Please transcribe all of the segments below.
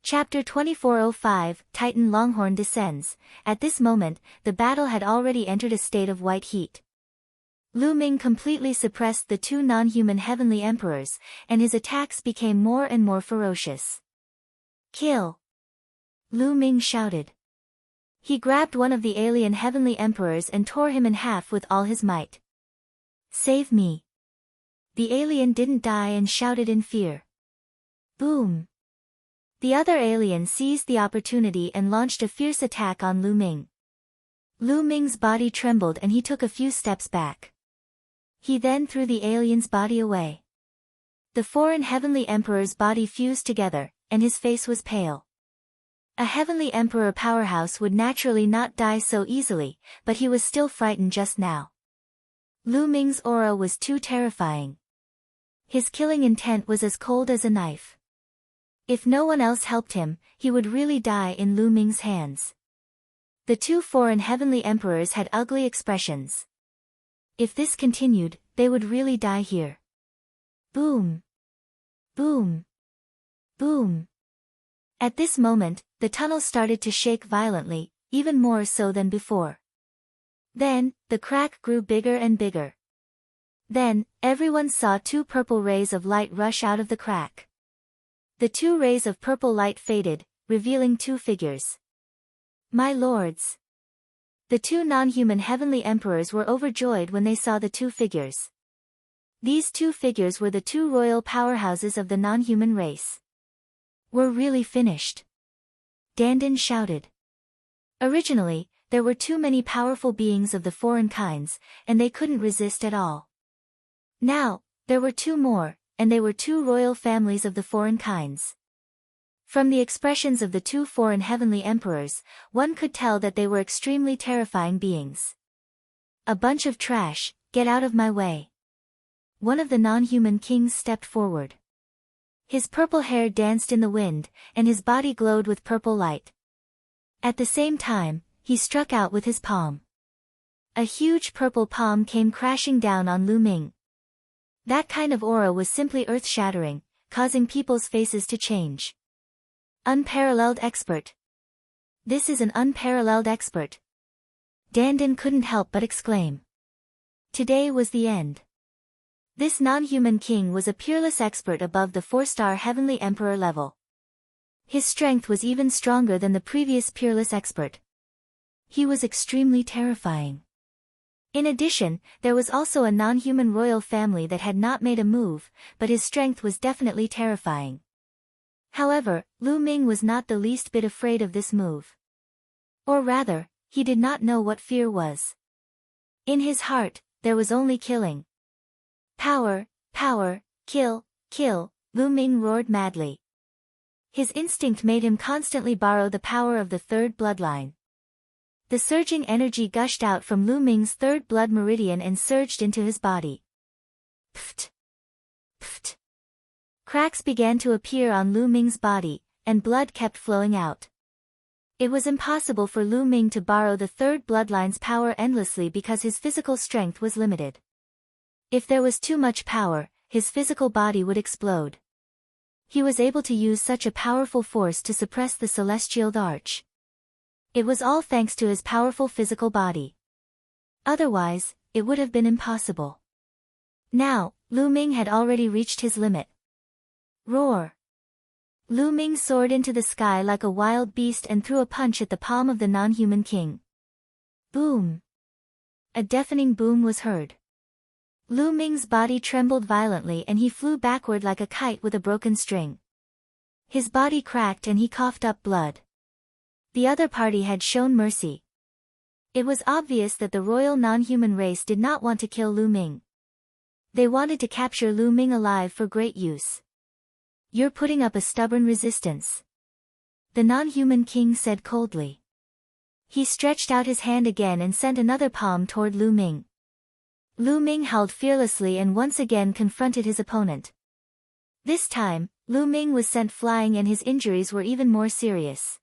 Chapter 2405, Titan Longhorn descends. At this moment, the battle had already entered a state of white heat. Lu Ming completely suppressed the two non-human heavenly emperors, and his attacks became more and more ferocious. Kill! Lu Ming shouted. He grabbed one of the alien heavenly emperors and tore him in half with all his might. Save me! The alien didn't die and shouted in fear. Boom! The other alien seized the opportunity and launched a fierce attack on Lu Ming. Lu Ming's body trembled and he took a few steps back. He then threw the alien's body away. The foreign heavenly emperor's body fused together, and his face was pale. A heavenly emperor powerhouse would naturally not die so easily, but he was still frightened just now. Lu Ming's aura was too terrifying. His killing intent was as cold as a knife. If no one else helped him, he would really die in Lu Ming's hands. The two foreign heavenly emperors had ugly expressions. If this continued, they would really die here. Boom! Boom! Boom! At this moment, the tunnel started to shake violently, even more so than before. Then, the crack grew bigger and bigger. Then, everyone saw two purple rays of light rush out of the crack. The two rays of purple light faded, revealing two figures. My lords! The two non-human heavenly emperors were overjoyed when they saw the two figures. These two figures were the two royal powerhouses of the non-human race. We're really finished. Dandan shouted. Originally, there were too many powerful beings of the foreign kinds, and they couldn't resist at all. Now, there were two more, and they were two royal families of the foreign kinds. From the expressions of the two foreign heavenly emperors, one could tell that they were extremely terrifying beings. A bunch of trash, get out of my way. One of the non-human kings stepped forward. His purple hair danced in the wind, and his body glowed with purple light. At the same time, he struck out with his palm. A huge purple palm came crashing down on Lu Ming. That kind of aura was simply earth-shattering, causing people's faces to change. Unparalleled expert. This is an unparalleled expert. Dandan couldn't help but exclaim. Today was the end. This non-human king was a peerless expert above the 4-star heavenly emperor level. His strength was even stronger than the previous peerless expert. He was extremely terrifying. In addition, there was also a non-human royal family that had not made a move, but his strength was definitely terrifying. However, Lu Ming was not the least bit afraid of this move. Or rather, he did not know what fear was. In his heart, there was only killing. Power, power, kill, kill, Lu Ming roared madly. His instinct made him constantly borrow the power of the third bloodline. The surging energy gushed out from Lu Ming's third blood meridian and surged into his body. Pft! Pft! Cracks began to appear on Lu Ming's body, and blood kept flowing out. It was impossible for Lu Ming to borrow the third bloodline's power endlessly because his physical strength was limited. If there was too much power, his physical body would explode. He was able to use such a powerful force to suppress the celestial arch. It was all thanks to his powerful physical body. Otherwise, it would have been impossible. Now, Lu Ming had already reached his limit. Roar! Lu Ming soared into the sky like a wild beast and threw a punch at the palm of the non-human king. Boom! A deafening boom was heard. Lu Ming's body trembled violently and he flew backward like a kite with a broken string. His body cracked and he coughed up blood. The other party had shown mercy. It was obvious that the royal non-human race did not want to kill Lu Ming. They wanted to capture Lu Ming alive for great use. You're putting up a stubborn resistance. The non-human king said coldly. He stretched out his hand again and sent another palm toward Lu Ming. Lu Ming howled fearlessly and once again confronted his opponent. This time, Lu Ming was sent flying and his injuries were even more serious.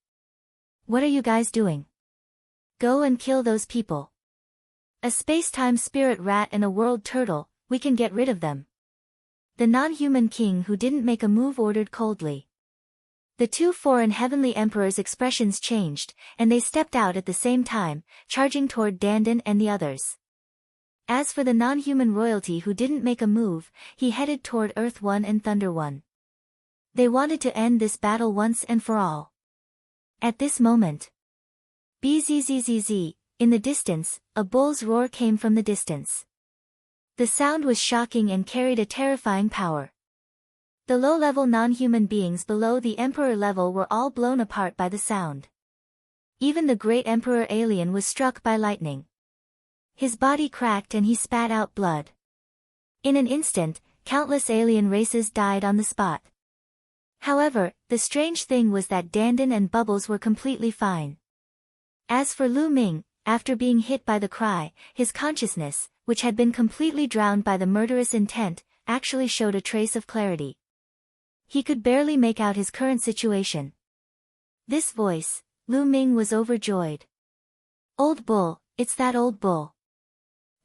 What are you guys doing? Go and kill those people. A space-time spirit rat and a world turtle, we can get rid of them. The non-human king who didn't make a move ordered coldly. The two foreign heavenly emperors' expressions changed, and they stepped out at the same time, charging toward Dandan and the others. As for the non-human royalty who didn't make a move, he headed toward Earth One and Thunder One. They wanted to end this battle once and for all. At this moment, bzzz, in the distance, a bull's roar came from the distance. The sound was shocking and carried a terrifying power. The low-level non-human beings below the Emperor level were all blown apart by the sound. Even the great Emperor alien was struck by lightning. His body cracked and he spat out blood. In an instant, countless alien races died on the spot. However, the strange thing was that Dandan and Bubbles were completely fine. As for Lu Ming, after being hit by the cry, his consciousness, which had been completely drowned by the murderous intent, actually showed a trace of clarity. He could barely make out his current situation. This voice, Lu Ming was overjoyed. Old bull, it's that old bull.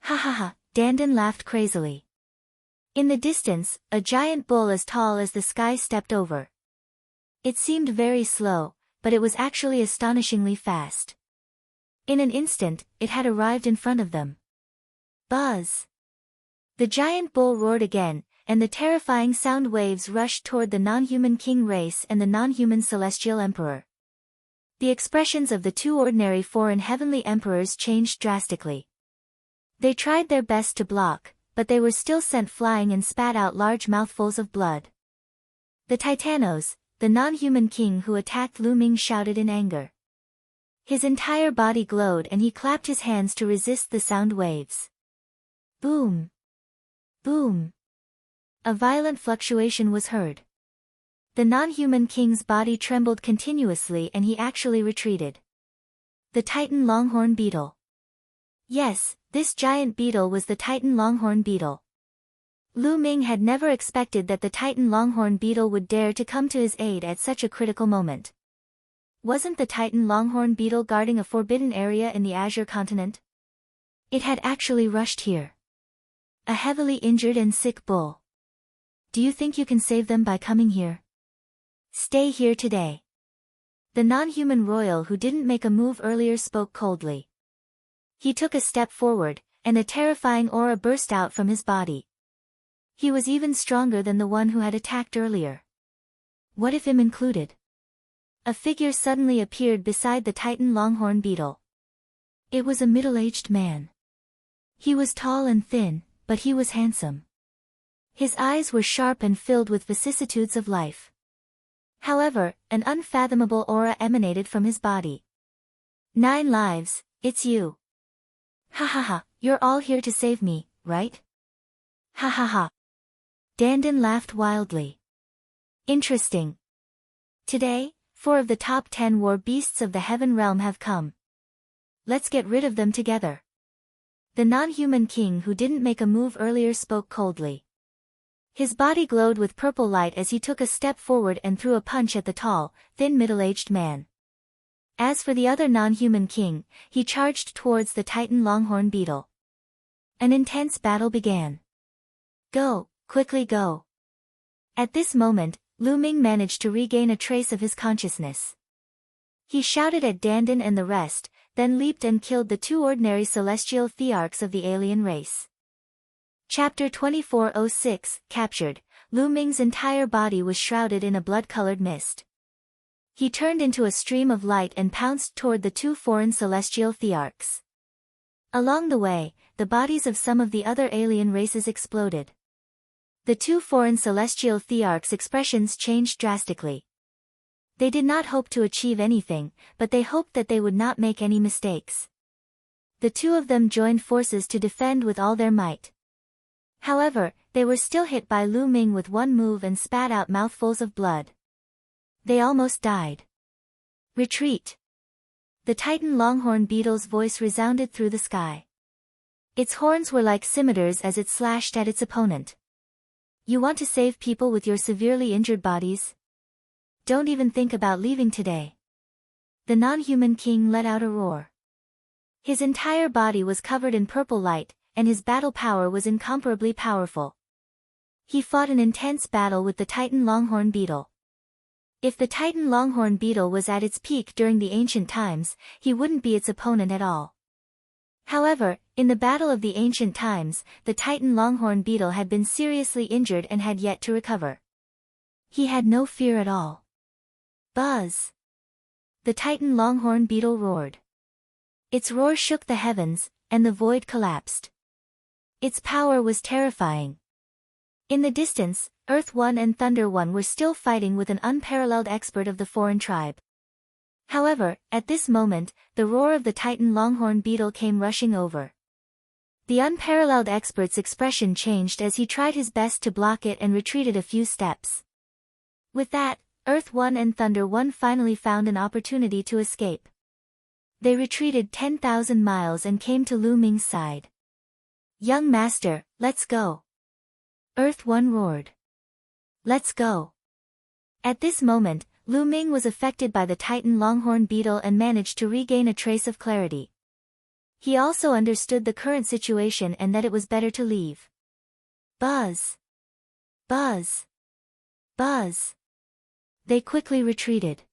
Ha ha ha, Dandan laughed crazily. In the distance, a giant bull as tall as the sky stepped over. It seemed very slow, but it was actually astonishingly fast. In an instant, it had arrived in front of them. Buzz! The giant bull roared again, and the terrifying sound waves rushed toward the non-human king race and the non-human celestial emperor. The expressions of the two ordinary foreign heavenly emperors changed drastically. They tried their best to block, but they were still sent flying and spat out large mouthfuls of blood. The Titanos, the non-human king who attacked Lu Ming, shouted in anger. His entire body glowed and he clapped his hands to resist the sound waves. Boom! Boom! A violent fluctuation was heard. The non-human king's body trembled continuously and he actually retreated. The Titan Longhorn beetle. Yes, this giant beetle was the Titan Longhorn beetle. Lu Ming had never expected that the Titan Longhorn beetle would dare to come to his aid at such a critical moment. Wasn't the Titan Longhorn beetle guarding a forbidden area in the Azure continent? It had actually rushed here. A heavily injured and sick bull. Do you think you can save them by coming here? Stay here today. The non-human royal who didn't make a move earlier spoke coldly. He took a step forward, and a terrifying aura burst out from his body. He was even stronger than the one who had attacked earlier. What if him included? A figure suddenly appeared beside the Titan Longhorn beetle. It was a middle-aged man. He was tall and thin, but he was handsome. His eyes were sharp and filled with vicissitudes of life. However, an unfathomable aura emanated from his body. 9 lives, it's you. Ha ha ha, you're all here to save me, right? Ha ha ha. Dandan laughed wildly. Interesting. Today, 4 of the top 10 war beasts of the heaven realm have come. Let's get rid of them together. The non-human king who didn't make a move earlier spoke coldly. His body glowed with purple light as he took a step forward and threw a punch at the tall, thin middle-aged man. As for the other non-human king, he charged towards the Titan Longhorn beetle. An intense battle began. Go, quickly go. At this moment, Lu Ming managed to regain a trace of his consciousness. He shouted at Dandan and the rest, then leaped and killed the 2 ordinary celestial thearchs of the alien race. Chapter 2406, Captured. Lu Ming's entire body was shrouded in a blood-colored mist. He turned into a stream of light and pounced toward the 2 foreign celestial thearchs. Along the way, the bodies of some of the other alien races exploded. The 2 foreign celestial thearchs' expressions changed drastically. They did not hope to achieve anything, but they hoped that they would not make any mistakes. The 2 of them joined forces to defend with all their might. However, they were still hit by Lu Ming with one move and spat out mouthfuls of blood. They almost died. Retreat. The Titan Longhorn beetle's voice resounded through the sky. Its horns were like scimitars as it slashed at its opponent. You want to save people with your severely injured bodies? Don't even think about leaving today. The non-human king let out a roar. His entire body was covered in purple light, and his battle power was incomparably powerful. He fought an intense battle with the Titan Longhorn beetle. If the Titan Longhorn beetle was at its peak during the ancient times, he wouldn't be its opponent at all. However, in the battle of the ancient times, the Titan Longhorn beetle had been seriously injured and had yet to recover. He had no fear at all. Buzz! The Titan Longhorn beetle roared. Its roar shook the heavens, and the void collapsed. Its power was terrifying. In the distance, Earth One and Thunder One were still fighting with an unparalleled expert of the foreign tribe. However, at this moment, the roar of the Titan Longhorn beetle came rushing over. The unparalleled expert's expression changed as he tried his best to block it and retreated a few steps. With that, Earth One and Thunder One finally found an opportunity to escape. They retreated 10,000 miles and came to Lu Ming's side. "Young master, let's go!" Earth One roared. "Let's go!" At this moment, Lu Ming was affected by the Titan Longhorn beetle and managed to regain a trace of clarity. He also understood the current situation and that it was better to leave. Buzz! Buzz! Buzz! They quickly retreated.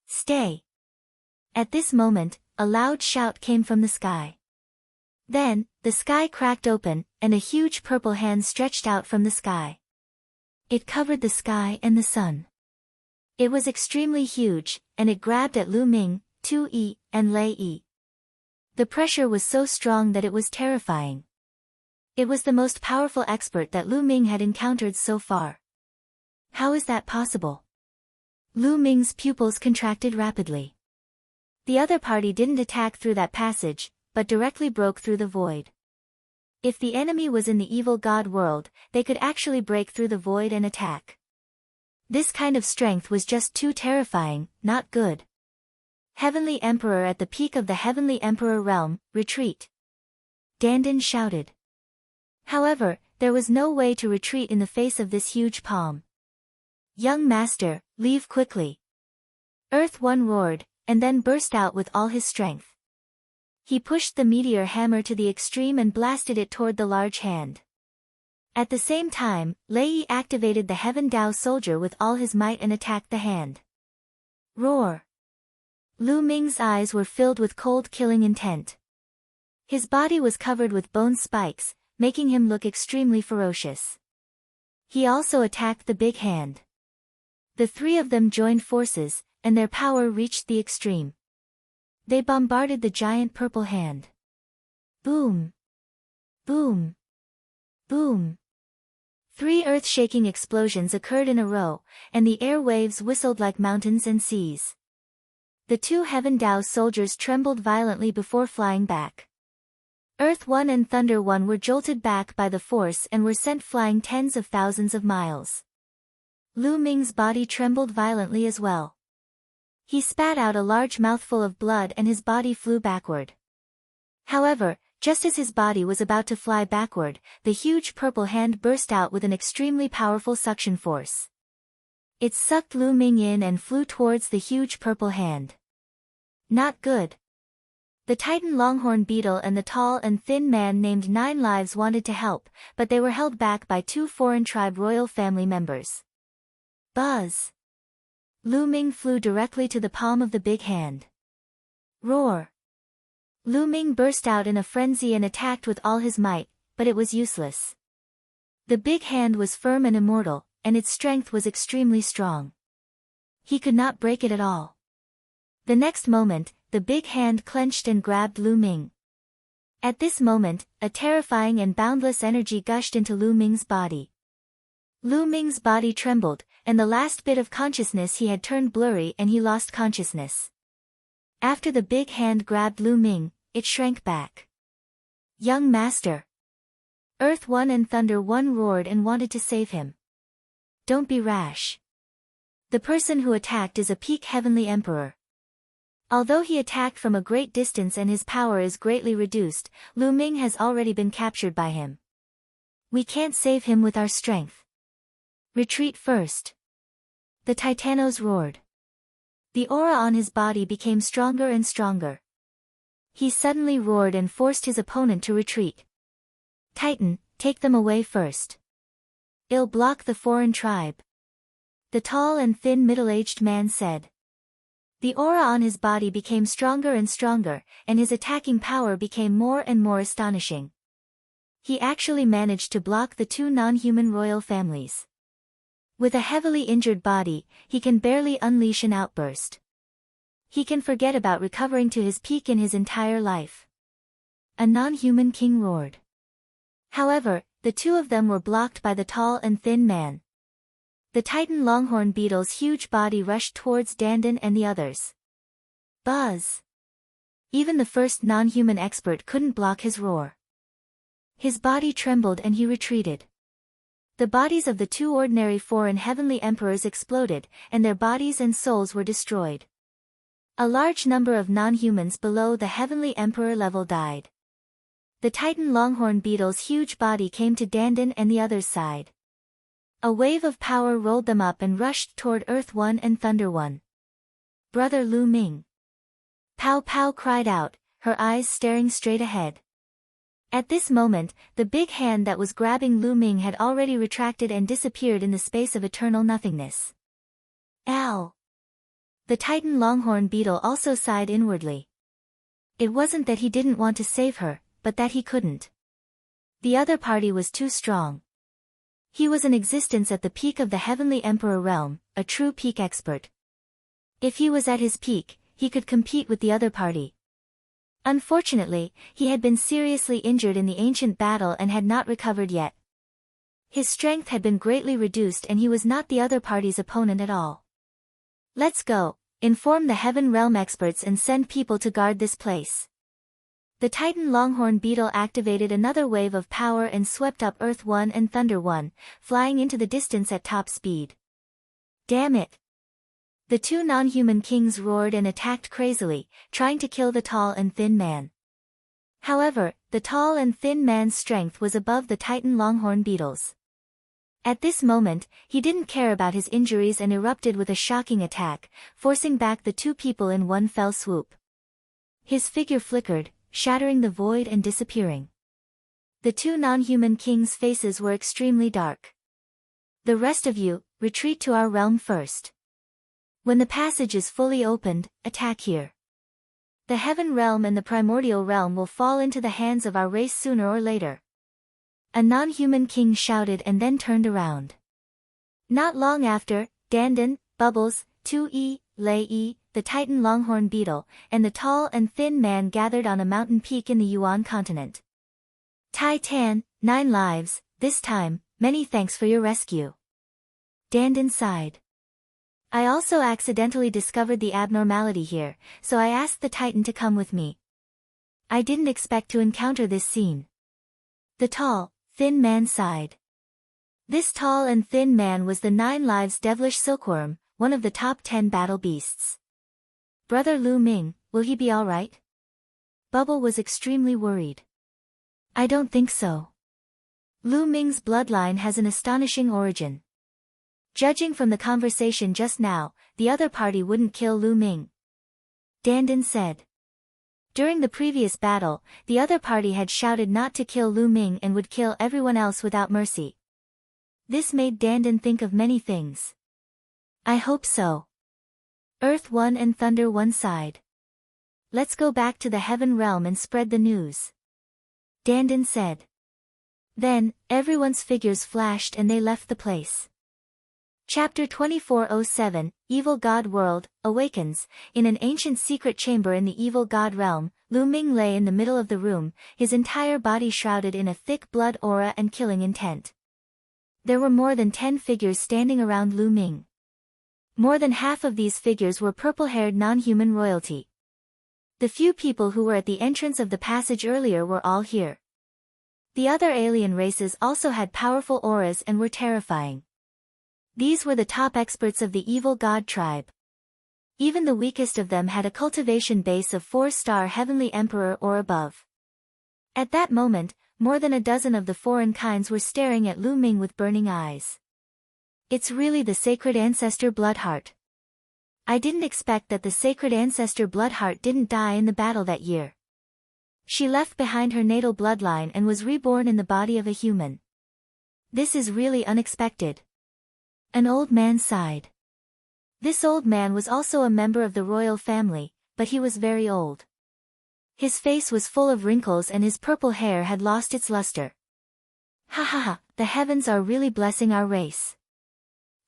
"Stay!" At this moment, a loud shout came from the sky. Then, the sky cracked open, and a huge purple hand stretched out from the sky. It covered the sky and the sun. It was extremely huge, and it grabbed at Lu Ming, Tu Yi, and Lei Yi. The pressure was so strong that it was terrifying. It was the most powerful expert that Lu Ming had encountered so far. How is that possible? Lu Ming's pupils contracted rapidly. The other party didn't attack through that passage, but directly broke through the void. If the enemy was in the evil god world, they could actually break through the void and attack. This kind of strength was just too terrifying, not good. Heavenly Emperor at the peak of the Heavenly Emperor realm, retreat! Dandan shouted. However, there was no way to retreat in the face of this huge palm. "Young master, leave quickly!" Earth One roared, and then burst out with all his strength. He pushed the meteor hammer to the extreme and blasted it toward the large hand. At the same time, Lei Yi activated the Heaven Dao soldier with all his might and attacked the hand. Roar! Lu Ming's eyes were filled with cold killing intent. His body was covered with bone spikes, making him look extremely ferocious. He also attacked the big hand. The three of them joined forces, and their power reached the extreme. They bombarded the giant purple hand. Boom! Boom! Boom! 3 earth-shaking explosions occurred in a row, and the air waves whistled like mountains and seas. The 2 Heaven Dao soldiers trembled violently before flying back. Earth One and Thunder One were jolted back by the force and were sent flying tens of thousands of miles. Lu Ming's body trembled violently as well. He spat out a large mouthful of blood and his body flew backward. However, just as his body was about to fly backward, the huge purple hand burst out with an extremely powerful suction force. It sucked Lu Ming in and flew towards the huge purple hand. Not good. The Titan Longhorn beetle and the tall and thin man named 9 Lives wanted to help, but they were held back by 2 foreign tribe royal family members. Buzz! Lu Ming flew directly to the palm of the big hand. Roar! Lu Ming burst out in a frenzy and attacked with all his might, but it was useless. The big hand was firm and immortal, and its strength was extremely strong. He could not break it at all. The next moment, the big hand clenched and grabbed Lu Ming. At this moment, a terrifying and boundless energy gushed into Lu Ming's body. Lu Ming's body trembled, and the last bit of consciousness he had turned blurry and he lost consciousness. After the big hand grabbed Lu Ming, it shrank back. Young master! Earth One and Thunder One roared and wanted to save him. Don't be rash. The person who attacked is a peak Heavenly Emperor. Although he attacked from a great distance and his power is greatly reduced, Lu Ming has already been captured by him. We can't save him with our strength. Retreat first. The Titanos roared. The aura on his body became stronger and stronger. He suddenly roared and forced his opponent to retreat. Titan, take them away first. I'll block the foreign tribe. the tall and thin middle-aged man said. The aura on his body became stronger and stronger, and his attacking power became more and more astonishing. He actually managed to block the two non-human royal families. With a heavily injured body, he can barely unleash an outburst. He can forget about recovering to his peak in his entire life. A non-human king roared. However, the two of them were blocked by the tall and thin man. The Titan Longhorn beetle's huge body rushed towards Dandan and the others. Buzz! Even the first non-human expert couldn't block his roar. His body trembled and he retreated. The bodies of the two ordinary foreign heavenly emperors exploded, and their bodies and souls were destroyed. A large number of non-humans below the heavenly emperor level died. The Titan Longhorn beetle's huge body came to Dandan and the others' side. A wave of power rolled them up and rushed toward Earth One and Thunder One. Brother Lu Ming! Pow Pow cried out, her eyes staring straight ahead. At this moment, the big hand that was grabbing Lu Ming had already retracted and disappeared in the space of eternal nothingness. Ow! The Titan Longhorn beetle also sighed inwardly. It wasn't that he didn't want to save her, but that he couldn't. The other party was too strong. He was in existence at the peak of the Heavenly Emperor realm, a true peak expert. If he was at his peak, he could compete with the other party. Unfortunately, he had been seriously injured in the ancient battle and had not recovered yet. His strength had been greatly reduced and he was not the other party's opponent at all. Let's go, inform the Heaven Realm experts and send people to guard this place. The Titan Longhorn beetle activated another wave of power and swept up Earth One and Thunder One, flying into the distance at top speed. Damn it! The two non-human kings roared and attacked crazily, trying to kill the tall and thin man. However, the tall and thin man's strength was above the Titan Longhorn beetle's. At this moment, he didn't care about his injuries and erupted with a shocking attack, forcing back the two people in one fell swoop. His figure flickered, shattering the void and disappearing. The two non-human kings' faces were extremely dark. The rest of you, retreat to our realm first. When the passage is fully opened, attack here. The Heaven Realm and the Primordial Realm will fall into the hands of our race sooner or later. A non-human king shouted and then turned around. Not long after, Dandan, Bubbles, 2E, Lei, the Titan Longhorn beetle, and the tall and thin man gathered on a mountain peak in the Yuan continent. Tai Tan, 9 lives, this time, many thanks for your rescue. Dandan sighed. I also accidentally discovered the abnormality here, so I asked the Titan to come with me. I didn't expect to encounter this scene. The tall, thin man sighed. This tall and thin man was the 9 lives devilish silkworm, one of the top 10 battle beasts. Brother Lu Ming, will he be alright? Bubble was extremely worried. I don't think so. Lu Ming's bloodline has an astonishing origin. Judging from the conversation just now, the other party wouldn't kill Lu Ming. Dandan said. During the previous battle, the other party had shouted not to kill Lu Ming and would kill everyone else without mercy. This made Dandan think of many things. I hope so. Earth One and Thunder One sighed. Let's go back to the Heaven Realm and spread the news. Dandan said. Then, everyone's figures flashed and they left the place. Chapter 2407, Evil God World, Awakens. In an ancient secret chamber in the Evil God Realm, Lu Ming lay in the middle of the room, his entire body shrouded in a thick blood aura and killing intent. There were more than 10 figures standing around Lu Ming. More than half of these figures were purple-haired non-human royalty. The few people who were at the entrance of the passage earlier were all here. The other alien races also had powerful auras and were terrifying. These were the top experts of the evil god tribe. Even the weakest of them had a cultivation base of 4-star heavenly emperor or above. At that moment, more than a dozen of the foreign kinds were staring at Lu Ming with burning eyes. It's really the sacred ancestor Bloodheart. I didn't expect that the sacred ancestor Bloodheart didn't die in the battle that year. She left behind her natal bloodline and was reborn in the body of a human. This is really unexpected. An old man sighed. This old man was also a member of the royal family, but he was very old. His face was full of wrinkles and his purple hair had lost its luster. Ha ha ha, the heavens are really blessing our race.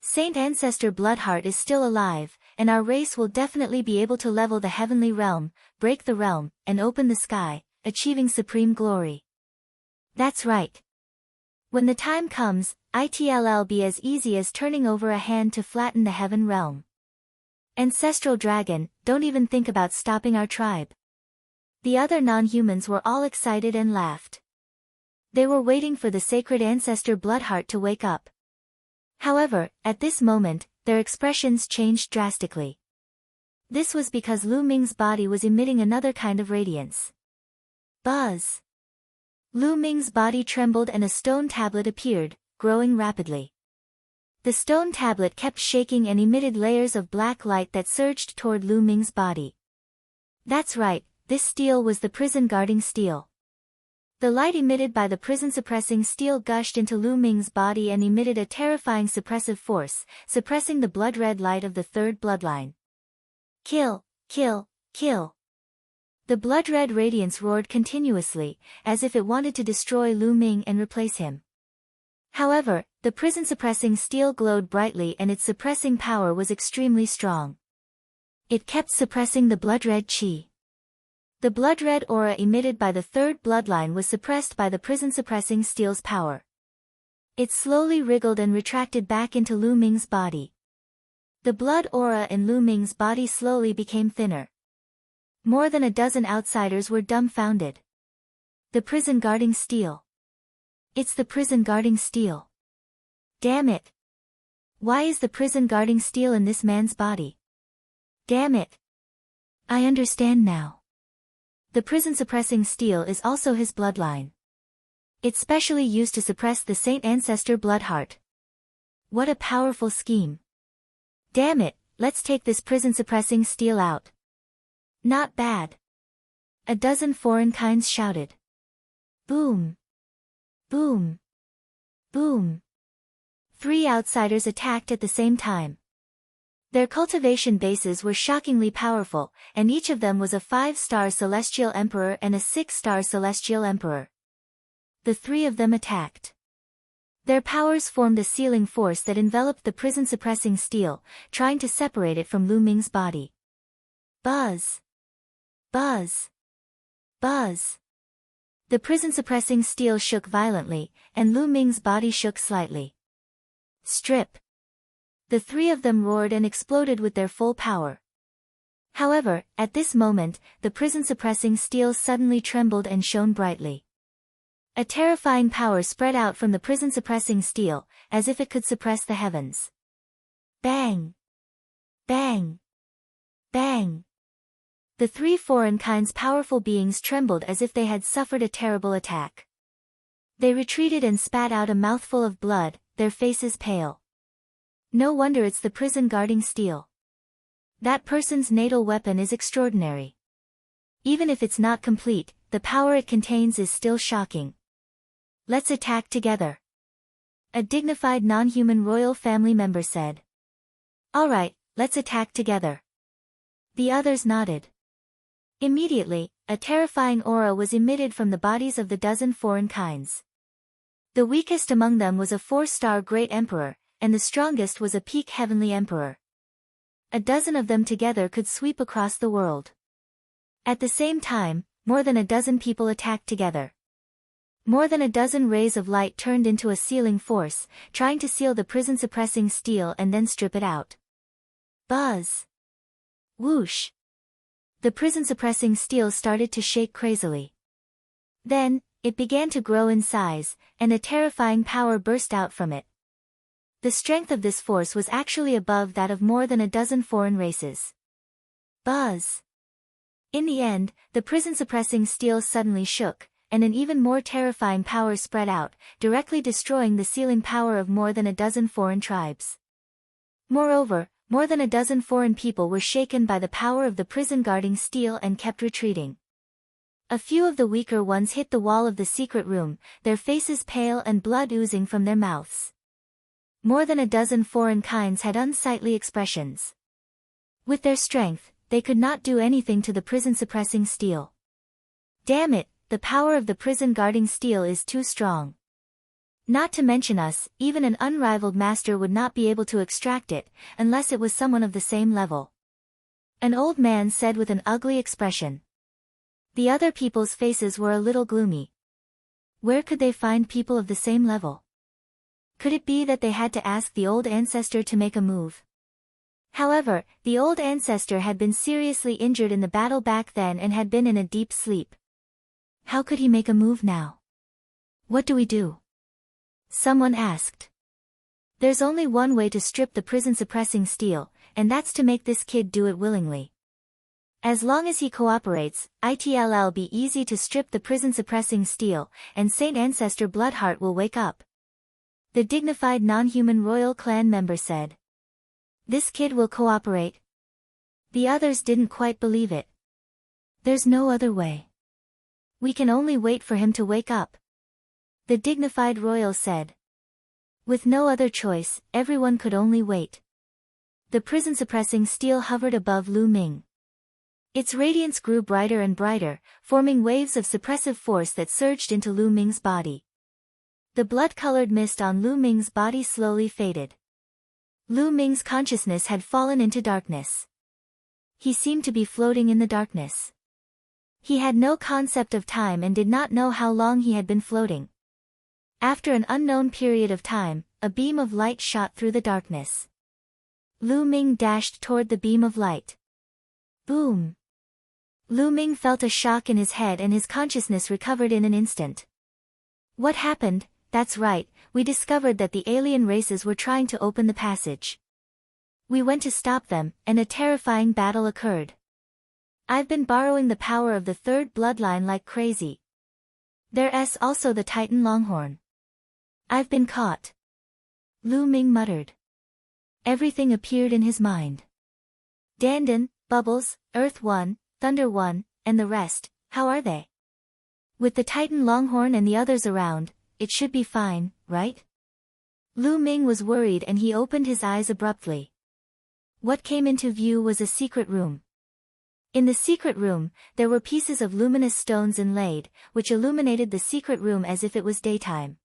Saint Ancestor Bloodheart is still alive, and our race will definitely be able to level the heavenly realm, break the realm, and open the sky, achieving supreme glory. That's right. When the time comes, it'll be as easy as turning over a hand to flatten the heaven realm. Ancestral Dragon, don't even think about stopping our tribe. The other non-humans were all excited and laughed. They were waiting for the sacred Ancestor Bloodheart to wake up. However, at this moment, their expressions changed drastically. This was because Lu Ming's body was emitting another kind of radiance. Buzz! Lu Ming's body trembled and a stone tablet appeared, growing rapidly. The stone tablet kept shaking and emitted layers of black light that surged toward Lu Ming's body. That's right, this steel was the prison-guarding steel. The light emitted by the prison-suppressing steel gushed into Lu Ming's body and emitted a terrifying suppressive force, suppressing the blood-red light of the third bloodline. Kill, kill, kill. The blood-red radiance roared continuously, as if it wanted to destroy Lu Ming and replace him. However, the prison-suppressing steel glowed brightly and its suppressing power was extremely strong. It kept suppressing the blood-red chi. The blood-red aura emitted by the third bloodline was suppressed by the prison-suppressing steel's power. It slowly wriggled and retracted back into Lu Ming's body. The blood aura in Lu Ming's body slowly became thinner. More than a dozen outsiders were dumbfounded. The prison-guarding steel. It's the prison-guarding steel. Damn it! Why is the prison-guarding steel in this man's body? Damn it! I understand now. The prison-suppressing steel is also his bloodline. It's specially used to suppress the Saint Ancestor Bloodheart. What a powerful scheme. Damn it, let's take this prison-suppressing steel out. Not bad. A dozen foreign kinds shouted. Boom. Boom. Boom. 3 outsiders attacked at the same time. Their cultivation bases were shockingly powerful, and each of them was a 5-star Celestial Emperor and a 6-star Celestial Emperor. The 3 of them attacked. Their powers formed a sealing force that enveloped the prison-suppressing steel, trying to separate it from Lu Ming's body. Buzz! Buzz! Buzz! The prison-suppressing steel shook violently, and Lu Ming's body shook slightly. Strip! The 3 of them roared and exploded with their full power. However, at this moment, the prison-suppressing steel suddenly trembled and shone brightly. A terrifying power spread out from the prison-suppressing steel, as if it could suppress the heavens. Bang! Bang! Bang! The 3 foreign kinds' powerful beings trembled as if they had suffered a terrible attack. They retreated and spat out a mouthful of blood, their faces pale. No wonder it's the prison-guarding steel. That person's natal weapon is extraordinary. Even if it's not complete, the power it contains is still shocking. Let's attack together. A dignified non-human royal family member said. Alright, let's attack together. The others nodded. Immediately, a terrifying aura was emitted from the bodies of the dozen foreign kinds. The weakest among them was a 4-star Great Emperor, and the strongest was a peak Heavenly Emperor. A dozen of them together could sweep across the world. At the same time, more than a dozen people attacked together. More than a dozen rays of light turned into a sealing force, trying to seal the prison-suppressing steel and then strip it out. Buzz! Whoosh! The prison-suppressing steel started to shake crazily. Then, it began to grow in size, and a terrifying power burst out from it. The strength of this force was actually above that of more than a dozen foreign races. Buzz! In the end, the prison-suppressing steel suddenly shook, and an even more terrifying power spread out, directly destroying the sealing power of more than a dozen foreign tribes. Moreover, more than a dozen foreign people were shaken by the power of the prison-guarding steel and kept retreating. A few of the weaker ones hit the wall of the secret room, their faces pale and blood oozing from their mouths. More than a dozen foreign kinds had unsightly expressions. With their strength, they could not do anything to the prison-suppressing steel. Damn it, the power of the prison-guarding steel is too strong. Not to mention us, even an unrivaled master would not be able to extract it, unless it was someone of the same level. An old man said with an ugly expression. The other people's faces were a little gloomy. Where could they find people of the same level? Could it be that they had to ask the old ancestor to make a move? However, the old ancestor had been seriously injured in the battle back then and had been in a deep sleep. How could he make a move now? What do we do? Someone asked. There's only one way to strip the prison-suppressing steel, and that's to make this kid do it willingly. As long as he cooperates, it'll be easy to strip the prison-suppressing steel, and Saint Ancestor Bloodheart will wake up. The dignified non-human royal clan member said. This kid will cooperate? The others didn't quite believe it. There's no other way. We can only wait for him to wake up. The dignified royal said. With no other choice, everyone could only wait. The prison-suppressing steel hovered above Lu Ming. Its radiance grew brighter and brighter, forming waves of suppressive force that surged into Lu Ming's body. The blood-colored mist on Lu Ming's body slowly faded. Lu Ming's consciousness had fallen into darkness. He seemed to be floating in the darkness. He had no concept of time and did not know how long he had been floating. After an unknown period of time, a beam of light shot through the darkness. Lu Ming dashed toward the beam of light. Boom! Lu Ming felt a shock in his head and his consciousness recovered in an instant. What happened? That's right, we discovered that the alien races were trying to open the passage. We went to stop them, and a terrifying battle occurred. I've been borrowing the power of the third bloodline like crazy. There's also the Titan Longhorn. I've been caught. Lu Ming muttered. Everything appeared in his mind. Dandan, Bubbles, Earth 1, Thunder 1, and the rest, how are they? With the Titan Longhorn and the others around, it should be fine, right? Lu Ming was worried and he opened his eyes abruptly. What came into view was a secret room. In the secret room, there were pieces of luminous stones inlaid, which illuminated the secret room as if it was daytime.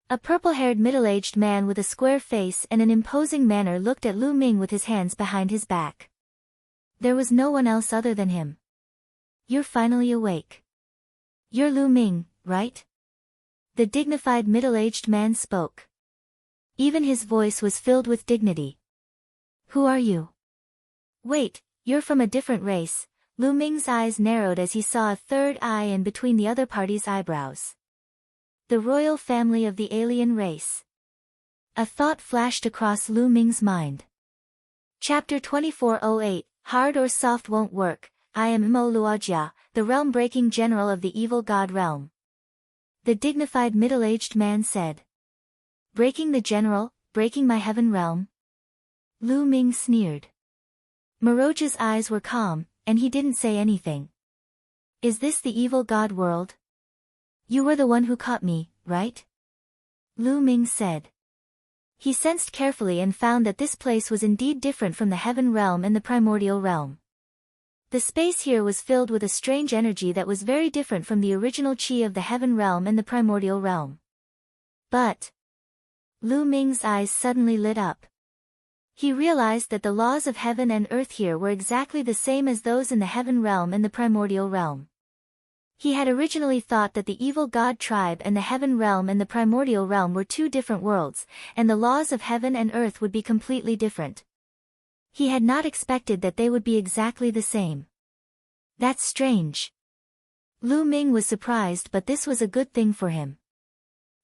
A purple-haired middle-aged man with a square face and an imposing manner looked at Lu Ming with his hands behind his back. There was no one else other than him. You're finally awake. You're Lu Ming, right? The dignified middle-aged man spoke. Even his voice was filled with dignity. Who are you? Wait, you're from a different race. Lu Ming's eyes narrowed as he saw a third eye in between the other party's eyebrows. The royal family of the alien race. A thought flashed across Lu Ming's mind. Chapter 2408, Hard or Soft Won't Work. I am Mo Luojia, the realm-breaking general of the evil god realm. The dignified middle-aged man said. Breaking the general, breaking my heaven realm? Lu Ming sneered. Moroja's eyes were calm, and he didn't say anything. Is this the evil god world? You were the one who caught me, right? Lu Ming said. He sensed carefully and found that this place was indeed different from the heaven realm and the primordial realm. The space here was filled with a strange energy that was very different from the original chi of the heaven realm and the primordial realm. But Lu Ming's eyes suddenly lit up. He realized that the laws of heaven and earth here were exactly the same as those in the heaven realm and the primordial realm. He had originally thought that the evil god tribe and the heaven realm and the primordial realm were two different worlds, and the laws of heaven and earth would be completely different. He had not expected that they would be exactly the same. That's strange. Lu Ming was surprised, but this was a good thing for him.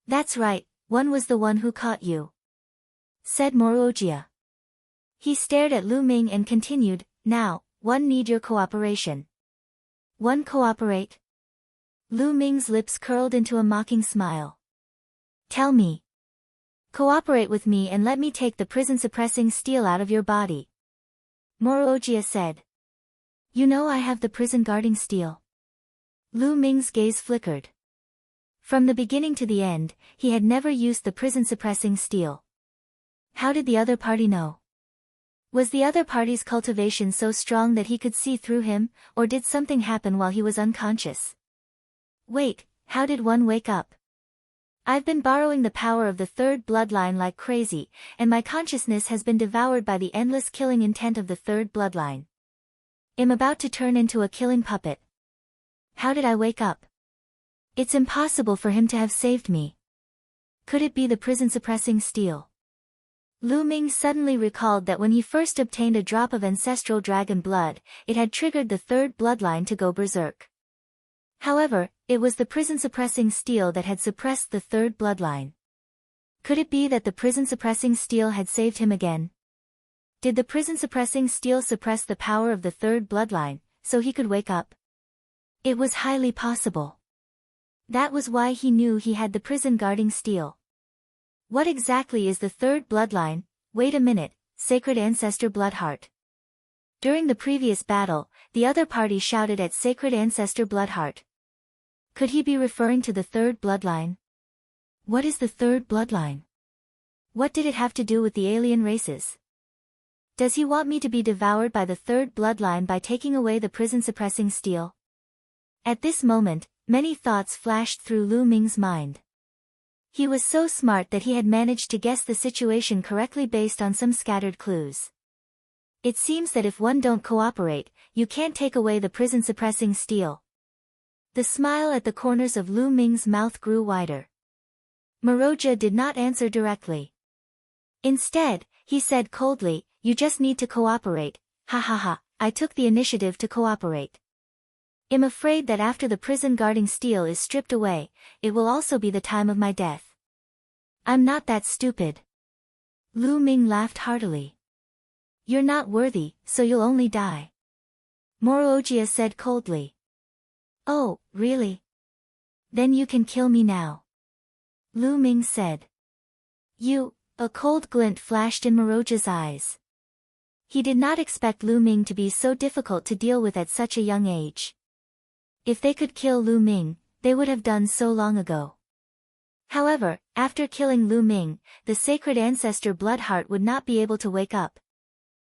That's right, one was the one who caught you, said Morojia. He stared at Lu Ming and continued, now, one need your cooperation. One cooperate? Lu Ming's lips curled into a mocking smile. Tell me. Cooperate with me and let me take the prison-suppressing steel out of your body. Morojia said. You know I have the prison-guarding steel. Lu Ming's gaze flickered. From the beginning to the end, he had never used the prison-suppressing steel. How did the other party know? Was the other party's cultivation so strong that he could see through him, or did something happen while he was unconscious? Wait, how did one wake up? I've been borrowing the power of the third bloodline like crazy, and my consciousness has been devoured by the endless killing intent of the third bloodline. I'm about to turn into a killing puppet. How did I wake up? It's impossible for him to have saved me. Could it be the prison-suppressing steel? Lu Ming suddenly recalled that when he first obtained a drop of ancestral dragon blood, it had triggered the third bloodline to go berserk. However, it was the prison-suppressing steel that had suppressed the third bloodline. Could it be that the prison-suppressing steel had saved him again? Did the prison-suppressing steel suppress the power of the third bloodline, so he could wake up? It was highly possible. That was why he knew he had the prison-guarding steel. What exactly is the third bloodline? Wait a minute, Sacred Ancestor Bloodheart. During the previous battle, the other party shouted at Sacred Ancestor Bloodheart. Could he be referring to the third bloodline? What is the third bloodline? What did it have to do with the alien races? Does he want me to be devoured by the third bloodline by taking away the prison-suppressing steel? At this moment, many thoughts flashed through Lu Ming's mind. He was so smart that he had managed to guess the situation correctly based on some scattered clues. It seems that if one don't cooperate, you can't take away the prison-suppressing steel. The smile at the corners of Lu Ming's mouth grew wider. Moroja did not answer directly. Instead, he said coldly, "You just need to cooperate, ha ha ha, I took the initiative to cooperate. I'm afraid that after the prison-guarding steel is stripped away, it will also be the time of my death. I'm not that stupid." Lu Ming laughed heartily. "You're not worthy, so you'll only die." Moroja said coldly. "Oh, really? Then you can kill me now." Lu Ming said. A cold glint flashed in Moroja's eyes. He did not expect Lu Ming to be so difficult to deal with at such a young age. If they could kill Lu Ming, they would have done so long ago. However, after killing Lu Ming, the sacred ancestor Bloodheart would not be able to wake up.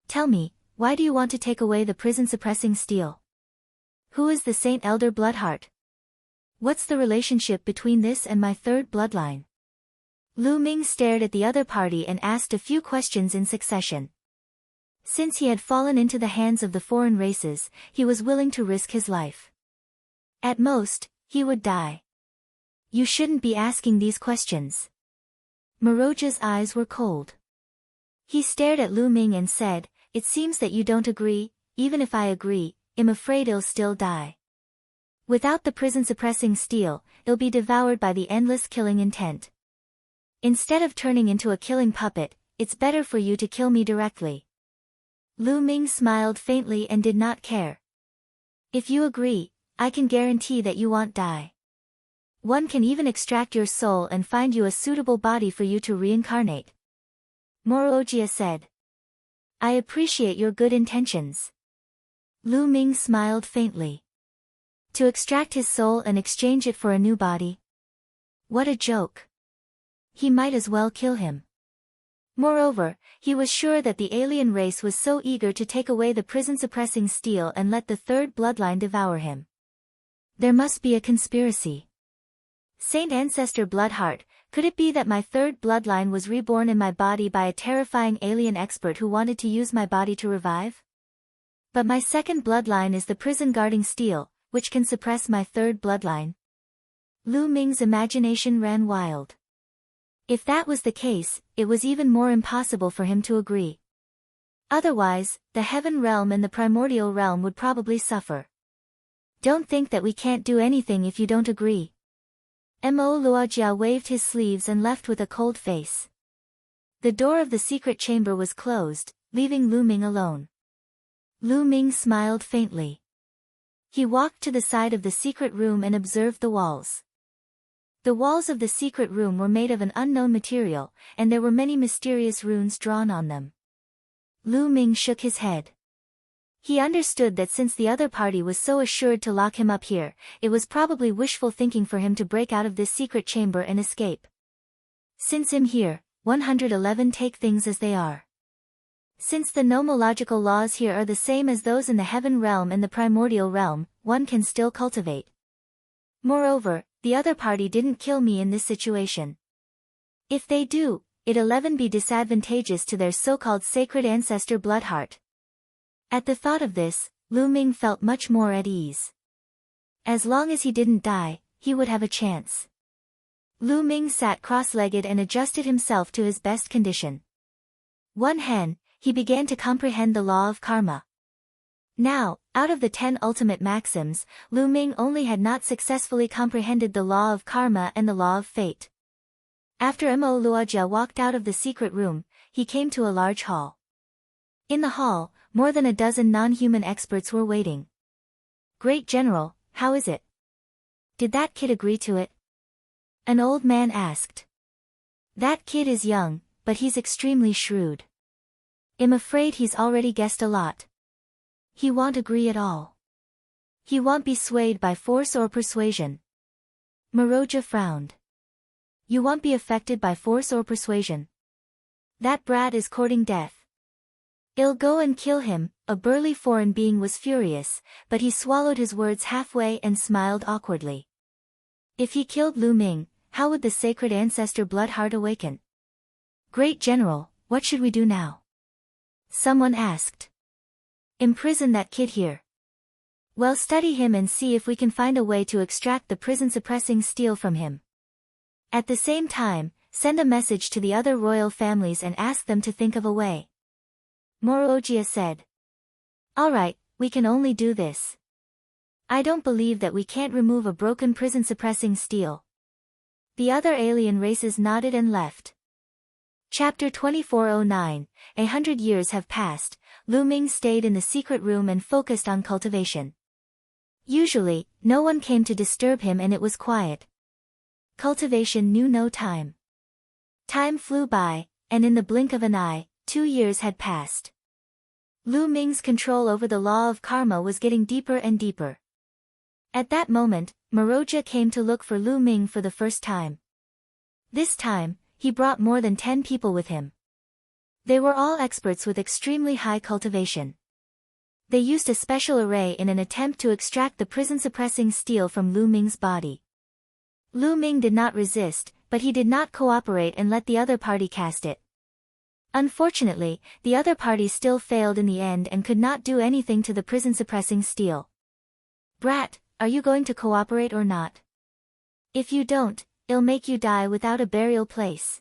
"Tell me, why do you want to take away the prison-suppressing steel? Who is the Saint Elder Bloodheart? What's the relationship between this and my third bloodline?" Lu Ming stared at the other party and asked a few questions in succession. Since he had fallen into the hands of the foreign races, he was willing to risk his life. At most, he would die. "You shouldn't be asking these questions." Moroja's eyes were cold. He stared at Lu Ming and said, "It seems that you don't agree. Even if I agree, I'm afraid I'll still die. Without the prison-suppressing steel, it'll be devoured by the endless killing intent. Instead of turning into a killing puppet, it's better for you to kill me directly." Lu Ming smiled faintly and did not care. "If you agree, I can guarantee that you won't die. One can even extract your soul and find you a suitable body for you to reincarnate." Moroja said. "I appreciate your good intentions." Lu Ming smiled faintly. To extract his soul and exchange it for a new body? What a joke. He might as well kill him. Moreover, he was sure that the alien race was so eager to take away the prison-suppressing steel and let the third bloodline devour him. There must be a conspiracy. Saint Ancestor Bloodheart, could it be that my third bloodline was reborn in my body by a terrifying alien expert who wanted to use my body to revive? But my second bloodline is the prison-guarding steel, which can suppress my third bloodline. Lu Ming's imagination ran wild. If that was the case, it was even more impossible for him to agree. Otherwise, the heaven realm and the primordial realm would probably suffer. "Don't think that we can't do anything if you don't agree." Mo Luojia waved his sleeves and left with a cold face. The door of the secret chamber was closed, leaving Lu Ming alone. Lu Ming smiled faintly. He walked to the side of the secret room and observed the walls. The walls of the secret room were made of an unknown material, and there were many mysterious runes drawn on them. Lu Ming shook his head. He understood that since the other party was so assured to lock him up here, it was probably wishful thinking for him to break out of this secret chamber and escape. "Since I'm here, 111 Take things as they are. Since the nomological laws here are the same as those in the heaven realm and the primordial realm, one can still cultivate. Moreover, the other party didn't kill me in this situation. If they do, it'll 11 be disadvantageous to their so-called sacred ancestor Bloodheart. At the thought of this, Lu Ming felt much more at ease. As long as he didn't die, he would have a chance. Lu Ming sat cross-legged and adjusted himself to his best condition. One hand, he began to comprehend the law of karma. Now, out of the 10 ultimate maxims, Lu Ming only had not successfully comprehended the law of karma and the law of fate. After Mo Luojia walked out of the secret room, he came to a large hall. In the hall, more than a dozen non-human experts were waiting. Great General, how is it? Did that kid agree to it? An old man asked. That kid is young, but he's extremely shrewd. I'm afraid he's already guessed a lot. He won't agree at all. He won't be swayed by force or persuasion. Maroja frowned. You won't be affected by force or persuasion. That brat is courting death. I'll go and kill him. A burly foreign being was furious, but he swallowed his words halfway and smiled awkwardly. If he killed Lu Ming, how would the sacred ancestor Bloodheart awaken? Great General, what should we do now? Someone asked. Imprison that kid here. Well, study him and see if we can find a way to extract the prison-suppressing steel from him. At the same time, send a message to the other royal families and ask them to think of a way. Morogia said. All right, we can only do this. I don't believe that we can't remove a broken prison-suppressing steel. The other alien races nodded and left. Chapter 2409, 100 years have passed. Lu Ming stayed in the secret room and focused on cultivation. Usually, no one came to disturb him and it was quiet. Cultivation knew no time. Time flew by, and in the blink of an eye, 2 years had passed. Lu Ming's control over the law of karma was getting deeper and deeper. At that moment, Maroja came to look for Lu Ming for the first time. This time, he brought more than 10 people with him. They were all experts with extremely high cultivation. They used a special array in an attempt to extract the prison-suppressing steel from Lu Ming's body. Lu Ming did not resist, but he did not cooperate and let the other party cast it. Unfortunately, the other party still failed in the end and could not do anything to the prison-suppressing steel. Brat, are you going to cooperate or not? If you don't, it'll make you die without a burial place.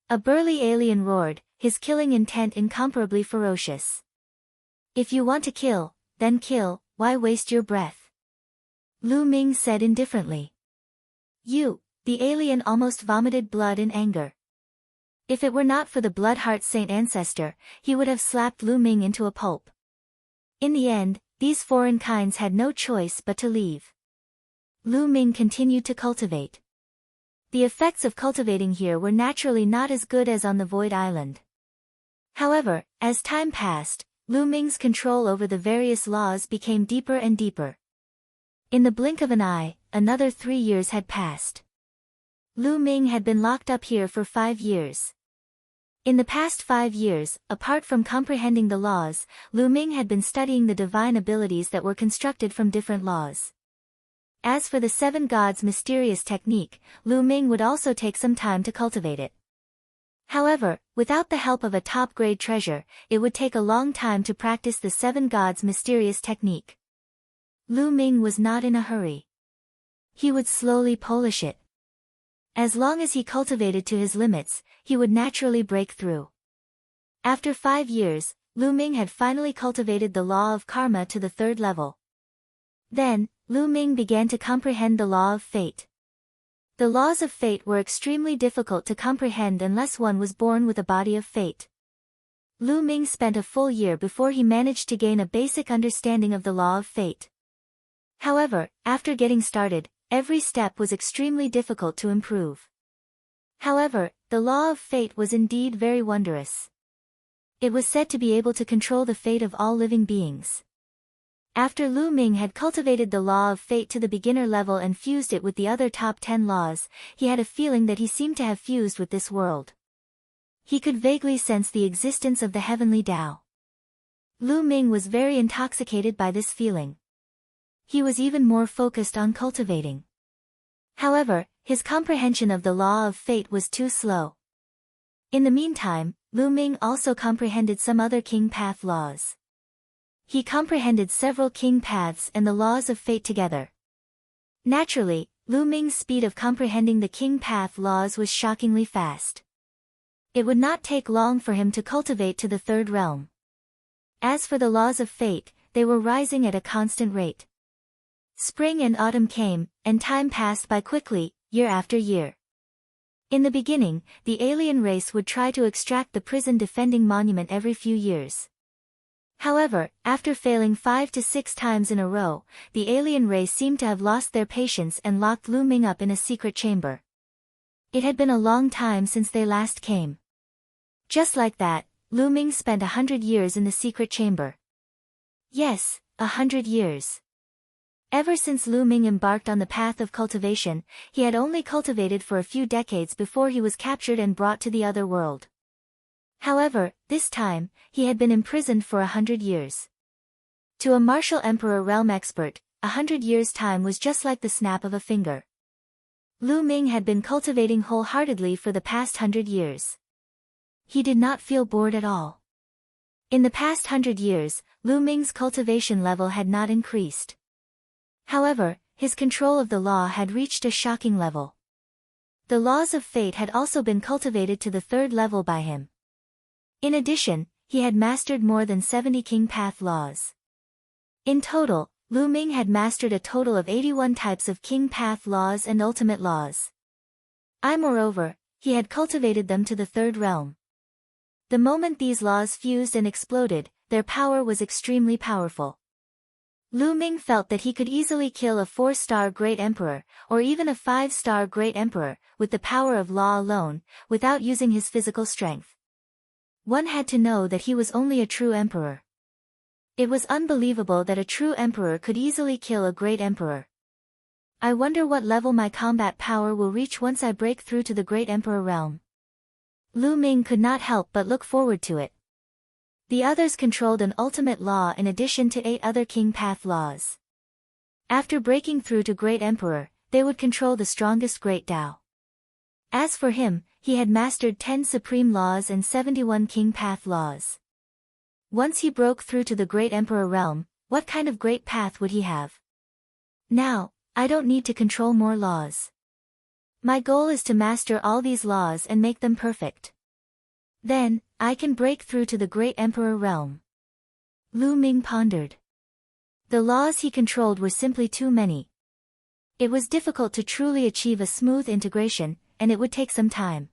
A burly alien roared, his killing intent incomparably ferocious. If you want to kill, then kill, why waste your breath? Lu Ming said indifferently. You, the alien almost vomited blood in anger. If it were not for the Bloodheart Saint ancestor, he would have slapped Lu Ming into a pulp. In the end, these foreign kinds had no choice but to leave. Lu Ming continued to cultivate. The effects of cultivating here were naturally not as good as on the Void Island. However, as time passed, Lu Ming's control over the various laws became deeper and deeper. In the blink of an eye, another 3 years had passed. Lu Ming had been locked up here for 5 years. In the past 5 years, apart from comprehending the laws, Lu Ming had been studying the divine abilities that were constructed from different laws. As for the 7 gods' mysterious technique, Lu Ming would also take some time to cultivate it. However, without the help of a top-grade treasure, it would take a long time to practice the 7 gods' mysterious technique. Lu Ming was not in a hurry. He would slowly polish it. As long as he cultivated to his limits, he would naturally break through. After 5 years, Lu Ming had finally cultivated the law of karma to the 3rd level. Then, Lu Ming began to comprehend the law of fate. The laws of fate were extremely difficult to comprehend unless one was born with a body of fate. Lu Ming spent a full year before he managed to gain a basic understanding of the law of fate. However, after getting started, every step was extremely difficult to improve. However, the law of fate was indeed very wondrous. It was said to be able to control the fate of all living beings. After Lu Ming had cultivated the law of fate to the beginner level and fused it with the other top 10 laws, he had a feeling that he seemed to have fused with this world. He could vaguely sense the existence of the heavenly Tao. Lu Ming was very intoxicated by this feeling. He was even more focused on cultivating. However, his comprehension of the law of fate was too slow. In the meantime, Lu Ming also comprehended some other king path laws. He comprehended several king paths and the laws of fate together. Naturally, Lu Ming's speed of comprehending the king path laws was shockingly fast. It would not take long for him to cultivate to the third realm. As for the laws of fate, they were rising at a constant rate. Spring and autumn came, and time passed by quickly, year after year. In the beginning, the alien race would try to extract the prison-defending monument every few years. However, after failing 5 to 6 times in a row, the alien race seemed to have lost their patience and locked Lu Ming up in a secret chamber. It had been a long time since they last came. Just like that, Lu Ming spent 100 years in the secret chamber. Yes, 100 years. Ever since Lu Ming embarked on the path of cultivation, he had only cultivated for a few decades before he was captured and brought to the other world. However, this time, he had been imprisoned for 100 years. To a martial emperor realm expert, 100 years' time was just like the snap of a finger. Lu Ming had been cultivating wholeheartedly for the past 100 years. He did not feel bored at all. In the past 100 years, Lu Ming's cultivation level had not increased. However, his control of the law had reached a shocking level. The laws of fate had also been cultivated to the third level by him. In addition, he had mastered more than 70 king path laws. In total, Lu Ming had mastered a total of 81 types of king path laws and ultimate laws. Moreover, he had cultivated them to the third realm. The moment these laws fused and exploded, their power was extremely powerful. Lu Ming felt that he could easily kill a 4-star great emperor, or even a 5-star great emperor, with the power of law alone, without using his physical strength. One had to know that he was only a true emperor. It was unbelievable that a true emperor could easily kill a great emperor. I wonder what level my combat power will reach once I break through to the great emperor realm. Lu Ming could not help but look forward to it. The others controlled an ultimate law in addition to 8 other king path laws. After breaking through to great emperor, they would control the strongest great Tao. As for him, he had mastered 10 supreme laws and 71 king path laws. Once he broke through to the great emperor realm, what kind of great path would he have? Now, I don't need to control more laws. My goal is to master all these laws and make them perfect. Then, I can break through to the great emperor realm. Lu Ming pondered. The laws he controlled were simply too many. It was difficult to truly achieve a smooth integration, and it would take some time.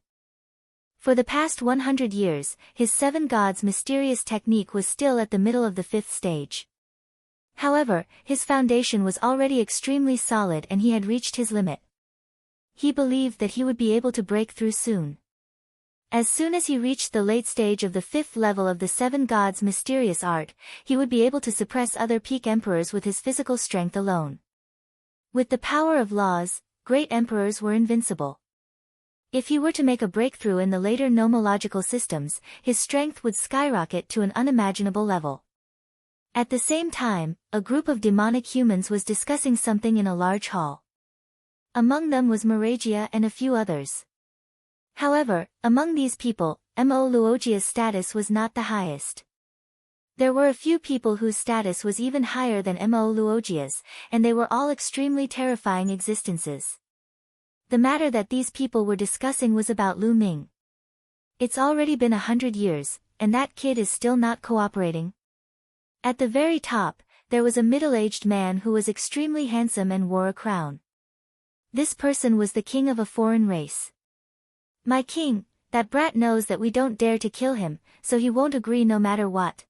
For the past 100 years, his 7 gods mysterious technique was still at the middle of the 5th stage. However, his foundation was already extremely solid and he had reached his limit. He believed that he would be able to break through soon. As soon as he reached the late stage of the 5th level of the 7 gods' mysterious art, he would be able to suppress other peak emperors with his physical strength alone. With the power of laws, great emperors were invincible. If he were to make a breakthrough in the later nomological systems, his strength would skyrocket to an unimaginable level. At the same time, a group of demonic humans was discussing something in a large hall. Among them was Maragia and a few others. However, among these people, Mo Luojia's status was not the highest. There were a few people whose status was even higher than Mo Luojia's, and they were all extremely terrifying existences. The matter that these people were discussing was about Lu Ming. It's already been 100 years, and that kid is still not cooperating. At the very top, there was a middle-aged man who was extremely handsome and wore a crown. This person was the king of a foreign race. My king, that brat knows that we don't dare to kill him, so he won't agree no matter what.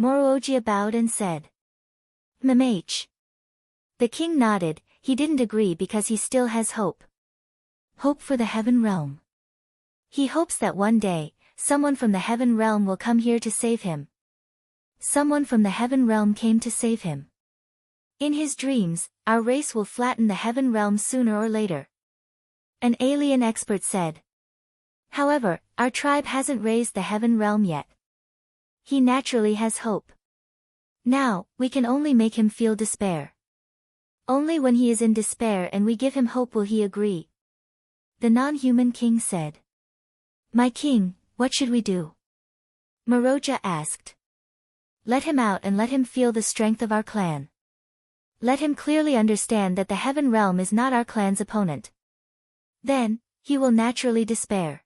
Moroojia bowed and said. "Mmh." The king nodded. He didn't agree because he still has hope. Hope for the heaven realm. He hopes that one day, someone from the heaven realm will come here to save him. Someone from the heaven realm came to save him. In his dreams, our race will flatten the heaven realm sooner or later. An alien expert said. However, our tribe hasn't raised the heaven realm yet. He naturally has hope. Now, we can only make him feel despair. Only when he is in despair and we give him hope will he agree. The non-human king said. My king, what should we do? Maroja asked. Let him out and let him feel the strength of our clan. Let him clearly understand that the heaven realm is not our clan's opponent. Then, he will naturally despair.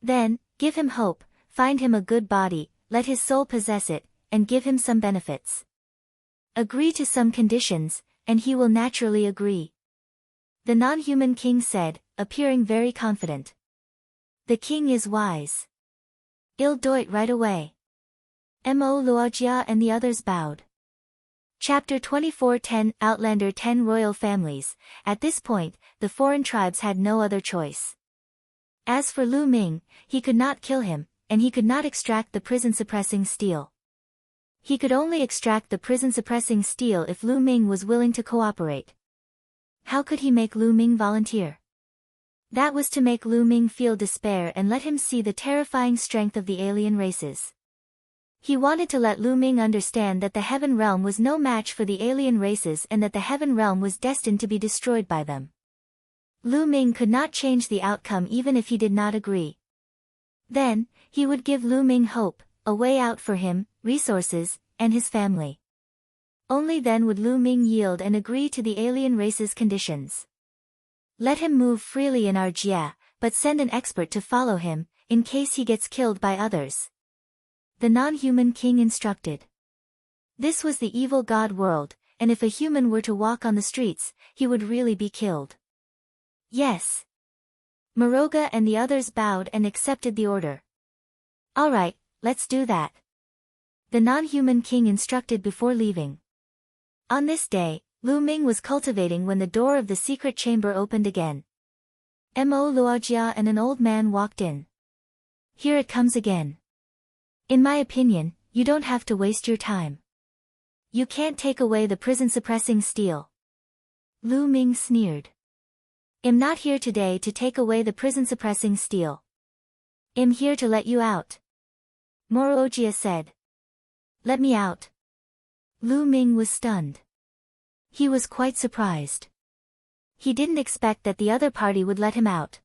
Then, give him hope, find him a good body, let his soul possess it, and give him some benefits. Agree to some conditions, and he will naturally agree. The non-human king said, appearing very confident. The king is wise. I'll do it right away. Mo Luojia and the others bowed. Chapter 24:10 Outlander 10 Royal Families. At this point, the foreign tribes had no other choice. As for Lu Ming, he could not kill him, and he could not extract the prison-suppressing steel. He could only extract the prison-suppressing steel if Lu Ming was willing to cooperate. How could he make Lu Ming volunteer? That was to make Lu Ming feel despair and let him see the terrifying strength of the alien races. He wanted to let Lu Ming understand that the heaven realm was no match for the alien races and that the heaven realm was destined to be destroyed by them. Lu Ming could not change the outcome even if he did not agree. Then, he would give Lu Ming hope, a way out for him, resources, and his family. Only then would Lu Ming yield and agree to the alien race's conditions. Let him move freely in our Jia, but send an expert to follow him, in case he gets killed by others. The non-human king instructed. This was the evil god world, and if a human were to walk on the streets, he would really be killed. Yes. Maroga and the others bowed and accepted the order. All right, let's do that. The non-human king instructed before leaving. On this day, Lu Ming was cultivating when the door of the secret chamber opened again. Mo Luojia and an old man walked in. Here it comes again. In my opinion, you don't have to waste your time. You can't take away the prison-suppressing steel. Lu Ming sneered. I'm not here today to take away the prison-suppressing steel. I'm here to let you out. Morogia said. Let me out. Lu Ming was stunned. He was quite surprised. He didn't expect that the other party would let him out.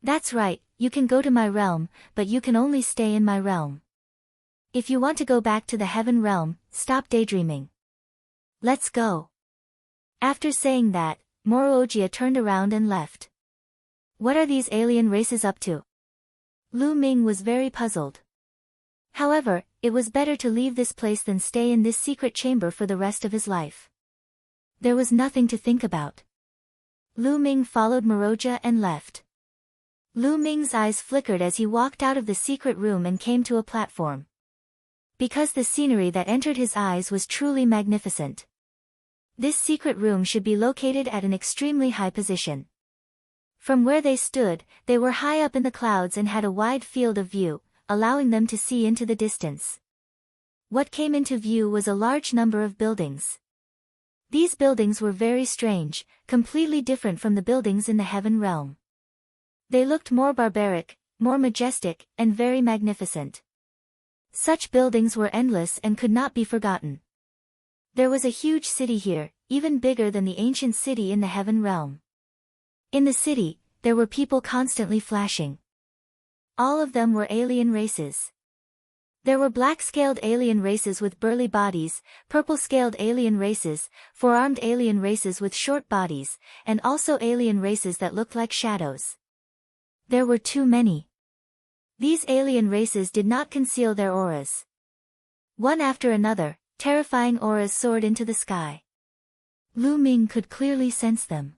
That's right, you can go to my realm, but you can only stay in my realm. If you want to go back to the heaven realm, stop daydreaming. Let's go. After saying that, Morogia turned around and left. What are these alien races up to? Lu Ming was very puzzled. However, it was better to leave this place than stay in this secret chamber for the rest of his life. There was nothing to think about. Lu Ming followed Moroja and left. Lu Ming's eyes flickered as he walked out of the secret room and came to a platform. Because the scenery that entered his eyes was truly magnificent. This secret room should be located at an extremely high position. From where they stood, they were high up in the clouds and had a wide field of view, allowing them to see into the distance. What came into view was a large number of buildings. These buildings were very strange, completely different from the buildings in the heaven realm. They looked more barbaric, more majestic, and very magnificent. Such buildings were endless and could not be forgotten. There was a huge city here, even bigger than the ancient city in the heaven realm. In the city, there were people constantly flashing. All of them were alien races. There were black-scaled alien races with burly bodies, purple-scaled alien races, four-armed alien races with short bodies, and also alien races that looked like shadows. There were too many. These alien races did not conceal their auras. One after another, terrifying auras soared into the sky. Lu Ming could clearly sense them.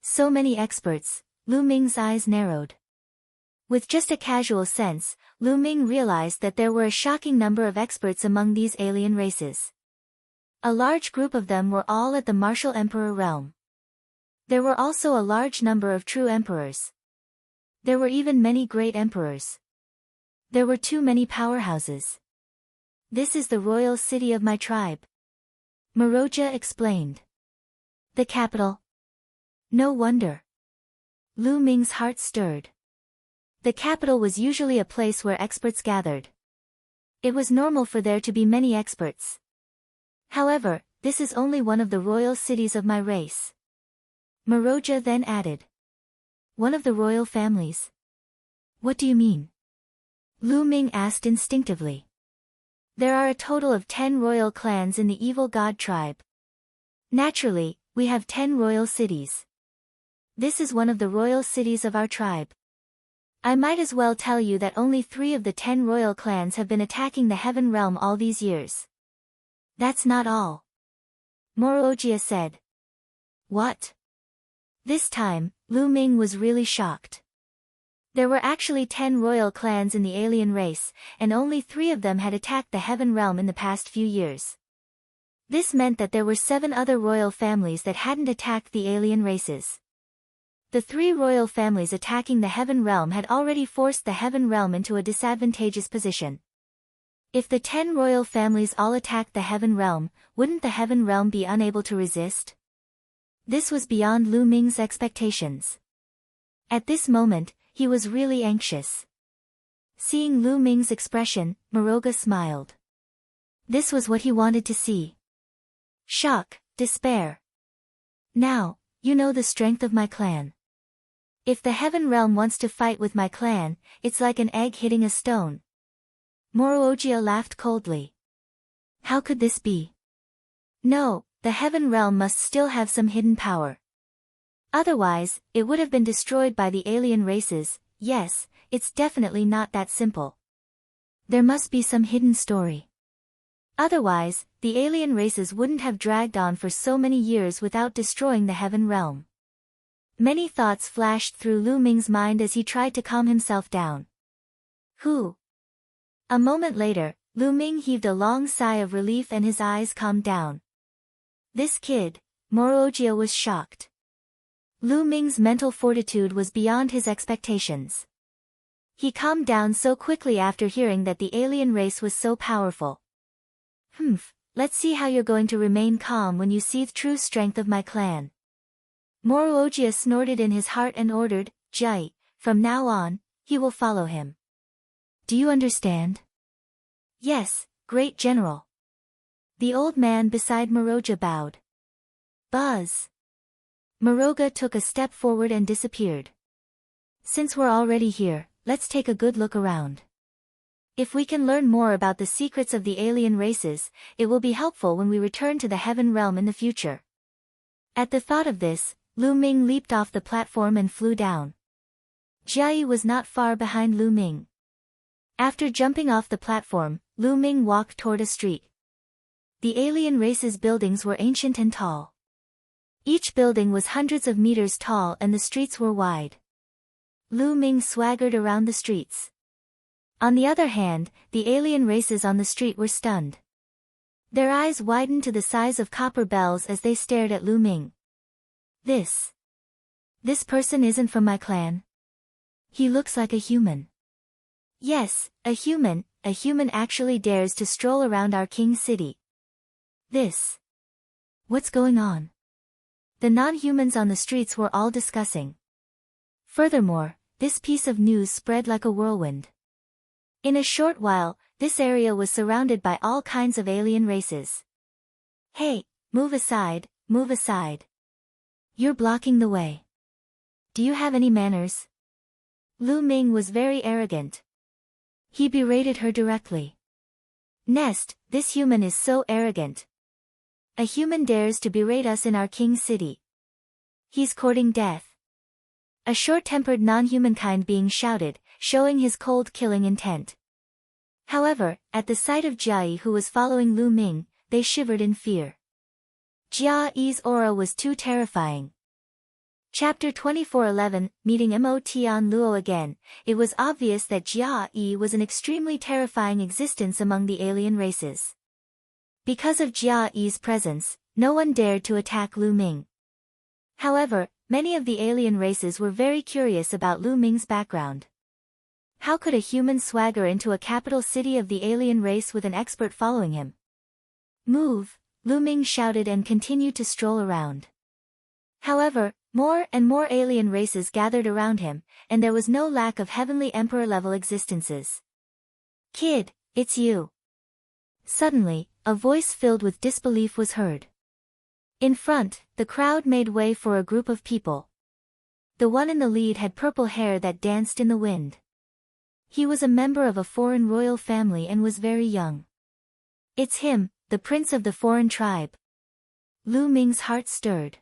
So many experts, Lu Ming's eyes narrowed. With just a casual sense, Lu Ming realized that there were a shocking number of experts among these alien races. A large group of them were all at the martial emperor realm. There were also a large number of true emperors. There were even many great emperors. There were too many powerhouses. This is the royal city of my tribe. Maroja explained. The capital? No wonder. Lu Ming's heart stirred. The capital was usually a place where experts gathered. It was normal for there to be many experts. However, this is only one of the royal cities of my race. Moroja then added. One of the royal families? What do you mean? Lu Ming asked instinctively. There are a total of 10 royal clans in the evil god tribe. Naturally, we have 10 royal cities. This is one of the royal cities of our tribe. I might as well tell you that only 3 of the 10 royal clans have been attacking the Heaven Realm all these years. That's not all. Moroja said. What? This time, Lu Ming was really shocked. There were actually 10 royal clans in the alien race, and only 3 of them had attacked the Heaven Realm in the past few years. This meant that there were 7 other royal families that hadn't attacked the alien races. The 3 royal families attacking the Heaven Realm had already forced the Heaven Realm into a disadvantageous position. If the 10 royal families all attacked the Heaven Realm, wouldn't the Heaven Realm be unable to resist? This was beyond Lu Ming's expectations. At this moment, he was really anxious. Seeing Lu Ming's expression, Moroja smiled. This was what he wanted to see. Shock, despair. Now, you know the strength of my clan. If the Heaven Realm wants to fight with my clan, it's like an egg hitting a stone. Moroja laughed coldly. How could this be? No, the Heaven Realm must still have some hidden power. Otherwise, it would have been destroyed by the alien races. Yes, it's definitely not that simple. There must be some hidden story. Otherwise, the alien races wouldn't have dragged on for so many years without destroying the Heaven Realm. Many thoughts flashed through Lu Ming's mind as he tried to calm himself down. Who? A moment later, Lu Ming heaved a long sigh of relief and his eyes calmed down. This kid, Moroja was shocked. Lu Ming's mental fortitude was beyond his expectations. He calmed down so quickly after hearing that the alien race was so powerful. Let's see how you're going to remain calm when you see the true strength of my clan. Moroja snorted in his heart and ordered, Jai, from now on, he will follow him. Do you understand? Yes, great general. The old man beside Moroja bowed. Buzz. Moroja took a step forward and disappeared. Since we're already here, let's take a good look around. If we can learn more about the secrets of the alien races, it will be helpful when we return to the Heaven Realm in the future. At the thought of this, Lu Ming leaped off the platform and flew down. Jai was not far behind Lu Ming. After jumping off the platform, Lu Ming walked toward a street. The alien race's buildings were ancient and tall. Each building was hundreds of meters tall and the streets were wide. Lu Ming swaggered around the streets. On the other hand, the alien races on the street were stunned. Their eyes widened to the size of copper bells as they stared at Lu Ming. This person isn't from my clan. He looks like a human. Yes, a human actually dares to stroll around our king city. What's going on? The non-humans on the streets were all discussing. Furthermore, this piece of news spread like a whirlwind. In a short while, this area was surrounded by all kinds of alien races. Hey, move aside, move aside. You're blocking the way. Do you have any manners? Lu Ming was very arrogant. He berated her directly. Nest, this human is so arrogant. A human dares to berate us in our king's city. He's courting death. A short-tempered non-humankind being shouted, showing his cold killing intent. However, at the sight of Jia who was following Lu Ming, they shivered in fear. Jia's aura was too terrifying. Chapter 24:11, Meeting Mo Tian Luo again. It was obvious that Jia was an extremely terrifying existence among the alien races. Because of Jia's presence, no one dared to attack Lu Ming. However, many of the alien races were very curious about Lu Ming's background. How could a human swagger into a capital city of the alien race with an expert following him? Move, Lu Ming shouted and continued to stroll around. However, More and more alien races gathered around him, and there was no lack of heavenly emperor-level existences. "Kid, it's you." Suddenly, a voice filled with disbelief was heard. In front, the crowd made way for a group of people. The one in the lead had purple hair that danced in the wind. He was a member of a foreign royal family and was very young. "It's him, the prince of the foreign tribe." Lu Ming's heart stirred.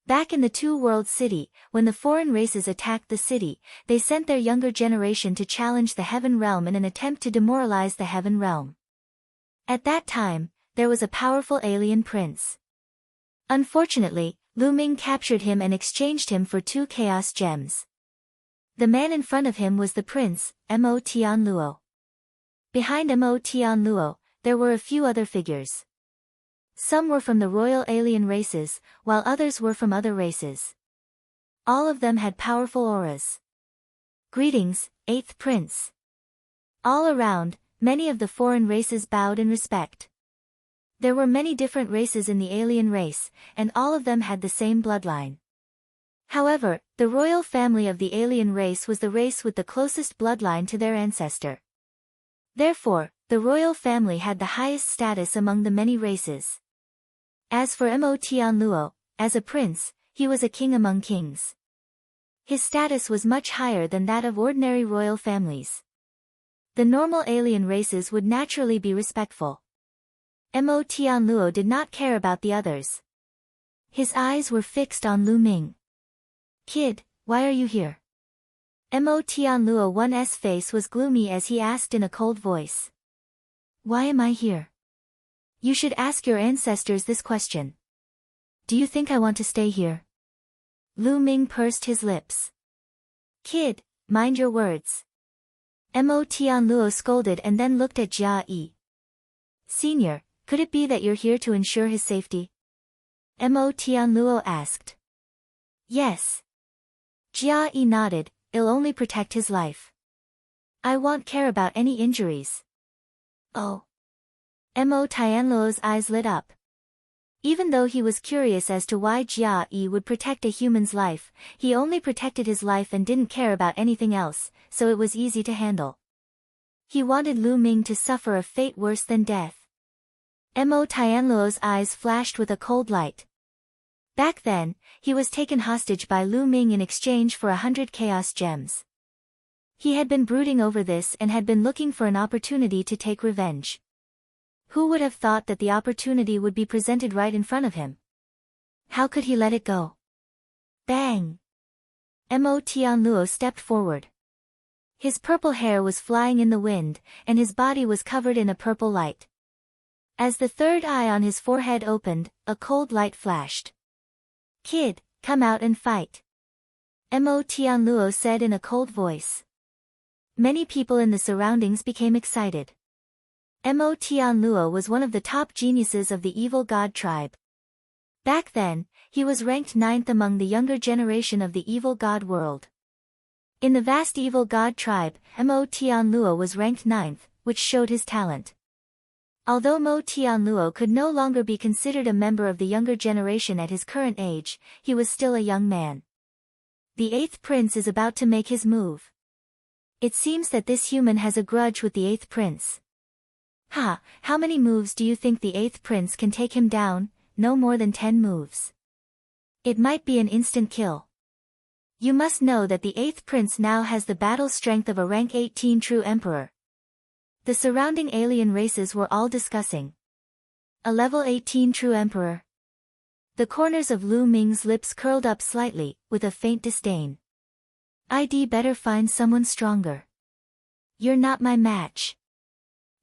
Back in the Two-World City, when the foreign races attacked the city, they sent their younger generation to challenge the Heaven Realm in an attempt to demoralize the Heaven Realm. At that time, there was a powerful alien prince. Unfortunately, Lu Ming captured him and exchanged him for 2 chaos gems. The man in front of him was the prince, Tian Luo. Behind Tian Luo, there were a few other figures. Some were from the royal alien races, while others were from other races. All of them had powerful auras. "Greetings, 8th Prince." All around, many of the foreign races bowed in respect. There were many different races in the alien race, and all of them had the same bloodline. However, the royal family of the alien race was the race with the closest bloodline to their ancestor. Therefore, the royal family had the highest status among the many races. As for Tian Luo, as a prince, he was a king among kings. His status was much higher than that of ordinary royal families. The normal alien races would naturally be respectful. Tian Luo did not care about the others. His eyes were fixed on Lu Ming. "Kid, why are you here?" Tian Luo's face was gloomy as he asked in a cold voice. "Why am I here?" "You should ask your ancestors this question." "Do you think I want to stay here?" Lu Ming pursed his lips. "Kid, mind your words." Tian Luo scolded and then looked at Jia Yi. "Senior, could it be that you're here to ensure his safety?" Tian Luo asked. "Yes." Jia Yi nodded, "It'll only protect his life. I won't care about any injuries." "Oh." Tian Luo's eyes lit up. Even though he was curious as to why Jia Yi would protect a human's life, he only protected his life and didn't care about anything else, so it was easy to handle. He wanted Lu Ming to suffer a fate worse than death. Tian Luo's eyes flashed with a cold light. Back then, he was taken hostage by Lu Ming in exchange for 100 chaos gems. He had been brooding over this and had been looking for an opportunity to take revenge. Who would have thought that the opportunity would be presented right in front of him? How could he let it go? Bang! Tian Luo stepped forward. His purple hair was flying in the wind, and his body was covered in a purple light. As the third eye on his forehead opened, a cold light flashed. "Kid, come out and fight," Tian Luo said in a cold voice. Many people in the surroundings became excited. Tian Luo was one of the top geniuses of the evil god tribe. Back then, he was ranked 9th among the younger generation of the evil god world. In the vast evil god tribe, Tian Luo was ranked 9th, which showed his talent. Although Tian Luo could no longer be considered a member of the younger generation at his current age, he was still a young man. The 8th prince is about to make his move. It seems that this human has a grudge with the 8th prince. How many moves do you think the 8th prince can take him down? No more than 10 moves. It might be an instant kill. You must know that the 8th prince now has the battle strength of a rank 18 true emperor. The surrounding alien races were all discussing. A level 18 true emperor. The corners of Lu Ming's lips curled up slightly, with a faint disdain. "I'd better find someone stronger." "You're not my match,"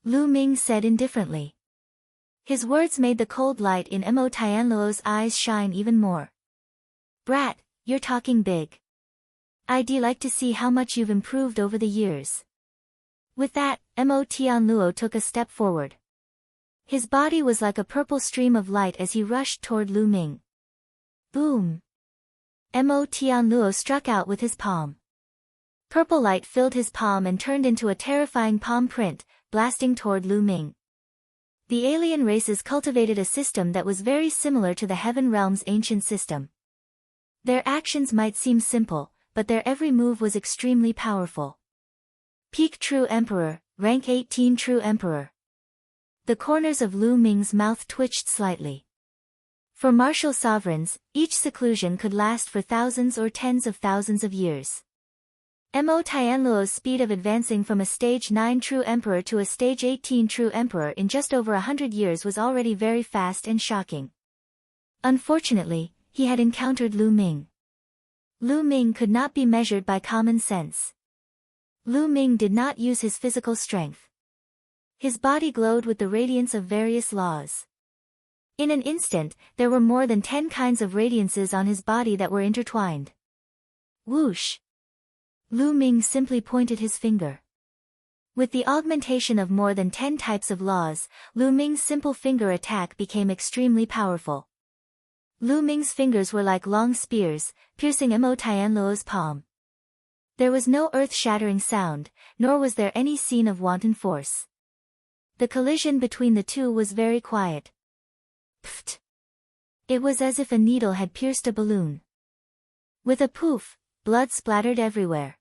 Lu Ming said indifferently. His words made the cold light in Tian Luo's eyes shine even more. "Brat, you're talking big. I'd like to see how much you've improved over the years." With that, Tian Luo took a step forward. His body was like a purple stream of light as he rushed toward Lu Ming. Boom! Tian Luo struck out with his palm. Purple light filled his palm and turned into a terrifying palm print, blasting toward Lu Ming. The alien races cultivated a system that was very similar to the Heaven Realm's ancient system. Their actions might seem simple, but their every move was extremely powerful. Peak True Emperor, Rank 18 True Emperor. The corners of Lu Ming's mouth twitched slightly. For martial sovereigns, each seclusion could last for thousands or tens of thousands of years. Tian Luo's speed of advancing from a stage 9 True Emperor to a stage 18 True Emperor in just over 100 years was already very fast and shocking. Unfortunately, he had encountered Lu Ming. Lu Ming could not be measured by common sense. Lu Ming did not use his physical strength. His body glowed with the radiance of various laws. In an instant, there were more than 10 kinds of radiances on his body that were intertwined. Whoosh! Lu Ming simply pointed his finger. With the augmentation of more than 10 types of laws, Lu Ming's simple finger attack became extremely powerful. Lu Ming's fingers were like long spears, piercing Tian Luo's palm. There was no earth-shattering sound, nor was there any scene of wanton force. The collision between the two was very quiet. Pfft! It was as if a needle had pierced a balloon. With a poof, blood splattered everywhere.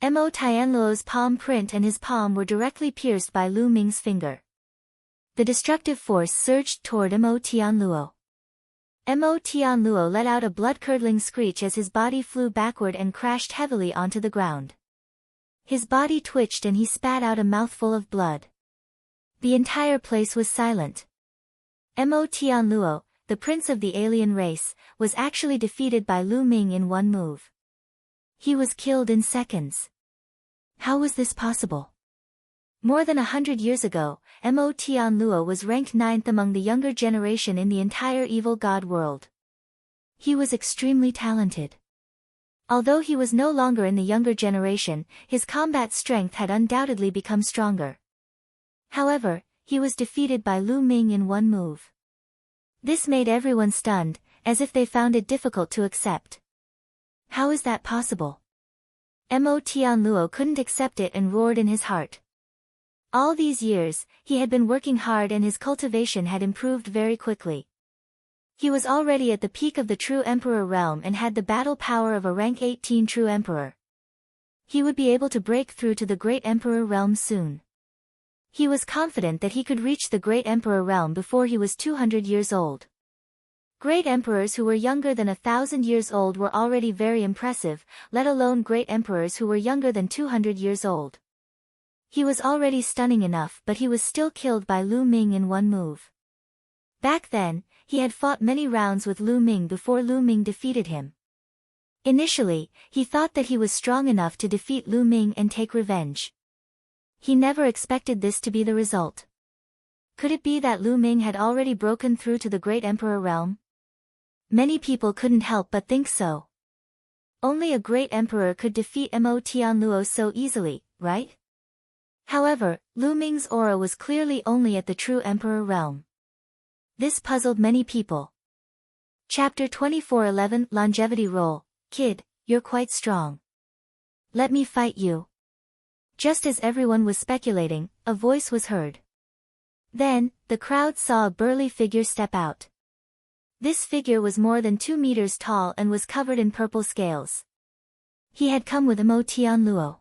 Tian Luo's palm print and his palm were directly pierced by Lu Ming's finger. The destructive force surged toward Tian Luo. Tian Luo let out a blood-curdling screech as his body flew backward and crashed heavily onto the ground. His body twitched and he spat out a mouthful of blood. The entire place was silent. Tian Luo, the prince of the alien race, was actually defeated by Lu Ming in one move. He was killed in seconds. How was this possible? More than 100 years ago, Tian Luo was ranked 9th among the younger generation in the entire evil god world. He was extremely talented. Although he was no longer in the younger generation, his combat strength had undoubtedly become stronger. However, he was defeated by Lu Ming in one move. This made everyone stunned, as if they found it difficult to accept. How is that possible? Tian Luo couldn't accept it and roared in his heart. All these years, he had been working hard and his cultivation had improved very quickly. He was already at the peak of the True Emperor realm and had the battle power of a rank 18 True Emperor. He would be able to break through to the Great Emperor realm soon. He was confident that he could reach the Great Emperor realm before he was 200 years old. Great emperors who were younger than 1,000 years old were already very impressive, let alone great emperors who were younger than 200 years old. He was already stunning enough, but he was still killed by Lu Ming in one move. Back then, he had fought many rounds with Lu Ming before Lu Ming defeated him. Initially, he thought that he was strong enough to defeat Lu Ming and take revenge. He never expected this to be the result. Could it be that Lu Ming had already broken through to the Great Emperor realm? Many people couldn't help but think so. Only a great emperor could defeat Tian Luo so easily, right? However, Lu Ming's aura was clearly only at the True Emperor realm. This puzzled many people. Chapter 24:11 Longevity Roll. Kid, you're quite strong. Let me fight you. Just as everyone was speculating, a voice was heard. Then, the crowd saw a burly figure step out. This figure was more than 2 meters tall and was covered in purple scales. He had come with Tian Luo.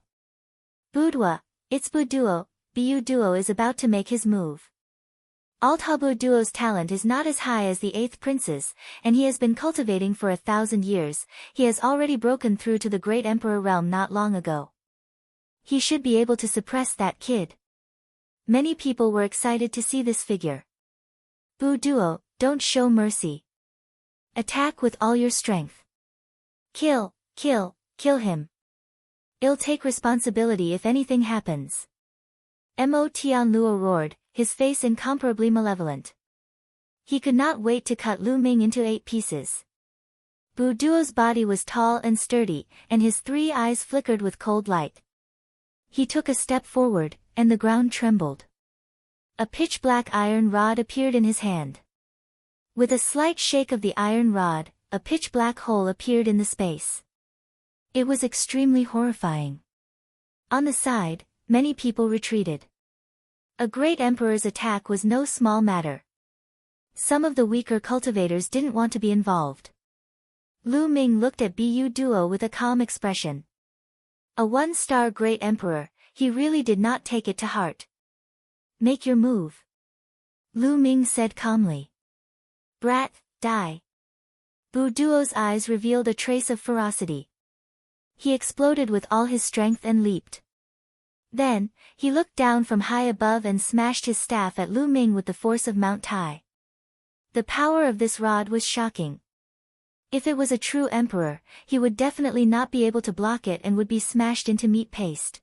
Boudoir, it's Bouduo, Bu Duo is about to make his move. Although Duo's talent is not as high as the 8th prince's, and he has been cultivating for 1,000 years, he has already broken through to the Great Emperor realm not long ago. He should be able to suppress that kid. Many people were excited to see this figure. Bu Duo, don't show mercy. Attack with all your strength. Kill him. I'll take responsibility if anything happens. Tian Luo roared, his face incomparably malevolent. He could not wait to cut Lu Ming into 8 pieces. Bu Duo's body was tall and sturdy, and his 3 eyes flickered with cold light. He took a step forward, and the ground trembled. A pitch-black iron rod appeared in his hand. With a slight shake of the iron rod, a pitch-black hole appeared in the space. It was extremely horrifying. On the side, many people retreated. A great emperor's attack was no small matter. Some of the weaker cultivators didn't want to be involved. Lu Ming looked at Bu Duo with a calm expression. A one-star great emperor, he really did not take it to heart. Make your move. Lu Ming said calmly. Brat, die. Bu Duo's eyes revealed a trace of ferocity. He exploded with all his strength and leaped. Then, he looked down from high above and smashed his staff at Lu Ming with the force of Mount Tai. The power of this rod was shocking. If it was a true emperor, he would definitely not be able to block it and would be smashed into meat paste.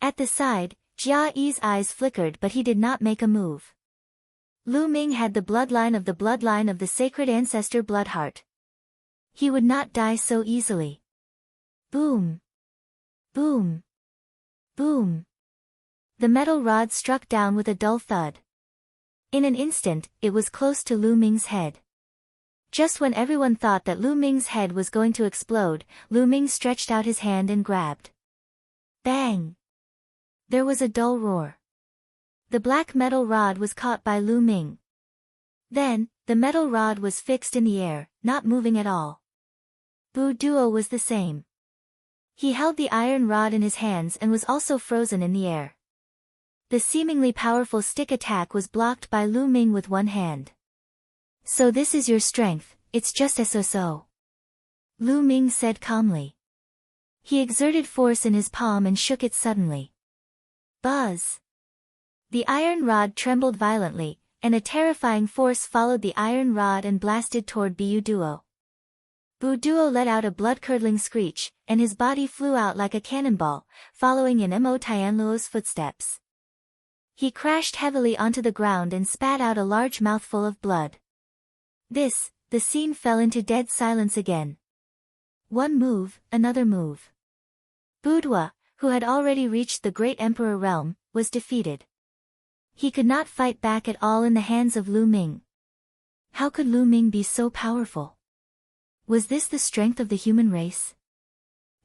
At the side, Jia Yi's eyes flickered, but he did not make a move. Lu Ming had the bloodline of the sacred ancestor Bloodheart. He would not die so easily. Boom! Boom! Boom! The metal rod struck down with a dull thud. In an instant, it was close to Lu Ming's head. Just when everyone thought that Lu Ming's head was going to explode, Lu Ming stretched out his hand and grabbed. Bang! There was a dull roar. The black metal rod was caught by Lu Ming. Then, the metal rod was fixed in the air, not moving at all. Bu Duo was the same. He held the iron rod in his hands and was also frozen in the air. The seemingly powerful stick attack was blocked by Lu Ming with one hand. So this is your strength, it's just so. Lu Ming said calmly. He exerted force in his palm and shook it suddenly. Buzz! The iron rod trembled violently, and a terrifying force followed the iron rod and blasted toward Bu Duo. Bu Duo let out a blood-curdling screech, and his body flew out like a cannonball, following in Tian Luo's footsteps. He crashed heavily onto the ground and spat out a large mouthful of blood. The scene fell into dead silence again. One move, another move. Bu Duo, who had already reached the Great Emperor realm, was defeated. He could not fight back at all in the hands of Lu Ming. How could Lu Ming be so powerful? Was this the strength of the human race?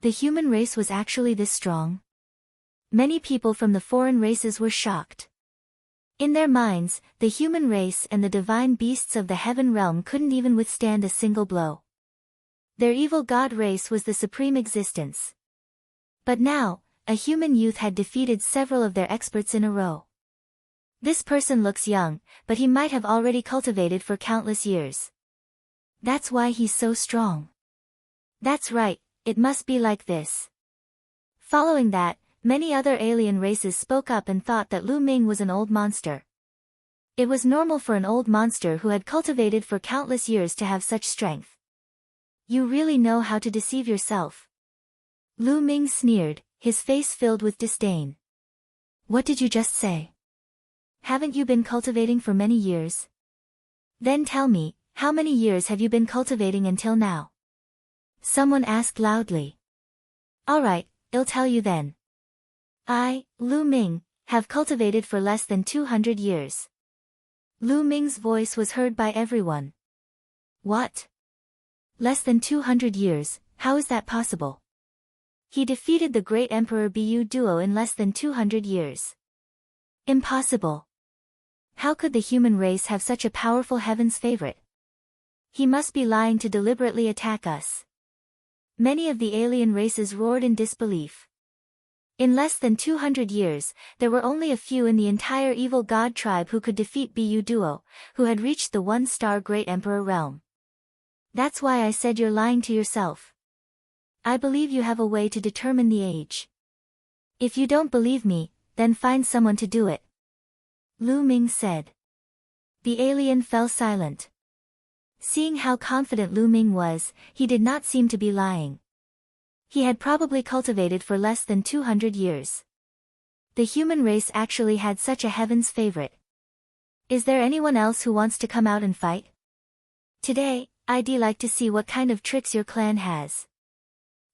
The human race was actually this strong? Many people from the foreign races were shocked. In their minds, the human race and the divine beasts of the heaven realm couldn't even withstand a single blow. Their evil god race was the supreme existence. But now, a human youth had defeated several of their experts in a row. This person looks young, but he might have already cultivated for countless years. That's why he's so strong. That's right, it must be like this. Following that, many other alien races spoke up and thought that Lu Ming was an old monster. It was normal for an old monster who had cultivated for countless years to have such strength. You really know how to deceive yourself. Lu Ming sneered, his face filled with disdain. What did you just say? Haven't you been cultivating for many years? Then tell me, how many years have you been cultivating until now? Someone asked loudly. Alright, I'll tell you then. I, Lu Ming, have cultivated for less than 200 years. Lu Ming's voice was heard by everyone. What? Less than 200 years, how is that possible? He defeated the great Emperor Bu Duo in less than 200 years. Impossible. How could the human race have such a powerful heaven's favorite? He must be lying to deliberately attack us. Many of the alien races roared in disbelief. In less than 200 years, there were only a few in the entire evil god tribe who could defeat Bu Duo, who had reached the one-star Great Emperor realm. That's why I said you're lying to yourself. I believe you have a way to determine the age. If you don't believe me, then find someone to do it. Lu Ming said. The alien fell silent. Seeing how confident Lu Ming was, he did not seem to be lying. He had probably cultivated for less than 200 years. The human race actually had such a heaven's favorite. Is there anyone else who wants to come out and fight? Today, I'd like to see what kind of tricks your clan has.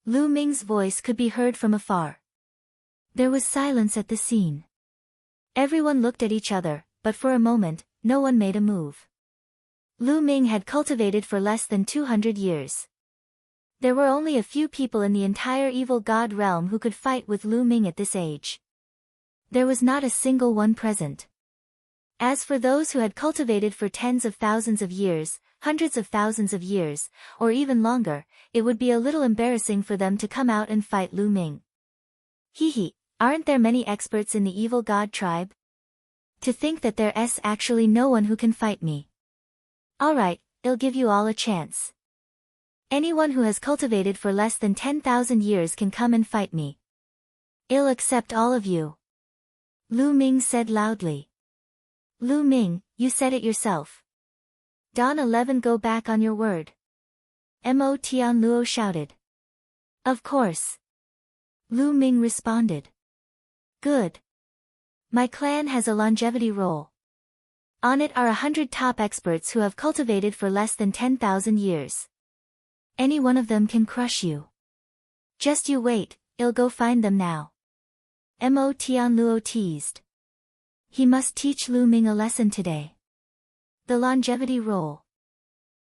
Lu Ming's voice could be heard from afar. There was silence at the scene. Everyone looked at each other, but for a moment, no one made a move. Lu Ming had cultivated for less than 200 years. There were only a few people in the entire evil god realm who could fight with Lu Ming at this age. There was not a single one present. As for those who had cultivated for tens of thousands of years, hundreds of thousands of years, or even longer, it would be a little embarrassing for them to come out and fight Lu Ming. Hee, aren't there many experts in the evil god tribe? To think that there's actually no one who can fight me. Alright, I'll give you all a chance. Anyone who has cultivated for less than 10,000 years can come and fight me. I'll accept all of you. Lu Ming said loudly. Lu Ming, you said it yourself. Don 11, go back on your word. Tian Luo shouted. Of course. Lu Ming responded. Good. My clan has a longevity roll. On it are 100 top experts who have cultivated for less than 10,000 years. Any one of them can crush you. Just you wait, I'll go find them now. Tian Luo teased. He must teach Lu Ming a lesson today. The longevity roll.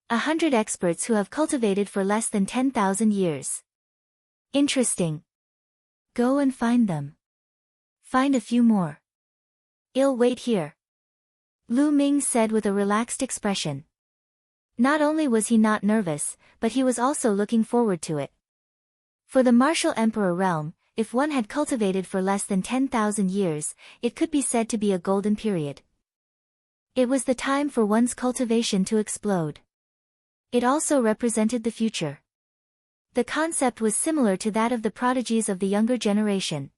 100 experts who have cultivated for less than 10,000 years. Interesting. Go and find them. Find a few more. I'll wait here. Lu Ming said with a relaxed expression. Not only was he not nervous, but he was also looking forward to it. For the martial emperor realm, if one had cultivated for less than 10,000 years, it could be said to be a golden period. It was the time for one's cultivation to explode. It also represented the future. The concept was similar to that of the prodigies of the younger generation.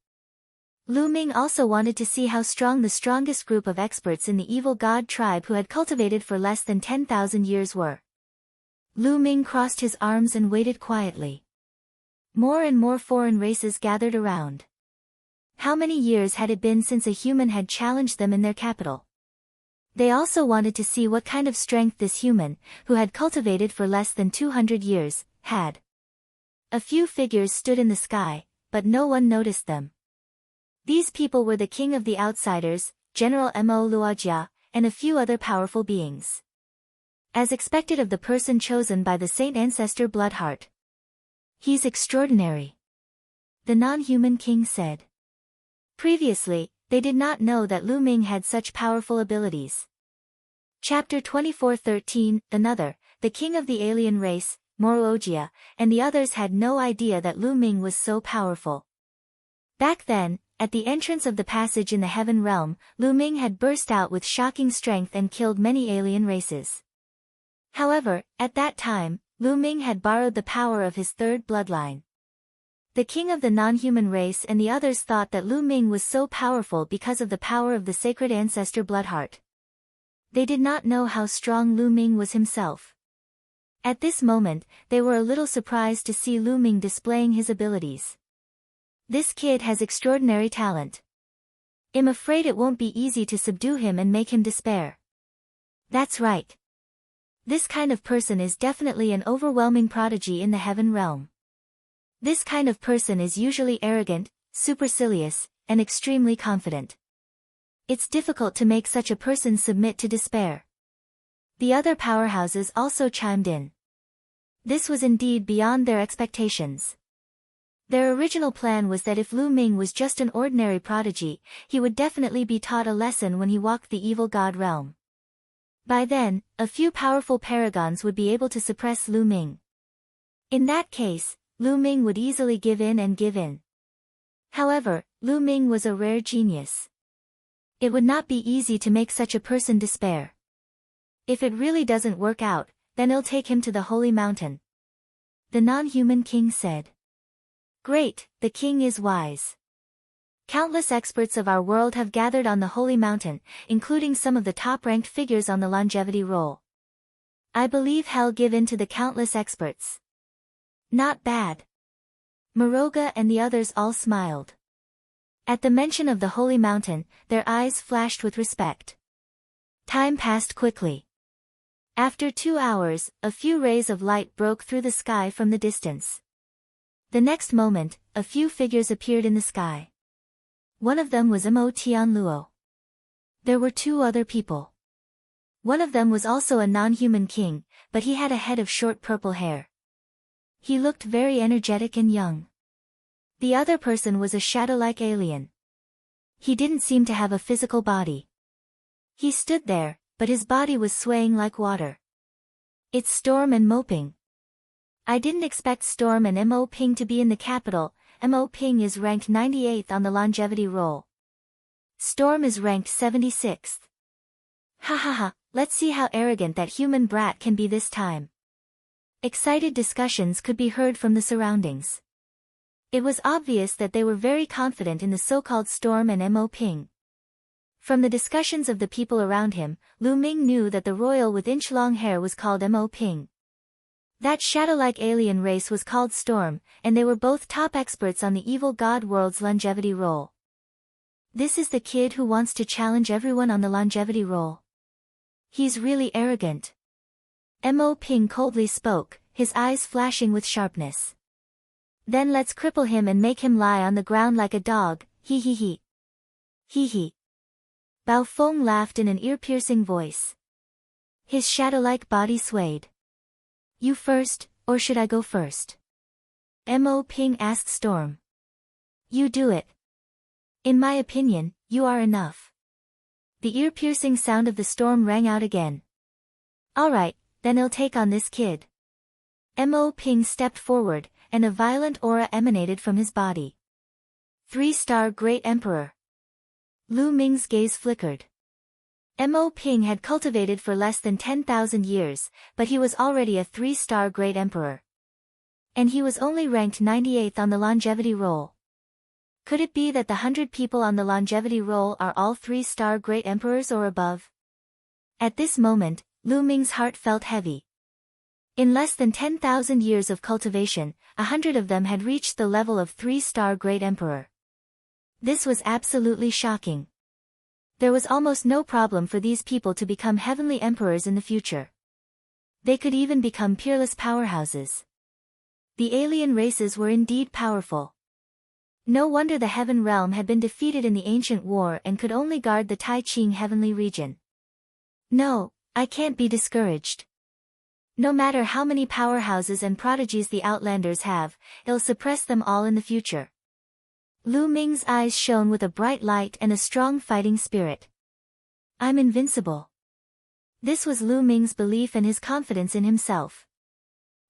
Lu Ming also wanted to see how strong the strongest group of experts in the evil god tribe who had cultivated for less than 10,000 years were. Lu Ming crossed his arms and waited quietly. More and more foreign races gathered around. How many years had it been since a human had challenged them in their capital? They also wanted to see what kind of strength this human, who had cultivated for less than 200 years, had. A few figures stood in the sky, but no one noticed them. These people were the king of the outsiders, General Mo Luojia, and a few other powerful beings. As expected of the person chosen by the Saint Ancestor Bloodheart. He's extraordinary. The non-human king said. Previously, they did not know that Lu Ming had such powerful abilities. Chapter 24:13, Another, the king of the alien race, Moroojia, and the others had no idea that Lu Ming was so powerful. Back then, at the entrance of the passage in the heaven realm, Lu Ming had burst out with shocking strength and killed many alien races. However, at that time, Lu Ming had borrowed the power of his third bloodline. The king of the non-human race and the others thought that Lu Ming was so powerful because of the power of the sacred ancestor Bloodheart. They did not know how strong Lu Ming was himself. At this moment, they were a little surprised to see Lu Ming displaying his abilities. This kid has extraordinary talent. I'm afraid it won't be easy to subdue him and make him despair. That's right. This kind of person is definitely an overwhelming prodigy in the heaven realm. This kind of person is usually arrogant, supercilious, and extremely confident. It's difficult to make such a person submit to despair. The other powerhouses also chimed in. This was indeed beyond their expectations. Their original plan was that if Lu Ming was just an ordinary prodigy, he would definitely be taught a lesson when he walked the evil god realm. By then, a few powerful paragons would be able to suppress Lu Ming. In that case, Lu Ming would easily give in and give in. However, Lu Ming was a rare genius. It would not be easy to make such a person despair. If it really doesn't work out, then I'll take him to the holy mountain. The non-human king said. Great, the king is wise. Countless experts of our world have gathered on the holy mountain, including some of the top-ranked figures on the longevity roll. I believe he'll give in to the countless experts. Not bad. Moroga and the others all smiled. At the mention of the holy mountain, their eyes flashed with respect. Time passed quickly. After 2 hours, a few rays of light broke through the sky from the distance. The next moment, a few figures appeared in the sky. One of them was Tian Luo. There were 2 other people. One of them was also a non-human king, but he had a head of short purple hair. He looked very energetic and young. The other person was a shadow-like alien. He didn't seem to have a physical body. He stood there, but his body was swaying like water. It's Storm and Mo Ping. I didn't expect Storm and Mo Ping to be in the capital. Mo Ping is ranked 98th on the longevity roll. Storm is ranked 76th. Ha ha ha, let's see how arrogant that human brat can be this time. Excited discussions could be heard from the surroundings. It was obvious that they were very confident in the so-called Storm and Mo Ping. From the discussions of the people around him, Lu Ming knew that the royal with inch-long hair was called Mo Ping. That shadow-like alien race was called Storm, and they were both top experts on the evil god world's longevity roll. This is the kid who wants to challenge everyone on the longevity roll. He's really arrogant. Mo Ping coldly spoke, his eyes flashing with sharpness. Then let's cripple him and make him lie on the ground like a dog, hee hee hee. Hee hee. Bao Feng laughed in an ear-piercing voice. His shadow-like body swayed. You first, or should I go first? Mo Ping asked Storm. You do it. In my opinion, you are enough. The ear-piercing sound of the storm rang out again. Alright, then I'll take on this kid. Mo Ping stepped forward, and a violent aura emanated from his body. 3-star Great Emperor. Lu Ming's gaze flickered. Mo Ping had cultivated for less than 10,000 years, but he was already a 3-star Great Emperor. And he was only ranked 98th on the longevity roll. Could it be that the 100 people on the longevity roll are all 3-star Great Emperors or above? At this moment, Lu Ming's heart felt heavy. In less than 10,000 years of cultivation, 100 of them had reached the level of 3-star Great Emperor. This was absolutely shocking. There was almost no problem for these people to become heavenly emperors in the future. They could even become peerless powerhouses. The alien races were indeed powerful. No wonder the Heaven Realm had been defeated in the ancient war and could only guard the Tai Ching heavenly region. No, I can't be discouraged. No matter how many powerhouses and prodigies the Outlanders have, it'll suppress them all in the future. Lu Ming's eyes shone with a bright light and a strong fighting spirit. I'm invincible. This was Lu Ming's belief and his confidence in himself.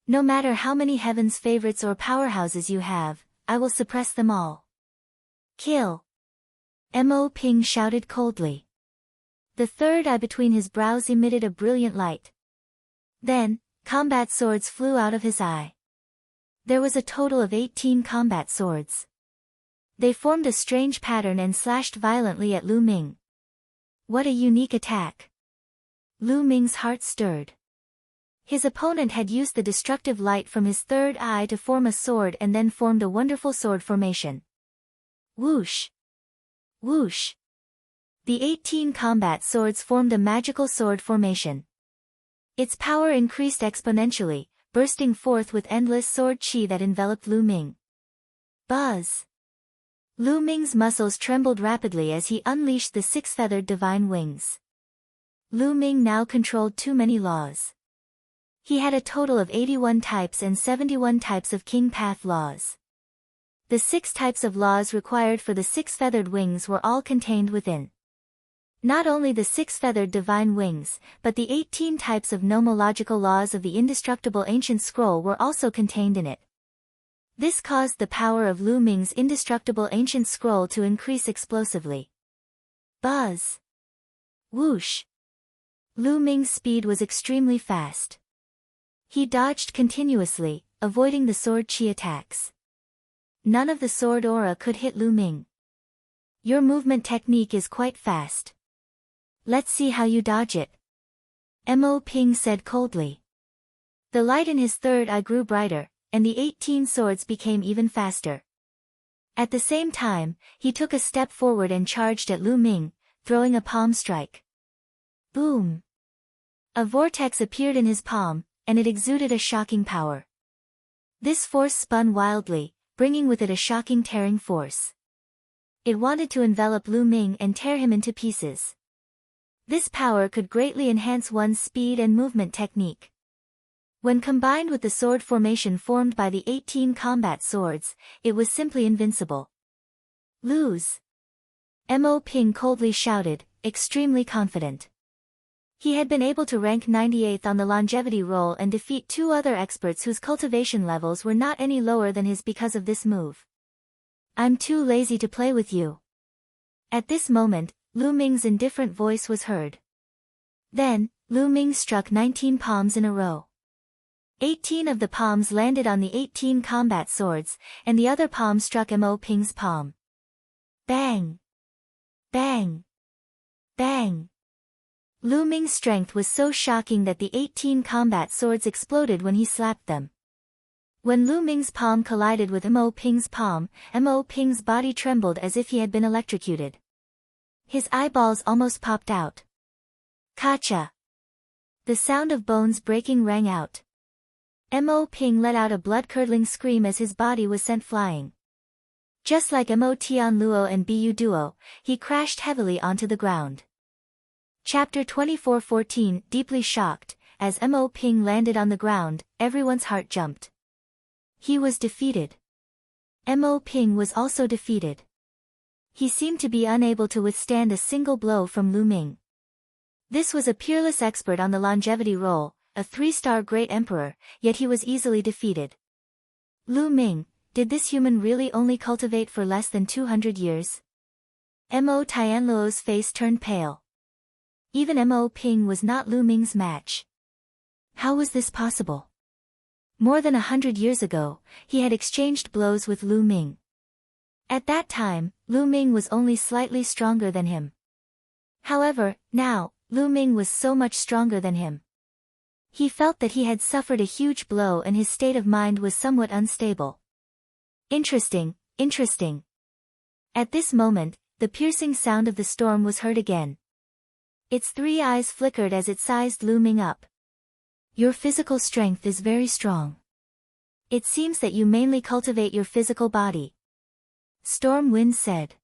No matter how many heaven's favorites or powerhouses you have, I will suppress them all. Kill! Mo Ping shouted coldly. The third eye between his brows emitted a brilliant light. Then, combat swords flew out of his eye. There was a total of 18 combat swords. They formed a strange pattern and slashed violently at Lu Ming. What a unique attack! Lu Ming's heart stirred. His opponent had used the destructive light from his third eye to form a sword and then formed a wonderful sword formation. Whoosh! Whoosh! The 18 combat swords formed a magical sword formation. Its power increased exponentially, bursting forth with endless sword chi that enveloped Lu Ming. Buzz! Lu Ming's muscles trembled rapidly as he unleashed the 6-feathered divine wings. Lu Ming now controlled too many laws. He had a total of 81 types and 71 types of King Path laws. The 6 types of laws required for the 6-feathered wings were all contained within. Not only the 6-feathered divine wings, but the 18 types of nomological laws of the indestructible ancient scroll were also contained in it. This caused the power of Lu Ming's indestructible ancient scroll to increase explosively. Buzz! Whoosh! Lu Ming's speed was extremely fast. He dodged continuously, avoiding the sword chi attacks. None of the sword aura could hit Lu Ming. Your movement technique is quite fast. Let's see how you dodge it. Mo Ping said coldly. The light in his third eye grew brighter, and the 18 swords became even faster. At the same time, he took a step forward and charged at Lu Ming, throwing a palm strike. Boom! A vortex appeared in his palm, and it exuded a shocking power. This force spun wildly, bringing with it a shocking tearing force. It wanted to envelop Lu Ming and tear him into pieces. This power could greatly enhance one's speed and movement technique. When combined with the sword formation formed by the 18 combat swords, it was simply invincible. Lose! Mo Ping coldly shouted, extremely confident. He had been able to rank 98th on the longevity roll and defeat two other experts whose cultivation levels were not any lower than his because of this move. I'm too lazy to play with you. At this moment, Lu Ming's indifferent voice was heard. Then, Lu Ming struck 19 palms in a row. 18 of the palms landed on the 18 combat swords, and the other palm struck Mo Ping's palm. Bang! Bang! Bang! Lu Ming's strength was so shocking that the 18 combat swords exploded when he slapped them. When Lu Ming's palm collided with Mo Ping's palm, Mo Ping's body trembled as if he had been electrocuted. His eyeballs almost popped out. Kacha! The sound of bones breaking rang out. Mo Ping let out a blood-curdling scream as his body was sent flying. Just like Mo Tian Luo and Bu Duo, he crashed heavily onto the ground. Chapter 24:14 Deeply shocked, as Mo Ping landed on the ground, everyone's heart jumped. He was defeated. Mo Ping was also defeated. He seemed to be unable to withstand a single blow from Lu Ming. This was a peerless expert on the longevity roll, a 3-star great emperor, yet he was easily defeated. Lu Ming, did this human really only cultivate for less than 200 years? Mo Tian Luo's face turned pale. Even Mo Ping was not Lu Ming's match. How was this possible? More than 100 years ago, he had exchanged blows with Lu Ming. At that time, Lu Ming was only slightly stronger than him. However, now, Lu Ming was so much stronger than him. He felt that he had suffered a huge blow and his state of mind was somewhat unstable. Interesting, interesting. At this moment, the piercing sound of the storm was heard again. Its 3 eyes flickered as it sized Lu Ming up. Your physical strength is very strong. It seems that you mainly cultivate your physical body. Storm Wind said.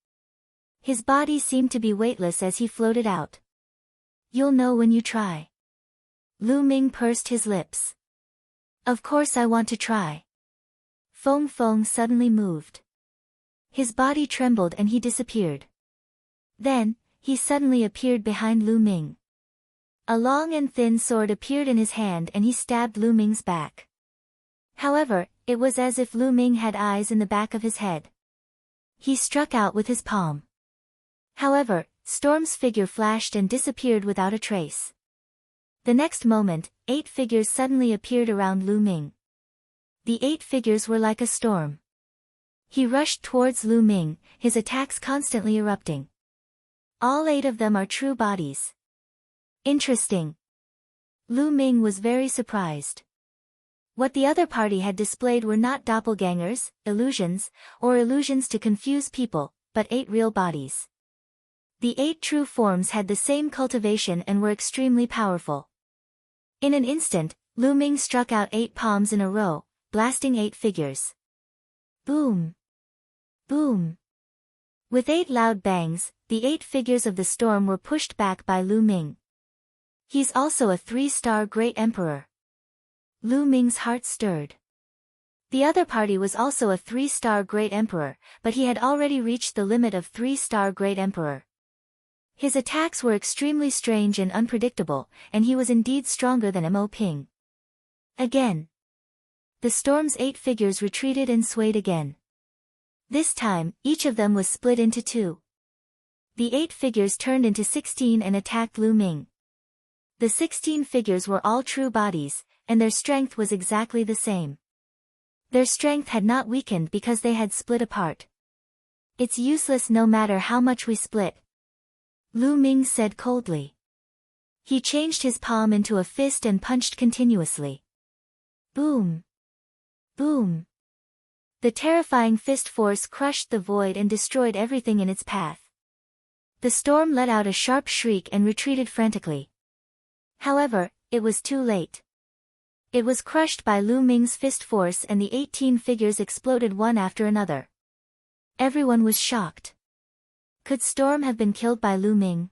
His body seemed to be weightless as he floated out. You'll know when you try. Lu Ming pursed his lips. Of course I want to try. Feng Feng suddenly moved. His body trembled and he disappeared. Then, he suddenly appeared behind Lu Ming. A long and thin sword appeared in his hand and he stabbed Lu Ming's back. However, it was as if Lu Ming had eyes in the back of his head. He struck out with his palm. However, Storm's figure flashed and disappeared without a trace. The next moment, 8 figures suddenly appeared around Lu Ming. The 8 figures were like a storm. He rushed towards Lu Ming, his attacks constantly erupting. All 8 of them are true bodies. Interesting. Lu Ming was very surprised. What the other party had displayed were not doppelgangers, illusions, or illusions to confuse people, but 8 real bodies. The 8 true forms had the same cultivation and were extremely powerful. In an instant, Lu Ming struck out 8 palms in a row, blasting 8 figures. Boom! Boom! With 8 loud bangs, the 8 figures of the storm were pushed back by Lu Ming. He's also a 3-star great emperor. Lu Ming's heart stirred. The other party was also a 3-star great emperor, but he had already reached the limit of 3-star great emperor. His attacks were extremely strange and unpredictable, and he was indeed stronger than Mo Ping. Again. The storm's 8 figures retreated and swayed again. This time, each of them was split into 2. The 8 figures turned into 16 and attacked Lu Ming. The 16 figures were all true bodies, and their strength was exactly the same. Their strength had not weakened because they had split apart. It's useless no matter how much we split, Lu Ming said coldly. He changed his palm into a fist and punched continuously. Boom! Boom! The terrifying fist force crushed the void and destroyed everything in its path. The storm let out a sharp shriek and retreated frantically. However, it was too late. It was crushed by Lu Ming's fist force and the 18 figures exploded one after another. Everyone was shocked. Could Storm have been killed by Lu Ming?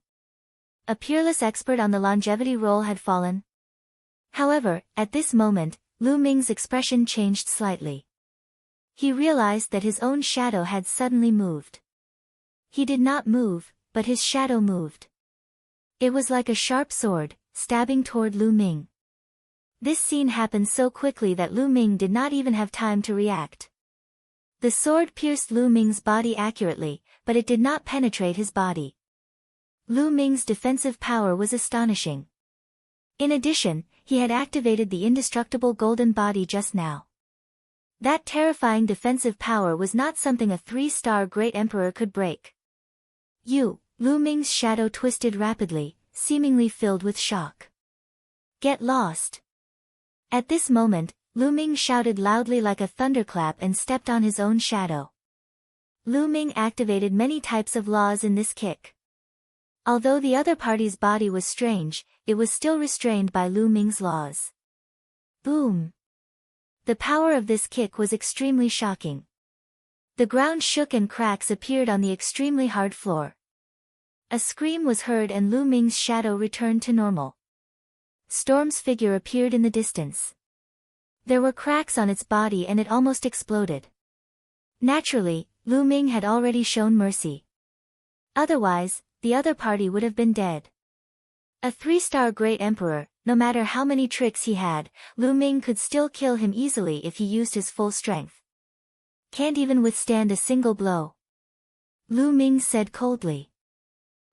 A peerless expert on the longevity roll had fallen. However, at this moment, Lu Ming's expression changed slightly. He realized that his own shadow had suddenly moved. He did not move, but his shadow moved. It was like a sharp sword, stabbing toward Lu Ming. This scene happened so quickly that Lu Ming did not even have time to react. The sword pierced Lu Ming's body accurately, but it did not penetrate his body. Lu Ming's defensive power was astonishing. In addition, he had activated the indestructible golden body just now. That terrifying defensive power was not something a 3-star great emperor could break. Lu Ming's shadow twisted rapidly, seemingly filled with shock. Get lost. At this moment, Lu Ming shouted loudly like a thunderclap and stepped on his own shadow. Lu Ming activated many types of laws in this kick. Although the other party's body was strange, it was still restrained by Lu Ming's laws. Boom! The power of this kick was extremely shocking. The ground shook and cracks appeared on the extremely hard floor. A scream was heard and Lu Ming's shadow returned to normal. Storm's figure appeared in the distance. There were cracks on its body and it almost exploded. Naturally, Lu Ming had already shown mercy. Otherwise, the other party would have been dead. A 3-star great emperor, no matter how many tricks he had, Lu Ming could still kill him easily if he used his full strength. Can't even withstand a single blow. Lu Ming said coldly.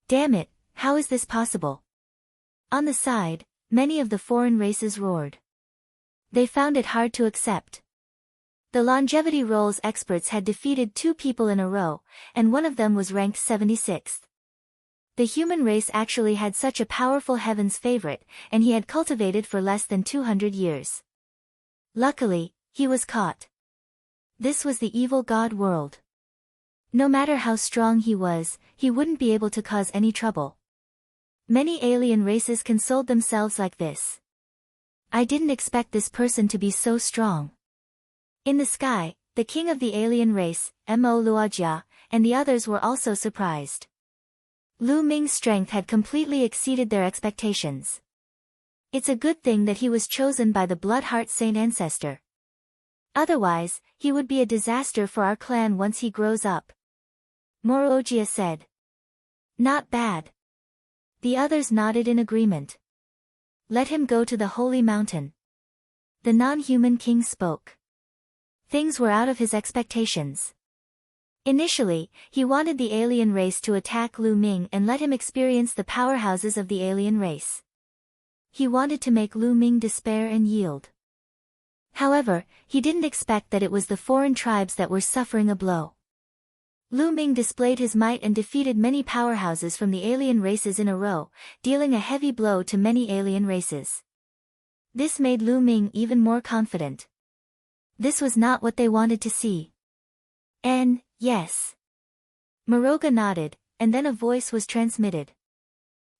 Damn it, how is this possible? On the side, many of the foreign races roared. They found it hard to accept. The longevity roles experts had defeated 2 people in a row, and one of them was ranked 76th. The human race actually had such a powerful heaven's favorite, and he had cultivated for less than 200 years. Luckily, he was caught. This was the evil god world. No matter how strong he was, he wouldn't be able to cause any trouble. Many alien races consoled themselves like this. I didn't expect this person to be so strong. In the sky, the king of the alien race, Mo Luojia, and the others were also surprised. Lu Ming's strength had completely exceeded their expectations. It's a good thing that he was chosen by the Bloodheart Saint ancestor. Otherwise, he would be a disaster for our clan once he grows up. Luojia said. Not bad. The others nodded in agreement. Let him go to the holy mountain. The non-human king spoke. Things were out of his expectations. Initially, he wanted the alien race to attack Lu Ming and let him experience the powerhouses of the alien race. He wanted to make Lu Ming despair and yield. However, he didn't expect that it was the foreign tribes that were suffering a blow. Lu Ming displayed his might and defeated many powerhouses from the alien races in a row, dealing a heavy blow to many alien races. This made Lu Ming even more confident. This was not what they wanted to see. Yes. Moroga nodded, and then a voice was transmitted.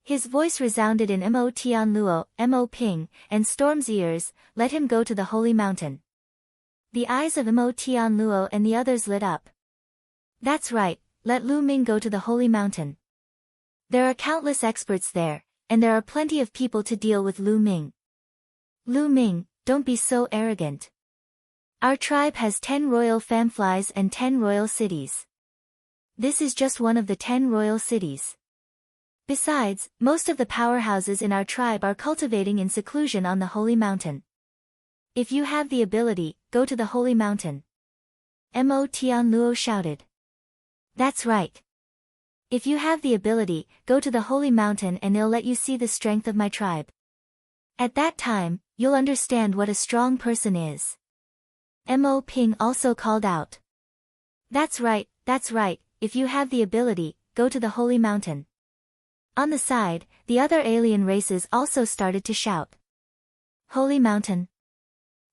His voice resounded in Mo Tian Luo, Mo Ping, and Storm's ears. Let him go to the holy mountain. The eyes of Mo Tian Luo and the others lit up. That's right, let Lu Ming go to the holy mountain. There are countless experts there, and there are plenty of people to deal with Lu Ming. Lu Ming, don't be so arrogant. Our tribe has 10 royal famflies and 10 royal cities. This is just one of the 10 royal cities. Besides, most of the powerhouses in our tribe are cultivating in seclusion on the holy mountain. If you have the ability, go to the holy mountain. Mo Tian Luo shouted. That's right. If you have the ability, go to the holy mountain and they'll let you see the strength of my tribe. At that time, you'll understand what a strong person is. Mo Ping also called out. That's right, if you have the ability, go to the holy mountain. On the side, the other alien races also started to shout. Holy mountain.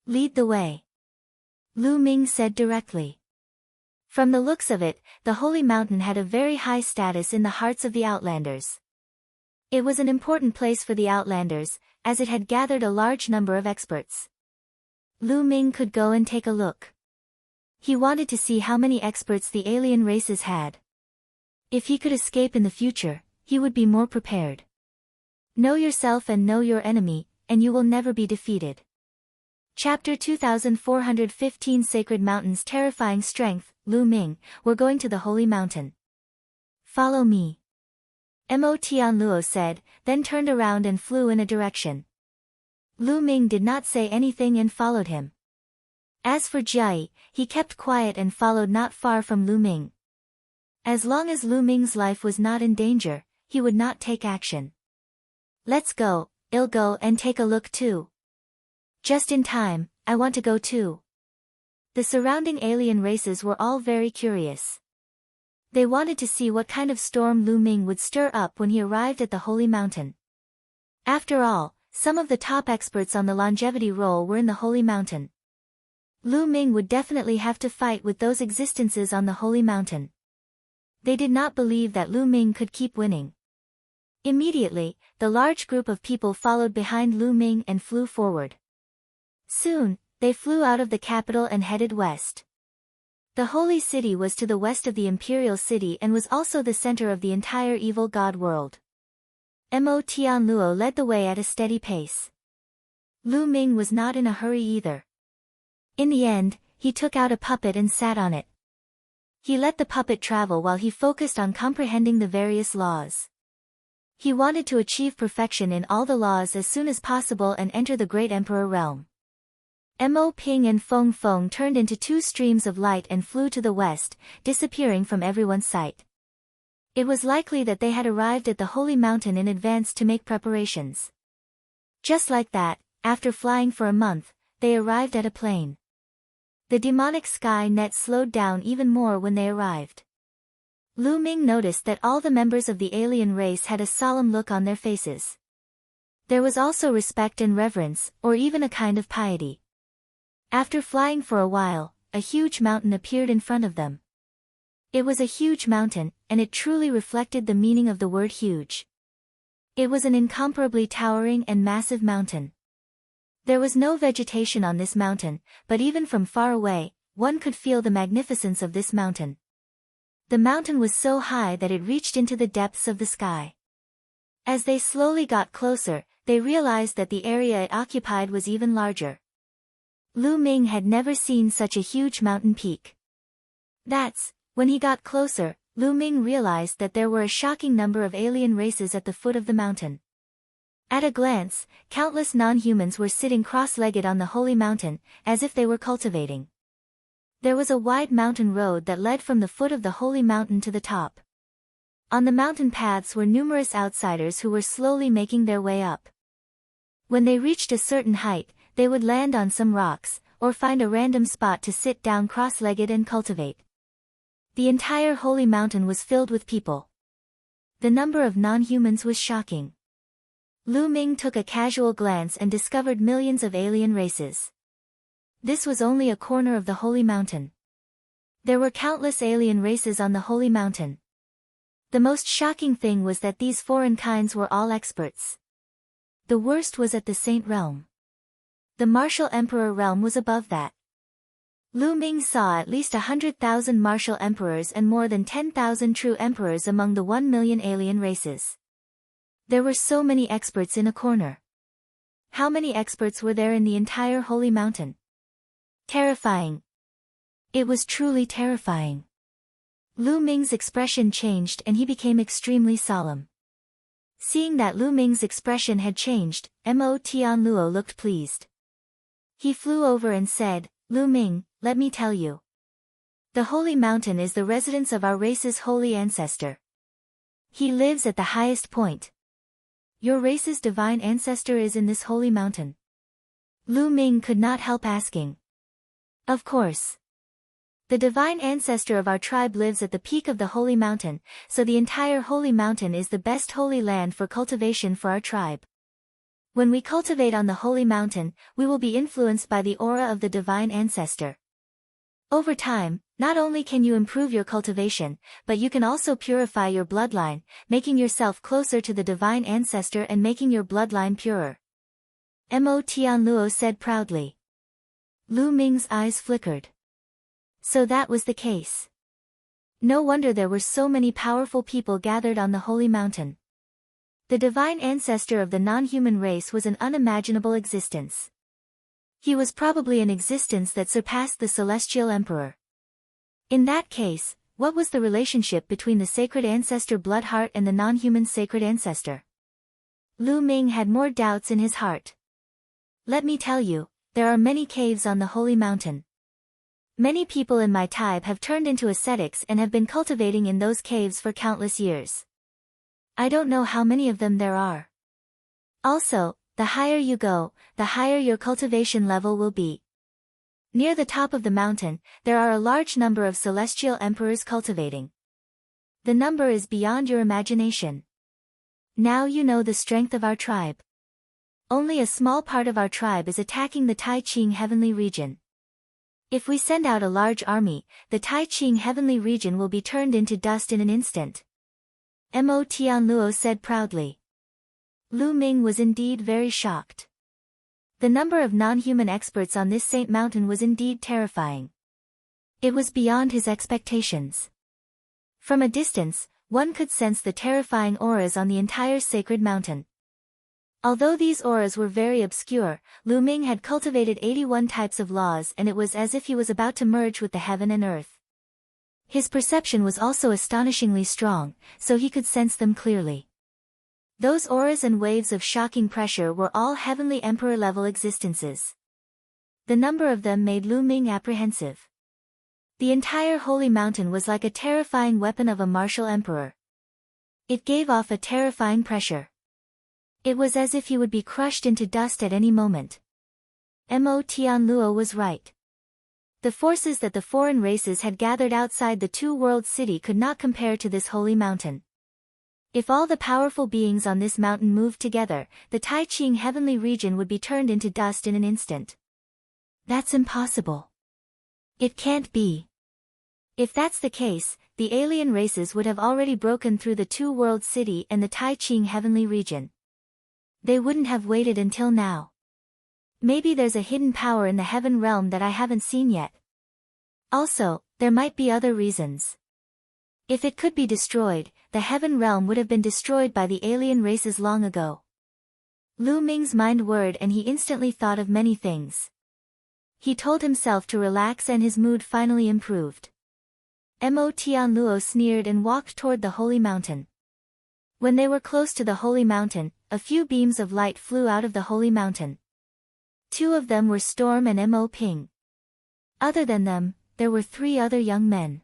Lead the way. Lu Ming said directly. From the looks of it, the holy mountain had a very high status in the hearts of the Outlanders. It was an important place for the Outlanders, as it had gathered a large number of experts. Lu Ming could go and take a look. He wanted to see how many experts the alien races had. If he could escape in the future, he would be more prepared. Know yourself and know your enemy, and you will never be defeated. Chapter 2415 Sacred Mountains Terrifying Strength. Lu Ming, we're going to the holy mountain. Follow me. Tian Luo said, then turned around and flew in a direction. Lu Ming did not say anything and followed him. As for Jia, he kept quiet and followed not far from Lu Ming. As long as Lu Ming's life was not in danger, he would not take action. Let's go, I'll go and take a look too. Just in time, I want to go too. The surrounding alien races were all very curious. They wanted to see what kind of storm Lu Ming would stir up when he arrived at the Holy Mountain. After all, some of the top experts on the longevity roll were in the Holy Mountain. Lu Ming would definitely have to fight with those existences on the Holy Mountain. They did not believe that Lu Ming could keep winning. Immediately, the large group of people followed behind Lu Ming and flew forward. Soon, they flew out of the capital and headed west. The holy city was to the west of the imperial city and was also the center of the entire evil god world. Tian Luo led the way at a steady pace. Lu Ming was not in a hurry either. In the end, he took out a puppet and sat on it. He let the puppet travel while he focused on comprehending the various laws. He wanted to achieve perfection in all the laws as soon as possible and enter the great emperor realm. Mo Ping and Feng Feng turned into two streams of light and flew to the west, disappearing from everyone's sight. It was likely that they had arrived at the Holy Mountain in advance to make preparations. Just like that, after flying for a month, they arrived at a plain. The demonic sky net slowed down even more when they arrived. Lu Ming noticed that all the members of the alien race had a solemn look on their faces. There was also respect and reverence, or even a kind of piety. After flying for a while, a huge mountain appeared in front of them. It was a huge mountain, and it truly reflected the meaning of the word huge. It was an incomparably towering and massive mountain. There was no vegetation on this mountain, but even from far away, one could feel the magnificence of this mountain. The mountain was so high that it reached into the depths of the sky. As they slowly got closer, they realized that the area it occupied was even larger. Lu Ming had never seen such a huge mountain peak. When he got closer, Lu Ming realized that there were a shocking number of alien races at the foot of the mountain. At a glance, countless non-humans were sitting cross-legged on the holy mountain, as if they were cultivating. There was a wide mountain road that led from the foot of the holy mountain to the top. On the mountain paths were numerous outsiders who were slowly making their way up. When they reached a certain height, they would land on some rocks, or find a random spot to sit down cross-legged and cultivate. The entire holy mountain was filled with people. The number of non-humans was shocking. Lu Ming took a casual glance and discovered millions of alien races. This was only a corner of the holy mountain. There were countless alien races on the holy mountain. The most shocking thing was that these foreign kinds were all experts. The worst was at the Saint Realm. The martial emperor realm was above that. Lu Ming saw at least 100,000 martial emperors and more than 10,000 true emperors among the 1 million alien races. There were so many experts in a corner. How many experts were there in the entire holy mountain? Terrifying. It was truly terrifying. Lu Ming's expression changed and he became extremely solemn. Seeing that Lu Ming's expression had changed, Tian Luo looked pleased. He flew over and said, "Lu Ming, let me tell you. The holy mountain is the residence of our race's holy ancestor. He lives at the highest point. Your race's divine ancestor is in this holy mountain." Lu Ming could not help asking. Of course. The divine ancestor of our tribe lives at the peak of the holy mountain, so the entire holy mountain is the best holy land for cultivation for our tribe. When we cultivate on the holy mountain, we will be influenced by the aura of the divine ancestor. Over time, not only can you improve your cultivation, but you can also purify your bloodline, making yourself closer to the divine ancestor and making your bloodline purer. Tian Luo said proudly. Lu Ming's eyes flickered. So that was the case. No wonder there were so many powerful people gathered on the holy mountain. The divine ancestor of the non-human race was an unimaginable existence. He was probably an existence that surpassed the celestial emperor. In that case, What was the relationship between the sacred ancestor Bloodheart and the non-human sacred ancestor? Lu Ming had more doubts in his heart. Let me tell you, there are many caves on the holy mountain. Many people in my tribe have turned into ascetics and have been cultivating in those caves for countless years. I don't know how many of them there are. Also, the higher you go, the higher your cultivation level will be. Near the top of the mountain, there are a large number of celestial emperors cultivating. The number is beyond your imagination. Now you know the strength of our tribe. Only a small part of our tribe is attacking the Tai Ching heavenly region. If we send out a large army, the Tai Ching heavenly region will be turned into dust in an instant. Mo Tian Luo said proudly. Lu Ming was indeed very shocked. The number of non-human experts on this Saint Mountain was indeed terrifying. It was beyond his expectations. From a distance, one could sense the terrifying auras on the entire sacred mountain. Although these auras were very obscure, Lu Ming had cultivated 81 types of laws, and it was as if he was about to merge with the heaven and earth. His perception was also astonishingly strong, so he could sense them clearly. Those auras and waves of shocking pressure were all heavenly emperor-level existences. The number of them made Lu Ming apprehensive. The entire holy mountain was like a terrifying weapon of a martial emperor. It gave off a terrifying pressure. It was as if he would be crushed into dust at any moment. Mo Tian Luo was right. The forces that the foreign races had gathered outside the two-world city could not compare to this holy mountain. If all the powerful beings on this mountain moved together, the Tai Ching heavenly region would be turned into dust in an instant. That's impossible. It can't be. If that's the case, the alien races would have already broken through the two-world city and the Tai Ching heavenly region. They wouldn't have waited until now. Maybe there's a hidden power in the heaven realm that I haven't seen yet. Also, there might be other reasons. If it could be destroyed, the heaven realm would have been destroyed by the alien races long ago. Lu Ming's mind whirred and he instantly thought of many things. He told himself to relax and his mood finally improved. Mo Tian Luo sneered and walked toward the holy mountain. When they were close to the holy mountain, a few beams of light flew out of the holy mountain. Two of them were Storm and Mo Ping. Other than them, there were three other young men.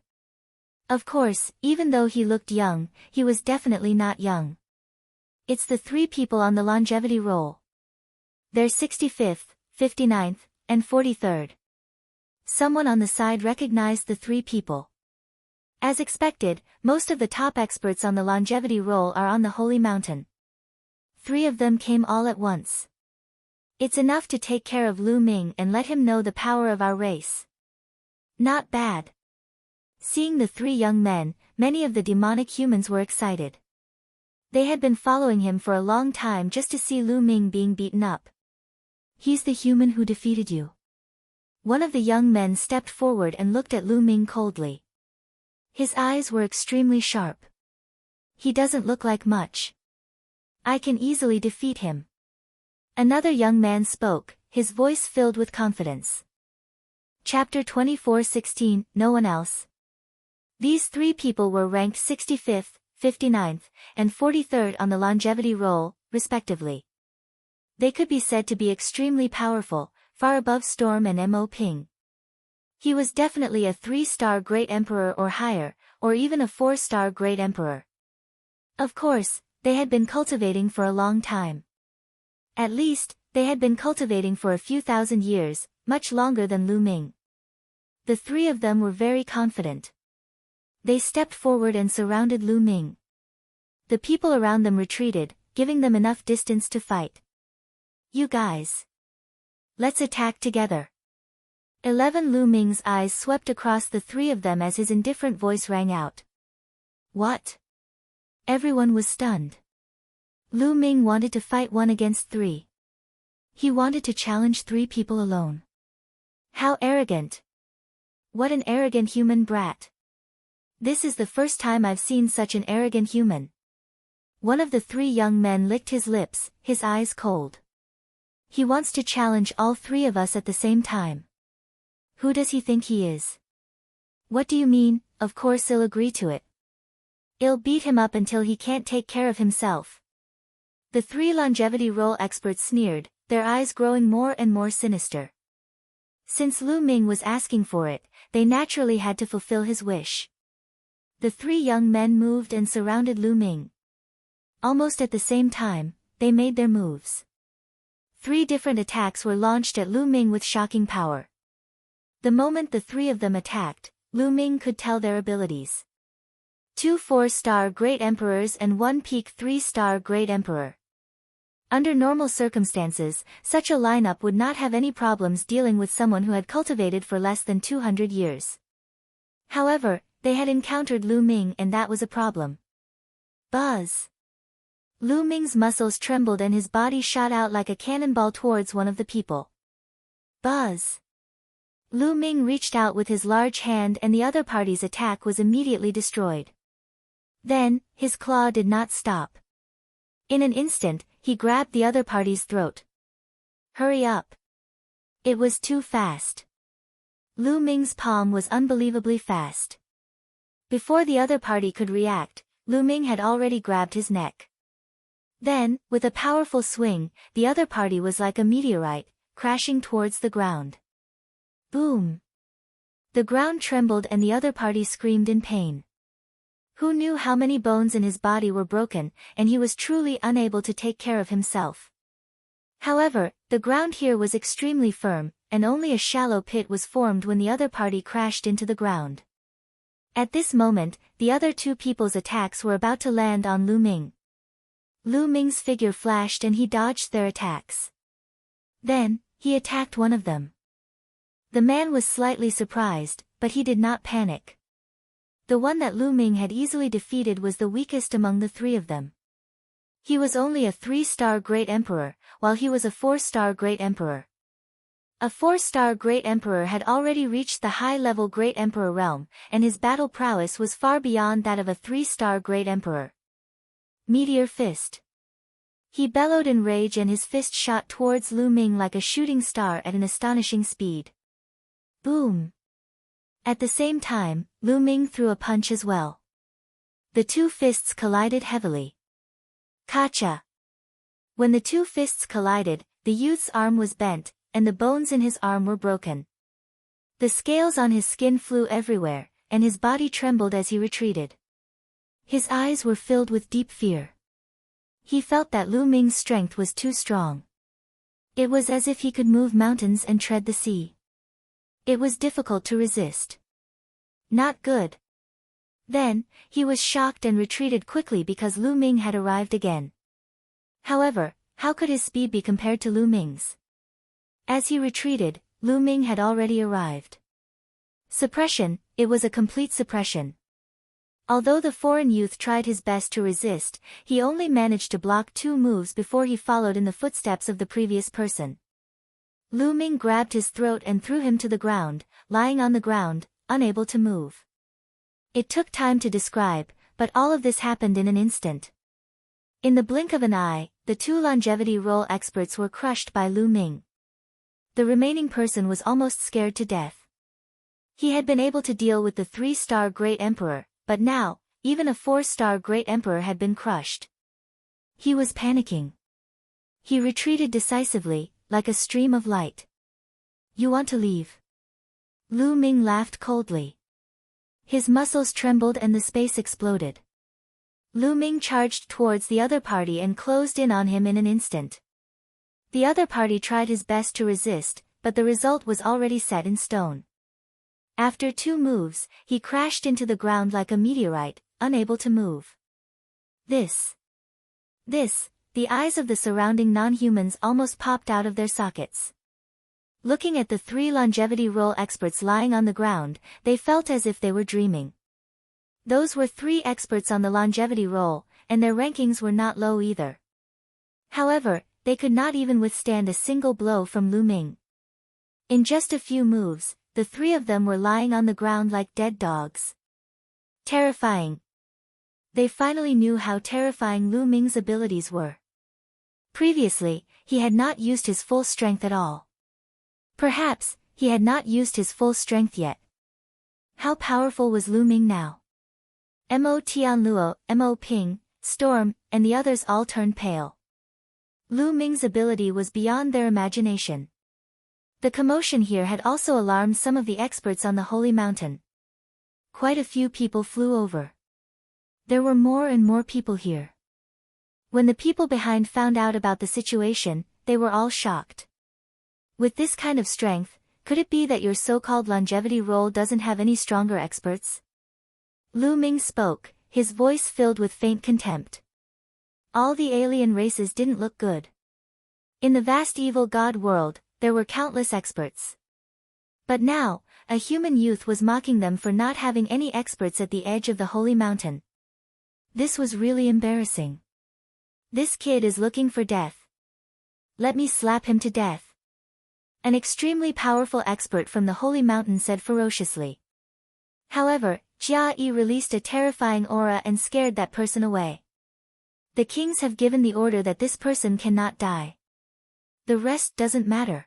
Of course, even though he looked young, he was definitely not young. It's the three people on the longevity roll. They're 65th, 59th, and 43rd. Someone on the side recognized the three people. As expected, most of the top experts on the longevity roll are on the holy mountain. Three of them came all at once. It's enough to take care of Lu Ming and let him know the power of our race. Not bad. Seeing the three young men, many of the demonic humans were excited. They had been following him for a long time just to see Lu Ming being beaten up. He's the human who defeated you. One of the young men stepped forward and looked at Lu Ming coldly. His eyes were extremely sharp. He doesn't look like much. I can easily defeat him. Another young man spoke, his voice filled with confidence. Chapter 24:16, No one else. These three people were ranked 65th, 59th, and 43rd on the longevity roll, respectively. They could be said to be extremely powerful, far above Storm and Mo Ping. He was definitely a 3-star Great Emperor or higher, or even a 4-star Great Emperor. Of course, they had been cultivating for a long time. At least, they had been cultivating for a few thousand years, much longer than Lu Ming. The three of them were very confident. They stepped forward and surrounded Lu Ming. The people around them retreated, giving them enough distance to fight. You guys. Let's attack together. 11 Lu Ming's eyes swept across the three of them as his indifferent voice rang out. What? Everyone was stunned. Lu Ming wanted to fight 1 against 3. He wanted to challenge 3 people alone. How arrogant. What an arrogant human brat. This is the first time I've seen such an arrogant human. One of the 3 young men licked his lips, his eyes cold. He wants to challenge all 3 of us at the same time. Who does he think he is? What do you mean? Of course I'll agree to it. I'll beat him up until he can't take care of himself. The three longevity role experts sneered, their eyes growing more and more sinister. Since Lu Ming was asking for it, they naturally had to fulfill his wish. The three young men moved and surrounded Lu Ming. Almost at the same time, they made their moves. 3 different attacks were launched at Lu Ming with shocking power. The moment the 3 of them attacked, Lu Ming could tell their abilities. 2 4-star Great Emperors and 1 peak 3-star Great Emperor. Under normal circumstances, such a lineup would not have any problems dealing with someone who had cultivated for less than 200 years. However, they had encountered Lu Ming and that was a problem. Buzz! Lu Ming's muscles trembled and his body shot out like a cannonball towards one of the people. Buzz! Lu Ming reached out with his large hand and the other party's attack was immediately destroyed. Then, his claw did not stop. In an instant, he grabbed the other party's throat. Hurry up! It was too fast. Lu Ming's palm was unbelievably fast. Before the other party could react, Lu Ming had already grabbed his neck. Then, with a powerful swing, the other party was like a meteorite, crashing towards the ground. Boom! The ground trembled and the other party screamed in pain. Who knew how many bones in his body were broken, and he was truly unable to take care of himself. However, the ground here was extremely firm, and only a shallow pit was formed when the other party crashed into the ground. At this moment, the other 2 people's attacks were about to land on Lu Ming. Lu Ming's figure flashed and he dodged their attacks. Then, he attacked one of them. The man was slightly surprised, but he did not panic. The one that Lu Ming had easily defeated was the weakest among the 3 of them. He was only a 3-star Great Emperor, while he was a 4-star Great Emperor. A 4-star Great Emperor had already reached the high-level Great Emperor realm, and his battle prowess was far beyond that of a 3-star Great Emperor. Meteor Fist. He bellowed in rage and his fist shot towards Lu Ming like a shooting star at an astonishing speed. Boom! At the same time, Lu Ming threw a punch as well. The 2 fists collided heavily. Kacha! When the 2 fists collided, the youth's arm was bent, and the bones in his arm were broken. The scales on his skin flew everywhere, and his body trembled as he retreated. His eyes were filled with deep fear. He felt that Lu Ming's strength was too strong. It was as if he could move mountains and tread the sea. It was difficult to resist. Not good. Then, he was shocked and retreated quickly because Lu Ming had arrived again. However, how could his speed be compared to Lu Ming's? As he retreated, Lu Ming had already arrived. Suppression, it was a complete suppression. Although the foreign youth tried his best to resist, he only managed to block 2 moves before he followed in the footsteps of the previous person. Lu Ming grabbed his throat and threw him to the ground, lying on the ground, unable to move. It took time to describe, but all of this happened in an instant. In the blink of an eye, the 2 longevity role experts were crushed by Lu Ming. The remaining person was almost scared to death. He had been able to deal with the 3-star Great Emperor, but now, even a 4-star Great Emperor had been crushed. He was panicking. He retreated decisively, like a stream of light. You want to leave? Lu Ming laughed coldly. His muscles trembled and the space exploded. Lu Ming charged towards the other party and closed in on him in an instant. The other party tried his best to resist, but the result was already set in stone. After 2 moves, he crashed into the ground like a meteorite, unable to move. The eyes of the surrounding non-humans almost popped out of their sockets. Looking at the 3 longevity role experts lying on the ground, they felt as if they were dreaming. Those were 3 experts on the longevity role, and their rankings were not low either. However, they could not even withstand a single blow from Lu Ming. In just a few moves, the 3 of them were lying on the ground like dead dogs. Terrifying. They finally knew how terrifying Lu Ming's abilities were. Previously, he had not used his full strength at all. Perhaps, he had not used his full strength yet. How powerful was Lu Ming now? Mo Tian Luo, Mo Ping, Storm, and the others all turned pale. Lu Ming's ability was beyond their imagination. The commotion here had also alarmed some of the experts on the holy mountain. Quite a few people flew over. There were more and more people here. When the people behind found out about the situation, they were all shocked. With this kind of strength, could it be that your so-called longevity roll doesn't have any stronger experts? Lu Ming spoke, his voice filled with faint contempt. All the alien races didn't look good. In the vast evil god world, there were countless experts. But now, a human youth was mocking them for not having any experts at the edge of the holy mountain. This was really embarrassing. This kid is looking for death. Let me slap him to death. An extremely powerful expert from the holy mountain said ferociously. However, Jia Yi released a terrifying aura and scared that person away. The kings have given the order that this person cannot die. The rest doesn't matter.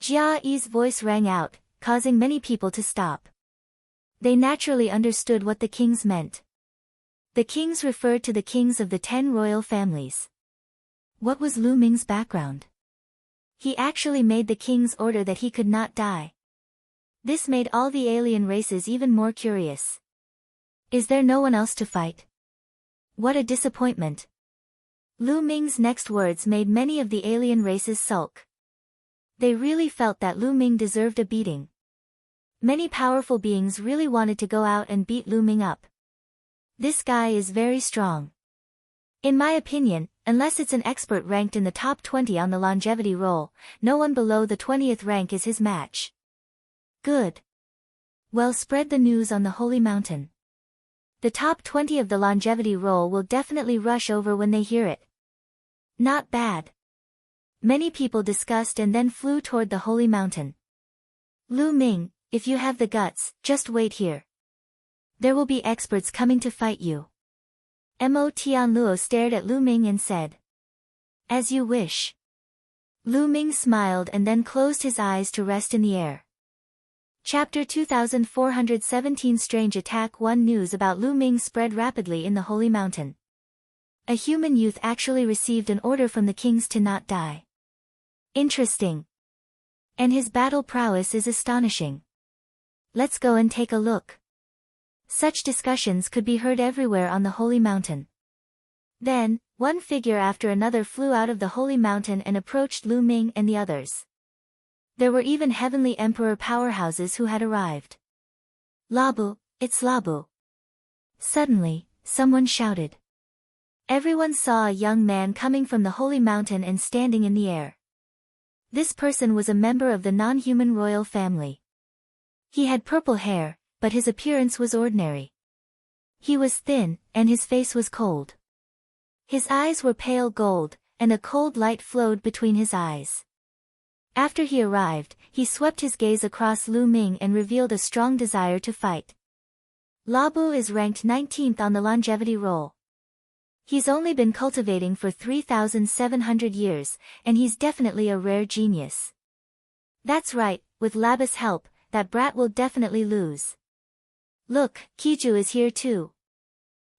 Jia Yi's voice rang out, causing many people to stop. They naturally understood what the kings meant. The kings referred to the kings of the 10 royal families. What was Lu Ming's background? He actually made the king's order that he could not die. This made all the alien races even more curious. Is there no one else to fight? What a disappointment. Lu Ming's next words made many of the alien races sulk. They really felt that Lu Ming deserved a beating. Many powerful beings really wanted to go out and beat Lu Ming up. This guy is very strong. In my opinion, unless it's an expert ranked in the top 20 on the longevity roll, no one below the 20th rank is his match. Good. Well, spread the news on the holy mountain. The top 20 of the longevity roll will definitely rush over when they hear it. Not bad. Many people discussed and then flew toward the holy mountain. Lu Ming, if you have the guts, just wait here. There will be experts coming to fight you. Mo Tian Luo stared at Lu Ming and said. As you wish. Lu Ming smiled and then closed his eyes to rest in the air. Chapter 2417 Strange Attack 1 News about Lu Ming spread rapidly in the holy mountain. A human youth actually received an order from the kings to not die. Interesting. And his battle prowess is astonishing. Let's go and take a look. Such discussions could be heard everywhere on the holy mountain. Then, one figure after another flew out of the holy mountain and approached Lu Ming and the others. There were even heavenly emperor powerhouses who had arrived. Labu, it's Labu. Suddenly, someone shouted. Everyone saw a young man coming from the holy mountain and standing in the air. This person was a member of the non-human royal family. He had purple hair, but his appearance was ordinary. He was thin, and his face was cold. His eyes were pale gold, and a cold light flowed between his eyes. After he arrived, he swept his gaze across Lu Ming and revealed a strong desire to fight. Labu is ranked 19th on the longevity roll. He's only been cultivating for 3,700 years, and he's definitely a rare genius. That's right, with Labu's help, that brat will definitely lose. Look, Kiju is here too.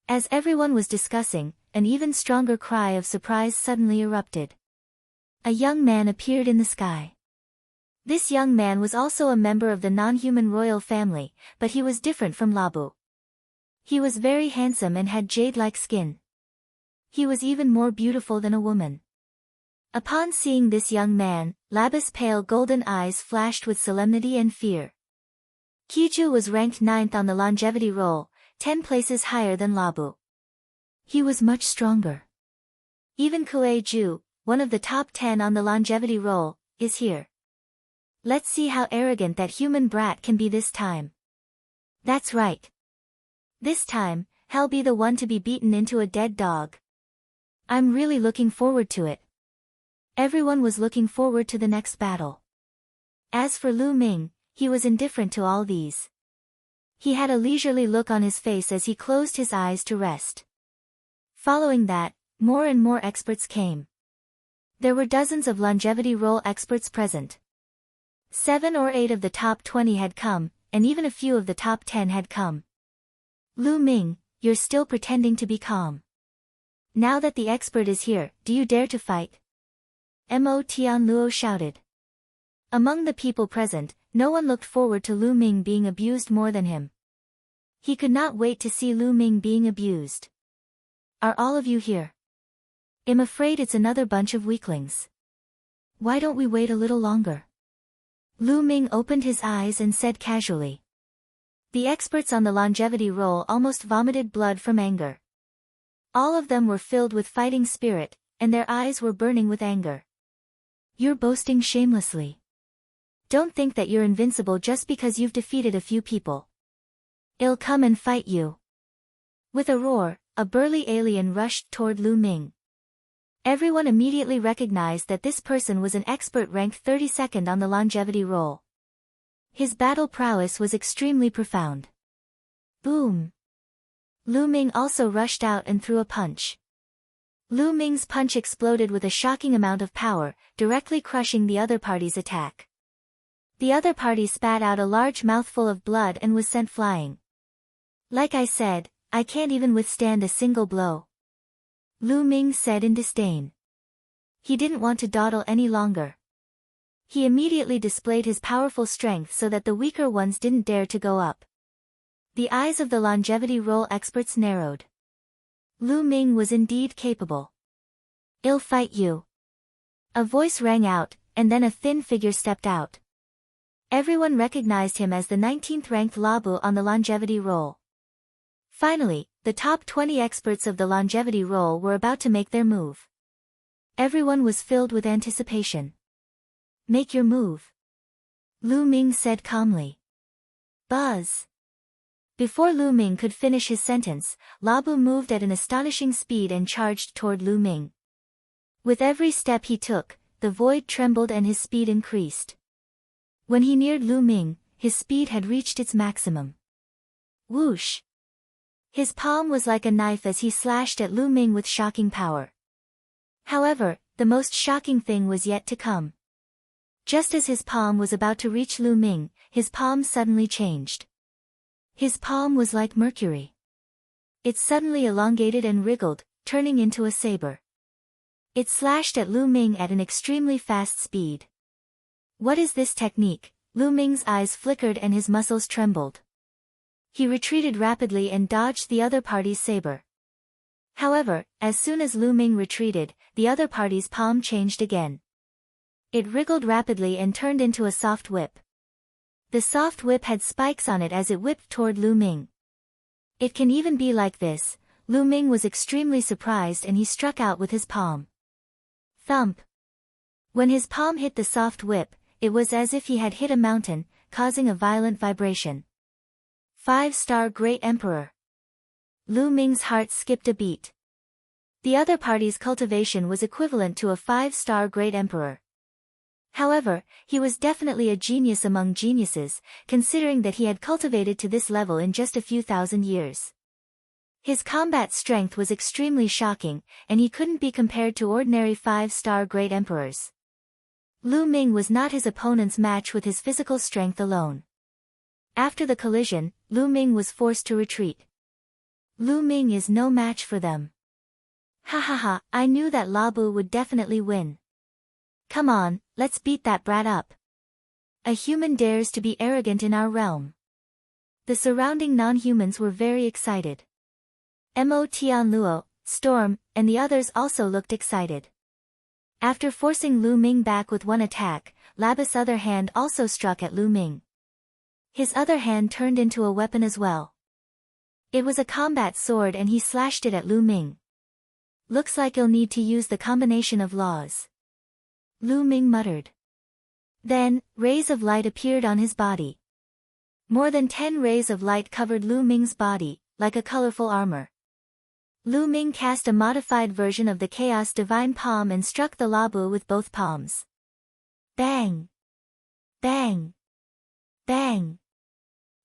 As everyone was discussing, an even stronger cry of surprise suddenly erupted. A young man appeared in the sky. This young man was also a member of the non-human royal family, but he was different from Labu. He was very handsome and had jade-like skin. He was even more beautiful than a woman. Upon seeing this young man, Labu's pale golden eyes flashed with solemnity and fear. Kiju was ranked 9th on the longevity roll, 10 places higher than Labu. He was much stronger. Even Kuei Ju, one of the top 10 on the longevity roll, is here. Let's see how arrogant that human brat can be this time. That's right. This time, he'll be the one to be beaten into a dead dog. I'm really looking forward to it. Everyone was looking forward to the next battle. As for Lu Ming, he was indifferent to all these. He had a leisurely look on his face as he closed his eyes to rest. Following that, more and more experts came. There were dozens of longevity roll experts present. 7 or 8 of the top 20 had come, and even a few of the top 10 had come. Lu Ming, you're still pretending to be calm. Now that the expert is here, do you dare to fight? Tian Luo shouted. Among the people present, no one looked forward to Lu Ming being abused more than him. He could not wait to see Lu Ming being abused. Are all of you here? I'm afraid it's another bunch of weaklings. Why don't we wait a little longer? Lu Ming opened his eyes and said casually. The experts on the longevity roll almost vomited blood from anger. All of them were filled with fighting spirit, and their eyes were burning with anger. You're boasting shamelessly. Don't think that you're invincible just because you've defeated a few people. I'll come and fight you. With a roar, a burly alien rushed toward Lu Ming. Everyone immediately recognized that this person was an expert ranked 32nd on the longevity roll. His battle prowess was extremely profound. Boom! Lu Ming also rushed out and threw a punch. Lu Ming's punch exploded with a shocking amount of power, directly crushing the other party's attack. The other party spat out a large mouthful of blood and was sent flying. Like I said, I can't even withstand a single blow. Lu Ming said in disdain. He didn't want to dawdle any longer. He immediately displayed his powerful strength so that the weaker ones didn't dare to go up. The eyes of the longevity roll experts narrowed. Lu Ming was indeed capable. I'll fight you. A voice rang out, and then a thin figure stepped out. Everyone recognized him as the 19th ranked Labu on the longevity roll. Finally, the top 20 experts of the longevity roll were about to make their move. Everyone was filled with anticipation. Make your move. Lu Ming said calmly. Buzz. Before Lu Ming could finish his sentence, Labu moved at an astonishing speed and charged toward Lu Ming. With every step he took, the void trembled and his speed increased. When he neared Lu Ming, his speed had reached its maximum. Whoosh! His palm was like a knife as he slashed at Lu Ming with shocking power. However, the most shocking thing was yet to come. Just as his palm was about to reach Lu Ming, his palm suddenly changed. His palm was like mercury. It suddenly elongated and wriggled, turning into a saber. It slashed at Lu Ming at an extremely fast speed. What is this technique? Lu Ming's eyes flickered and his muscles trembled. He retreated rapidly and dodged the other party's saber. However, as soon as Lu Ming retreated, the other party's palm changed again. It wriggled rapidly and turned into a soft whip. The soft whip had spikes on it as it whipped toward Lu Ming. It can even be like this. Lu Ming was extremely surprised and he struck out with his palm. Thump! When his palm hit the soft whip, it was as if he had hit a mountain, causing a violent vibration. 5-star Great Emperor. Lu Ming's heart skipped a beat. The other party's cultivation was equivalent to a 5-star Great Emperor. However, he was definitely a genius among geniuses, considering that he had cultivated to this level in just a few thousand years. His combat strength was extremely shocking, and he couldn't be compared to ordinary 5-star Great Emperors. Lu Ming was not his opponent's match with his physical strength alone. After the collision, Lu Ming was forced to retreat. Lu Ming is no match for them. Ha ha ha, I knew that Labu would definitely win. Come on, let's beat that brat up. A human dares to be arrogant in our realm. The surrounding non-humans were very excited. Tian Luo, Storm, and the others also looked excited. After forcing Lu Ming back with one attack, Labus' other hand also struck at Lu Ming. His other hand turned into a weapon as well. It was a combat sword and he slashed it at Lu Ming. Looks like you'll need to use the combination of laws. Lu Ming muttered. Then, rays of light appeared on his body. More than 10 rays of light covered Lu Ming's body, like a colorful armor. Lu Ming cast a modified version of the Chaos Divine Palm and struck the Labu with both palms. Bang! Bang! Bang!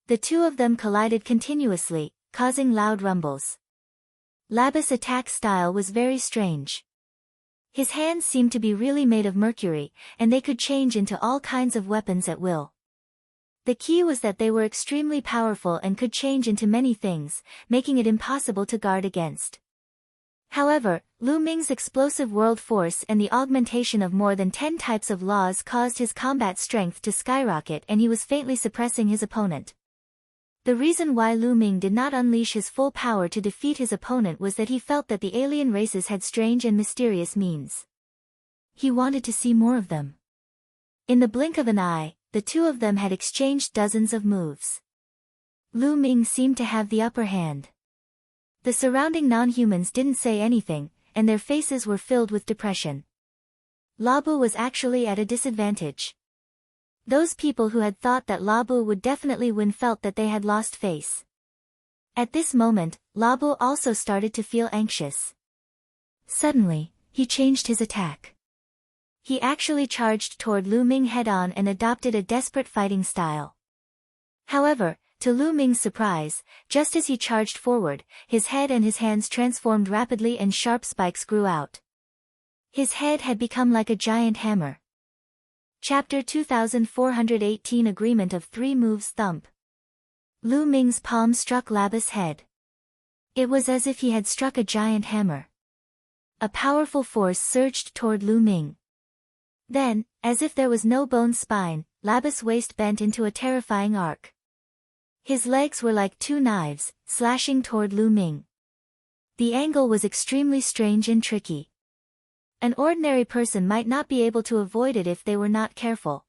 The two of them collided continuously, causing loud rumbles. Labus' attack style was very strange. His hands seemed to be really made of mercury, and they could change into all kinds of weapons at will. The key was that they were extremely powerful and could change into many things, making it impossible to guard against. However, Lu Ming's explosive world force and the augmentation of more than 10 types of laws caused his combat strength to skyrocket, and he was faintly suppressing his opponent. The reason why Lu Ming did not unleash his full power to defeat his opponent was that he felt that the alien races had strange and mysterious means. He wanted to see more of them. In the blink of an eye, the two of them had exchanged dozens of moves. Lu Ming seemed to have the upper hand. The surrounding non-humans didn't say anything, and their faces were filled with depression. Labu was actually at a disadvantage. Those people who had thought that Labu would definitely win felt that they had lost face. At this moment, Labu also started to feel anxious. Suddenly, he changed his attack. He actually charged toward Lu Ming head-on and adopted a desperate fighting style. However, to Lu Ming's surprise, just as he charged forward, his head and his hands transformed rapidly and sharp spikes grew out. His head had become like a giant hammer. Chapter 2418 Agreement of Three Moves Thump. Lu Ming's palm struck Labu's head. It was as if he had struck a giant hammer. A powerful force surged toward Lu Ming. Then, as if there was no bone spine, Labu's waist bent into a terrifying arc. His legs were like two knives, slashing toward Lu Ming. The angle was extremely strange and tricky. An ordinary person might not be able to avoid it if they were not careful.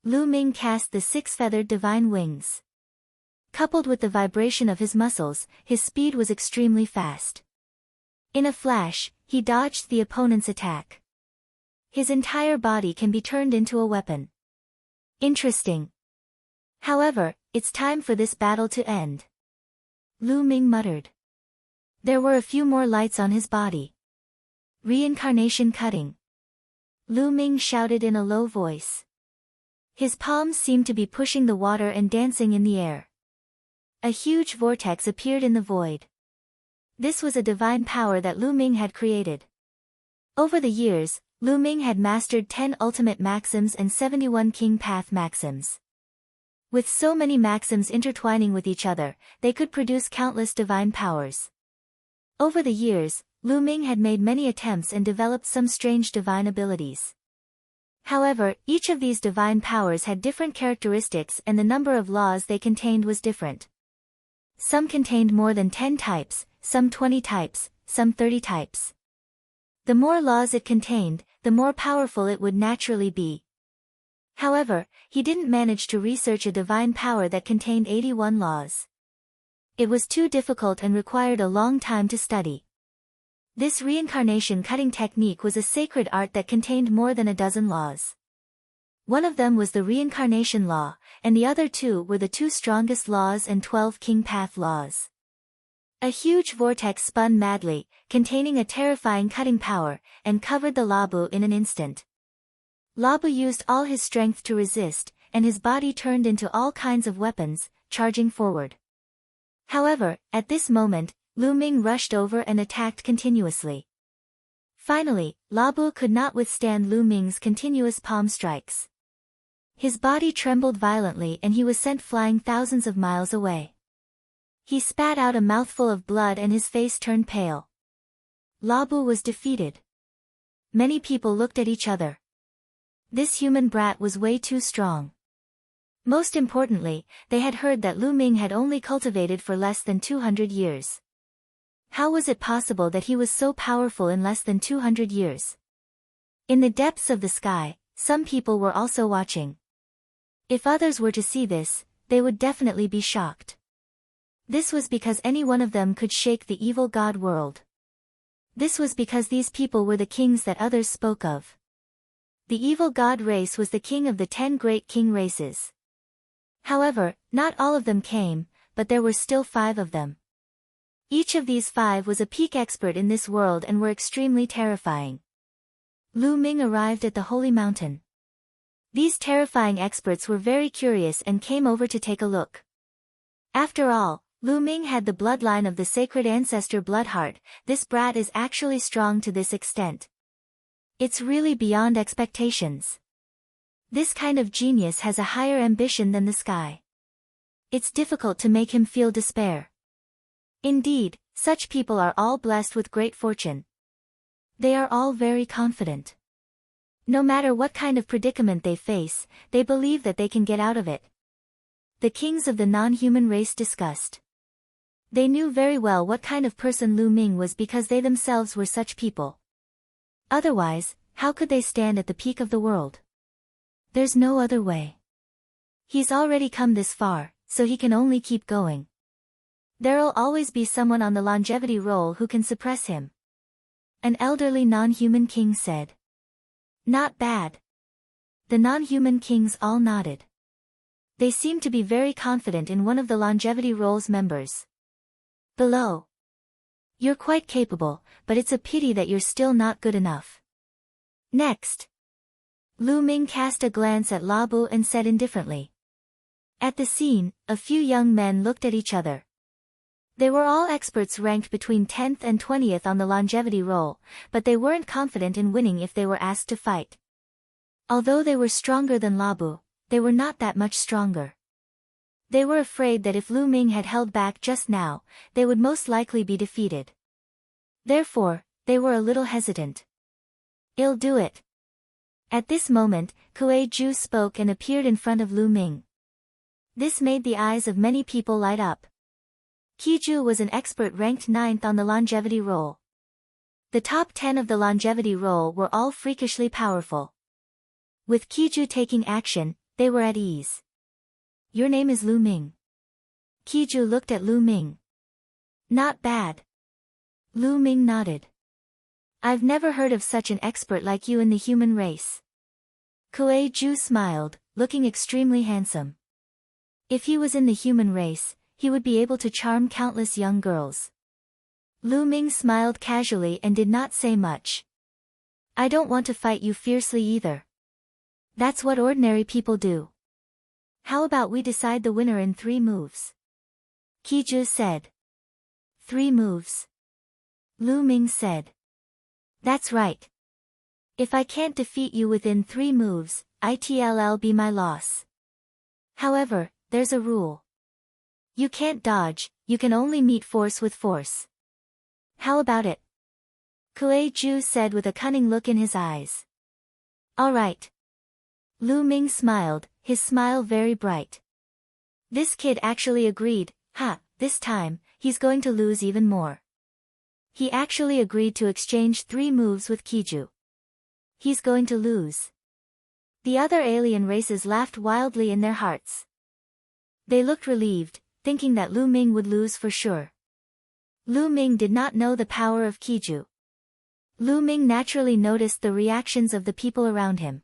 Lu Ming cast the six-feathered divine wings. Coupled with the vibration of his muscles, his speed was extremely fast. In a flash, he dodged the opponent's attack. His entire body can be turned into a weapon. Interesting. However, it's time for this battle to end. Lu Ming muttered. There were a few more lights on his body. Reincarnation cutting. Lu Ming shouted in a low voice. His palms seemed to be pushing the water and dancing in the air. A huge vortex appeared in the void. This was a divine power that Lu Ming had created. Over the years, Lu Ming had mastered 10 ultimate maxims and 71 king path maxims. With so many maxims intertwining with each other, they could produce countless divine powers. Over the years, Lu Ming had made many attempts and developed some strange divine abilities. However, each of these divine powers had different characteristics and the number of laws they contained was different. Some contained more than 10 types, some 20 types, some 30 types. The more laws it contained, the more powerful it would naturally be. However, he didn't manage to research a divine power that contained 81 laws. It was too difficult and required a long time to study. This reincarnation cutting technique was a sacred art that contained more than a dozen laws. One of them was the reincarnation law, and the other two were the two strongest laws and 12 king path laws. A huge vortex spun madly, containing a terrifying cutting power, and covered the Labu in an instant. Labu used all his strength to resist, and his body turned into all kinds of weapons, charging forward. However, at this moment, Lu Ming rushed over and attacked continuously. Finally, Labu could not withstand Lu Ming's continuous palm strikes. His body trembled violently and he was sent flying thousands of miles away. He spat out a mouthful of blood and his face turned pale. Labu was defeated. Many people looked at each other. This human brat was way too strong. Most importantly, they had heard that Lu Ming had only cultivated for less than 200 years. How was it possible that he was so powerful in less than 200 years? In the depths of the sky, some people were also watching. If others were to see this, they would definitely be shocked. This was because any one of them could shake the evil god world. This was because these people were the kings that others spoke of. The evil god race was the king of the 10 great king races. However, not all of them came, but there were still 5 of them. Each of these 5 was a peak expert in this world and were extremely terrifying. Lu Ming arrived at the holy mountain. These terrifying experts were very curious and came over to take a look. After all, Lu Ming had the bloodline of the sacred ancestor Bloodheart. This brat is actually strong to this extent. It's really beyond expectations. This kind of genius has a higher ambition than the sky. It's difficult to make him feel despair. Indeed, such people are all blessed with great fortune. They are all very confident. No matter what kind of predicament they face, they believe that they can get out of it. The kings of the non-human race discussed. They knew very well what kind of person Lu Ming was because they themselves were such people. Otherwise, how could they stand at the peak of the world? There's no other way. He's already come this far, so he can only keep going. There'll always be someone on the longevity roll who can suppress him. An elderly non-human king said. Not bad. The non-human kings all nodded. They seemed to be very confident in one of the longevity roll's members. Below. You're quite capable, but it's a pity that you're still not good enough. Next. Lu Ming cast a glance at Labu and said indifferently. At the scene, a few young men looked at each other. They were all experts ranked between 10th and 20th on the longevity roll, but they weren't confident in winning if they were asked to fight. Although they were stronger than Labu, they were not that much stronger. They were afraid that if Lu Ming had held back just now, they would most likely be defeated. Therefore, they were a little hesitant. I'll do it. At this moment, Kuei Ju spoke and appeared in front of Lu Ming. This made the eyes of many people light up. Qiju was an expert ranked 9th on the longevity roll. The top 10 of the longevity roll were all freakishly powerful. With Qiju taking action, they were at ease. Your name is Lu Ming. Qiju looked at Lu Ming. Not bad. Lu Ming nodded. I've never heard of such an expert like you in the human race. Kuei Ju smiled, looking extremely handsome. If he was in the human race, he would be able to charm countless young girls. Lu Ming smiled casually and did not say much. I don't want to fight you fiercely either. That's what ordinary people do. How about we decide the winner in 3 moves? Qiju said. 3 moves. Lu Ming said. That's right. If I can't defeat you within 3 moves, it'll be my loss. However, there's a rule. You can't dodge, you can only meet force with force. How about it? Kuei Ju said with a cunning look in his eyes. All right. Lu Ming smiled, his smile very bright. This kid actually agreed, this time, he's going to lose even more. He actually agreed to exchange 3 moves with Qiju. He's going to lose. The other alien races laughed wildly in their hearts. They looked relieved, thinking that Lu Ming would lose for sure. Lu Ming did not know the power of Qiju. Lu Ming naturally noticed the reactions of the people around him.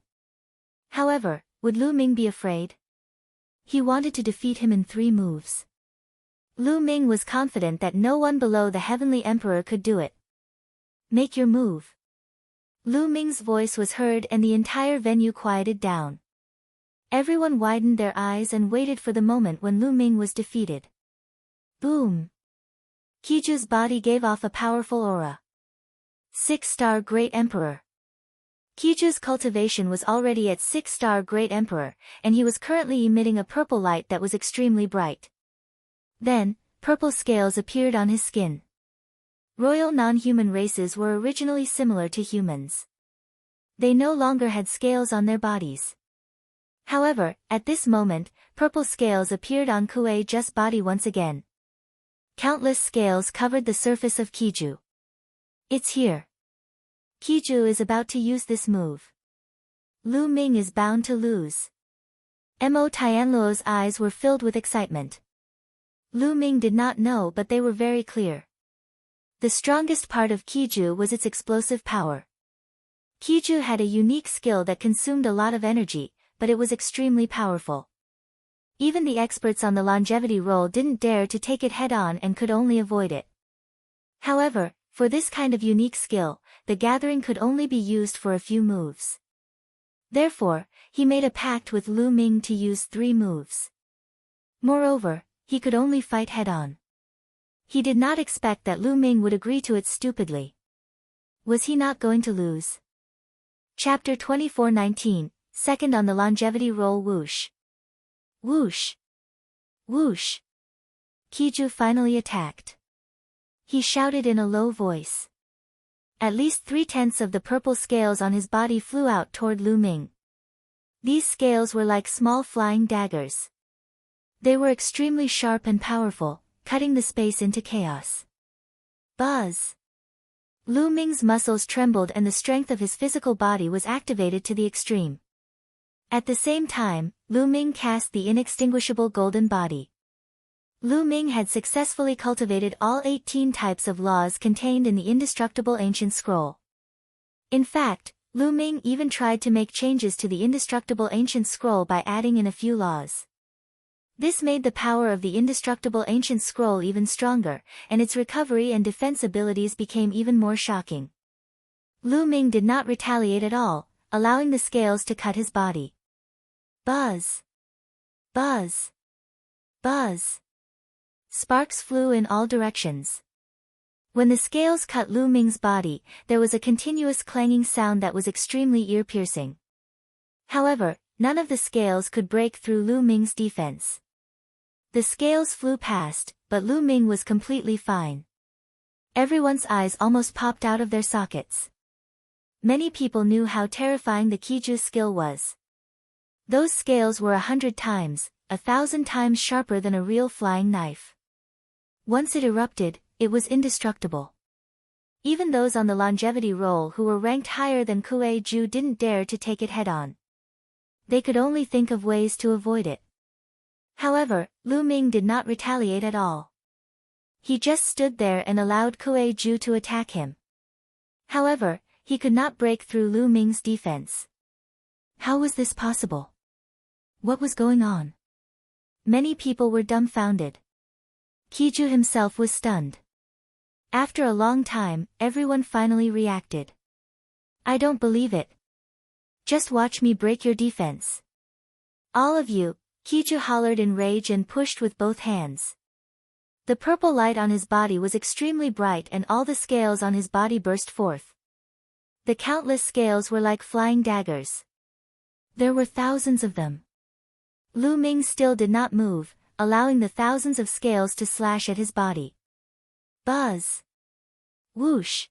However, would Lu Ming be afraid? He wanted to defeat him in 3 moves. Lu Ming was confident that no one below the Heavenly Emperor could do it. Make your move. Lu Ming's voice was heard and the entire venue quieted down. Everyone widened their eyes and waited for the moment when Lu Ming was defeated. Boom! Qiju's body gave off a powerful aura. 6-star Great Emperor. Qiju's cultivation was already at 6-star Great Emperor, and he was currently emitting a purple light that was extremely bright. Then, purple scales appeared on his skin. Royal non-human races were originally similar to humans. They no longer had scales on their bodies. However, at this moment, purple scales appeared on Kuei Ju's body once again. Countless scales covered the surface of Qiju. It's here. Qiju is about to use this move. Lu Ming is bound to lose. Tian Luo's eyes were filled with excitement. Lu Ming did not know, but they were very clear. The strongest part of Qiju was its explosive power. Qiju had a unique skill that consumed a lot of energy, but it was extremely powerful. Even the experts on the longevity roll didn't dare to take it head-on and could only avoid it. However, for this kind of unique skill, the gathering could only be used for a few moves. Therefore, he made a pact with Lu Ming to use 3 moves. Moreover, he could only fight head-on. He did not expect that Lu Ming would agree to it stupidly. Was he not going to lose? Chapter 24:19, second on the longevity roll. Whoosh. Whoosh. Whoosh. Qiju finally attacked. He shouted in a low voice. At least 3/10 of the purple scales on his body flew out toward Lu Ming. These scales were like small flying daggers. They were extremely sharp and powerful, cutting the space into chaos. Buzz! Lu Ming's muscles trembled and the strength of his physical body was activated to the extreme. At the same time, Lu Ming cast the inextinguishable golden body. Lu Ming had successfully cultivated all 18 types of laws contained in the indestructible ancient scroll. In fact, Lu Ming even tried to make changes to the indestructible ancient scroll by adding in a few laws. This made the power of the indestructible ancient scroll even stronger, and its recovery and defense abilities became even more shocking. Lu Ming did not retaliate at all, allowing the scales to cut his body. Buzz! Buzz! Buzz! Sparks flew in all directions. When the scales cut Lu Ming's body, there was a continuous clanging sound that was extremely ear-piercing. However, none of the scales could break through Lu Ming's defense. The scales flew past, but Lu Ming was completely fine. Everyone's eyes almost popped out of their sockets. Many people knew how terrifying the Qiju's skill was. Those scales were 100 times, 1,000 times sharper than a real flying knife. Once it erupted, it was indestructible. Even those on the longevity roll who were ranked higher than Kuei Ju didn't dare to take it head-on. They could only think of ways to avoid it. However, Lu Ming did not retaliate at all. He just stood there and allowed Kuei Ju to attack him. However, he could not break through Lu Ming's defense. How was this possible? What was going on? Many people were dumbfounded. Qiju himself was stunned. After a long time, everyone finally reacted. I don't believe it. Just watch me break your defense. All of you, Qiju hollered in rage and pushed with both hands. The purple light on his body was extremely bright and all the scales on his body burst forth. The countless scales were like flying daggers. There were thousands of them. Lu Ming still did not move, allowing the thousands of scales to slash at his body. Buzz! Whoosh!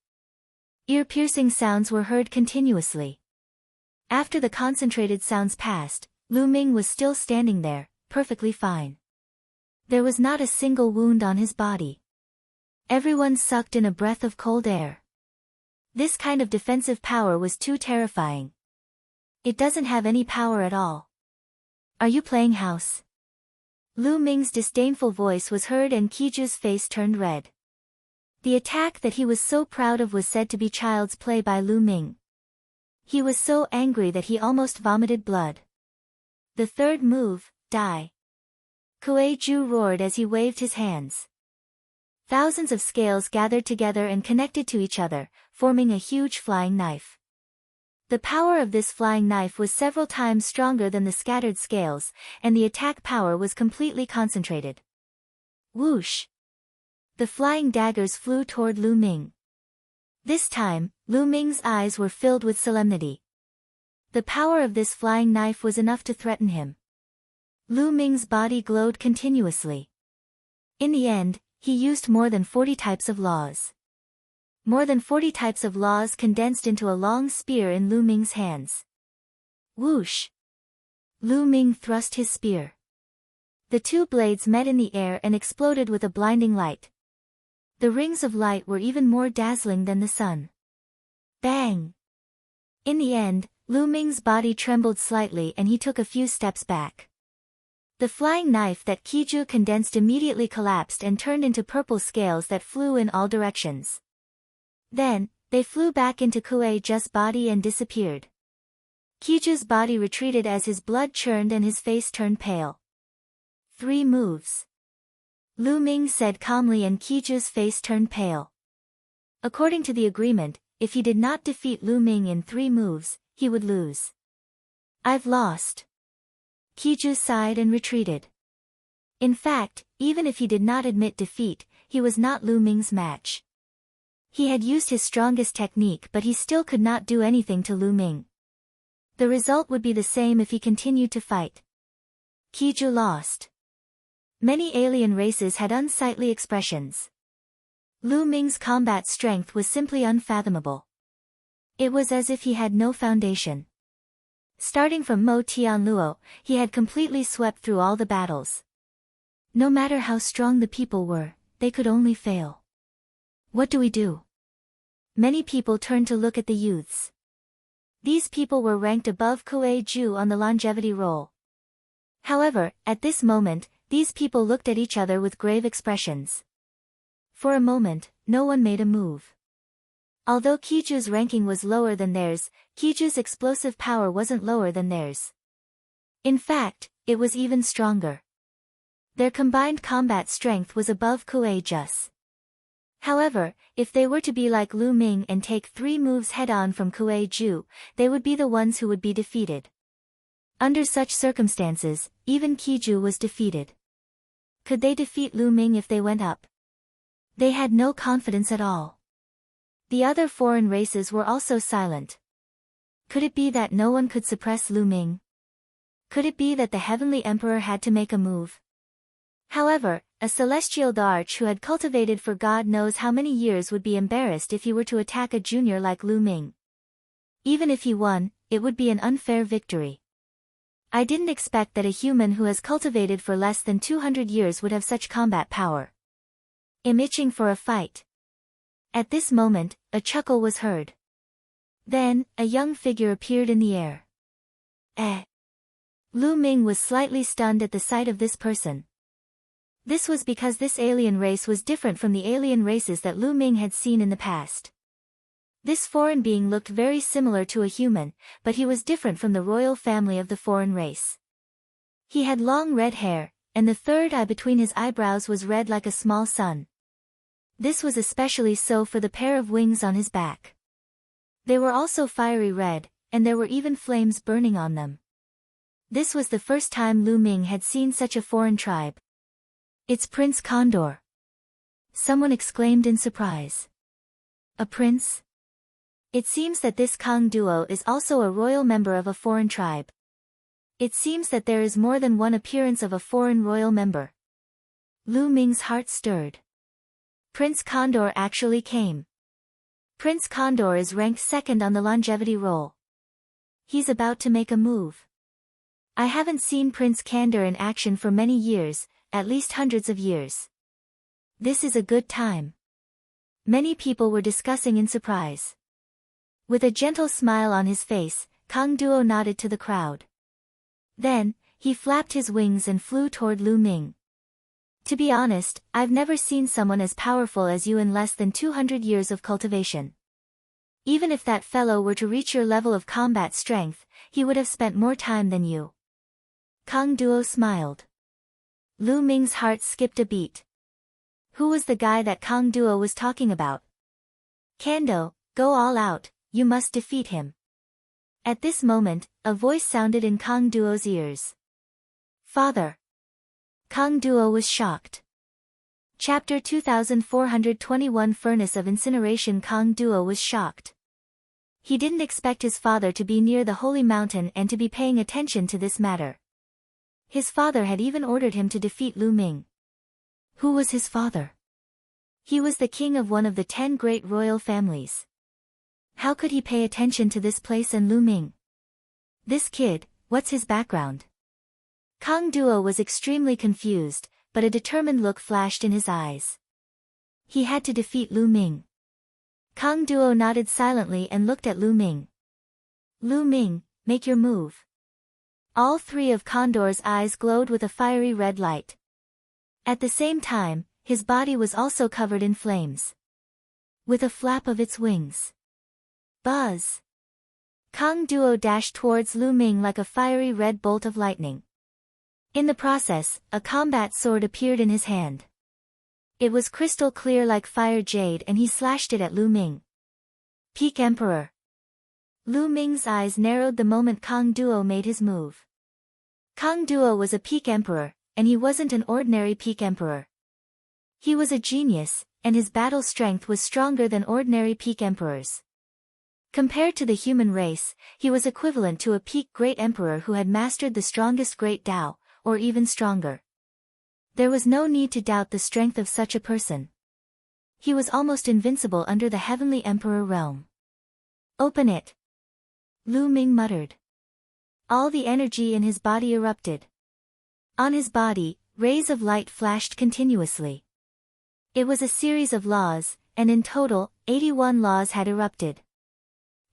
Ear-piercing sounds were heard continuously. After the concentrated sounds passed, Lu Ming was still standing there, perfectly fine. There was not a single wound on his body. Everyone sucked in a breath of cold air. This kind of defensive power was too terrifying. It doesn't have any power at all. Are you playing house? Lu Ming's disdainful voice was heard and Qiju's face turned red. The attack that he was so proud of was said to be child's play by Lu Ming. He was so angry that he almost vomited blood. The third move, die. Kuei Ju roared as he waved his hands. Thousands of scales gathered together and connected to each other, forming a huge flying knife. The power of this flying knife was several times stronger than the scattered scales, and the attack power was completely concentrated. Whoosh! The flying daggers flew toward Lu Ming. This time, Lu Ming's eyes were filled with solemnity. The power of this flying knife was enough to threaten him. Lu Ming's body glowed continuously. In the end, he used more than 40 types of laws. More than 40 types of laws condensed into a long spear in Lu Ming's hands. Whoosh! Lu Ming thrust his spear. The two blades met in the air and exploded with a blinding light. The rings of light were even more dazzling than the sun. Bang! In the end, Lu Ming's body trembled slightly and he took a few steps back. The flying knife that Qiju condensed immediately collapsed and turned into purple scales that flew in all directions. Then, they flew back into Kuei Ju's body and disappeared. Qiju's body retreated as his blood churned and his face turned pale. 3 moves. Lu Ming said calmly and Qiju's face turned pale. According to the agreement, if he did not defeat Lu Ming in 3 moves, he would lose. I've lost. Qiju sighed and retreated. In fact, even if he did not admit defeat, he was not Lu Ming's match. He had used his strongest technique but he still could not do anything to Lu Ming. The result would be the same if he continued to fight. Qiju lost. Many alien races had unsightly expressions. Lu Ming's combat strength was simply unfathomable. It was as if he had no foundation. Starting from Mo Tian Luo, he had completely swept through all the battles. No matter how strong the people were, they could only fail. What do we do? Many people turned to look at the youths. These people were ranked above Kuei Ju on the longevity roll. However, at this moment, these people looked at each other with grave expressions. For a moment, no one made a move. Although Qiju's ranking was lower than theirs, Qiju's explosive power wasn't lower than theirs. In fact, it was even stronger. Their combined combat strength was above Kuei Ju's. However, if they were to be like Lu Ming and take 3 moves head-on from Kuei Ju, they would be the ones who would be defeated. Under such circumstances, even Qiju was defeated. Could they defeat Lu Ming if they went up? They had no confidence at all. The other foreign races were also silent. Could it be that no one could suppress Lu Ming? Could it be that the Heavenly Emperor had to make a move? However, a celestial Darch who had cultivated for God knows how many years would be embarrassed if he were to attack a junior like Lu Ming. Even if he won, it would be an unfair victory. I didn't expect that a human who has cultivated for less than 200 years would have such combat power. I'm itching for a fight. At this moment, a chuckle was heard. Then, a young figure appeared in the air. Lu Ming was slightly stunned at the sight of this person. This was because this alien race was different from the alien races that Lu Ming had seen in the past. This foreign being looked very similar to a human, but he was different from the royal family of the foreign race. He had long red hair, and the third eye between his eyebrows was red like a small sun. This was especially so for the pair of wings on his back. They were also fiery red, and there were even flames burning on them. This was the first time Lu Ming had seen such a foreign tribe. It's Prince Condor. Someone exclaimed in surprise. A prince? It seems that this Kang duo is also a royal member of a foreign tribe. It seems that there is more than one appearance of a foreign royal member. Lu Ming's heart stirred. Prince Condor actually came. Prince Condor is ranked 2nd on the longevity roll. He's about to make a move. I haven't seen Prince Condor in action for many years, at least hundreds of years. This is a good time. Many people were discussing in surprise. With a gentle smile on his face, Kang Duo nodded to the crowd. Then, he flapped his wings and flew toward Lu Ming. To be honest, I've never seen someone as powerful as you in less than 200 years of cultivation. Even if that fellow were to reach your level of combat strength, he would have spent more time than you. Kang Duo smiled. Lu Ming's heart skipped a beat. Who was the guy that Kang Duo was talking about? Kando, go all out, you must defeat him. At this moment, a voice sounded in Kang Duo's ears. Father. Kang Duo was shocked. Chapter 2421 Furnace of Incineration. Kang Duo was shocked. He didn't expect his father to be near the holy mountain and to be paying attention to this matter. His father had even ordered him to defeat Lu Ming. Who was his father? He was the king of one of the 10 great royal families. How could he pay attention to this place and Lu Ming? This kid, what's his background? Kang Duo was extremely confused, but a determined look flashed in his eyes. He had to defeat Lu Ming. Kang Duo nodded silently and looked at Lu Ming. Lu Ming, make your move. All 3 of Condor's eyes glowed with a fiery red light. At the same time, his body was also covered in flames. With a flap of its wings. Buzz! Kang Duo dashed towards Lu Ming like a fiery red bolt of lightning. In the process, a combat sword appeared in his hand. It was crystal clear like fire jade and he slashed it at Lu Ming. Peak Emperor. Lu Ming's eyes narrowed the moment Kang Duo made his move. Kang Duo was a peak emperor, and he wasn't an ordinary peak emperor. He was a genius, and his battle strength was stronger than ordinary peak emperors. Compared to the human race, he was equivalent to a peak great emperor who had mastered the strongest great Tao, or even stronger. There was no need to doubt the strength of such a person. He was almost invincible under the heavenly emperor realm. "Open it," Lu Ming muttered. All the energy in his body erupted. On his body, rays of light flashed continuously. It was a series of laws, and in total, 81 laws had erupted.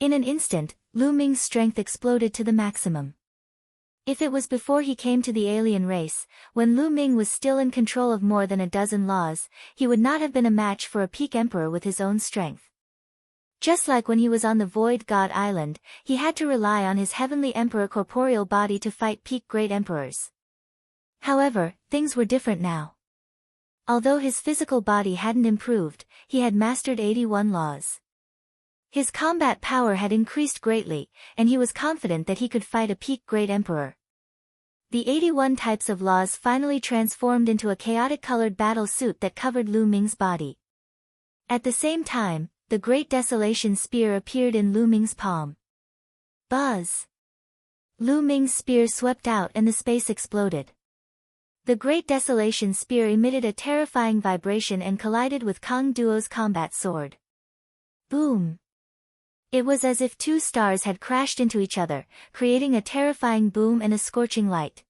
In an instant, Lu Ming's strength exploded to the maximum. If it was before he came to the alien race, when Lu Ming was still in control of more than a dozen laws, he would not have been a match for a peak emperor with his own strength. Just like when he was on the Void God Island, he had to rely on his heavenly emperor corporeal body to fight peak great emperors. However, things were different now. Although his physical body hadn't improved, he had mastered 81 laws. His combat power had increased greatly, and he was confident that he could fight a peak great emperor. The 81 types of laws finally transformed into a chaotic-colored battle suit that covered Lu Ming's body. At the same time, the Great Desolation Spear appeared in Lu Ming's palm. Buzz! Lu Ming's spear swept out and the space exploded. The Great Desolation Spear emitted a terrifying vibration and collided with Kang Duo's combat sword. Boom! It was as if two stars had crashed into each other, creating a terrifying boom and a scorching light.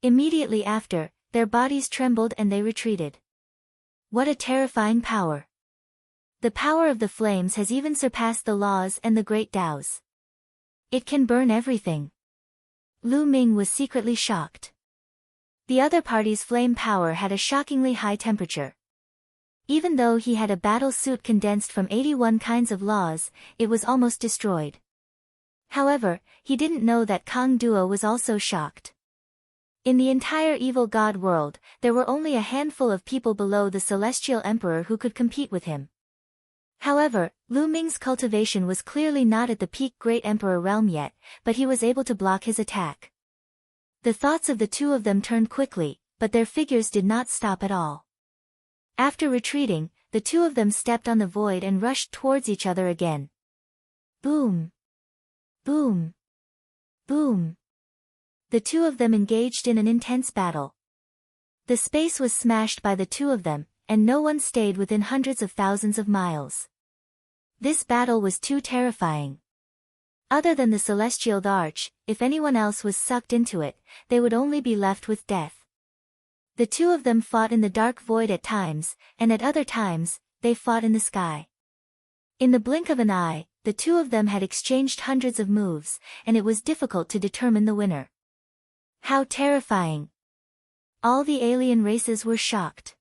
Immediately after, their bodies trembled and they retreated. What a terrifying power! The power of the flames has even surpassed the laws and the great Taos. It can burn everything. Lu Ming was secretly shocked. The other party's flame power had a shockingly high temperature. Even though he had a battle suit condensed from 81 kinds of laws, it was almost destroyed. However, he didn't know that Kang Duo was also shocked. In the entire evil god world, there were only a handful of people below the celestial emperor who could compete with him. However, Lu Ming's cultivation was clearly not at the peak great emperor realm yet, but he was able to block his attack. The thoughts of the two of them turned quickly, but their figures did not stop at all. After retreating, the two of them stepped on the void and rushed towards each other again. Boom! Boom! Boom! The two of them engaged in an intense battle. The space was smashed by the two of them, and no one stayed within hundreds of thousands of miles. This battle was too terrifying. Other than the celestial arch, if anyone else was sucked into it, they would only be left with death. The two of them fought in the dark void at times, and at other times, they fought in the sky. In the blink of an eye, the two of them had exchanged hundreds of moves, and it was difficult to determine the winner. How terrifying! All the alien races were shocked.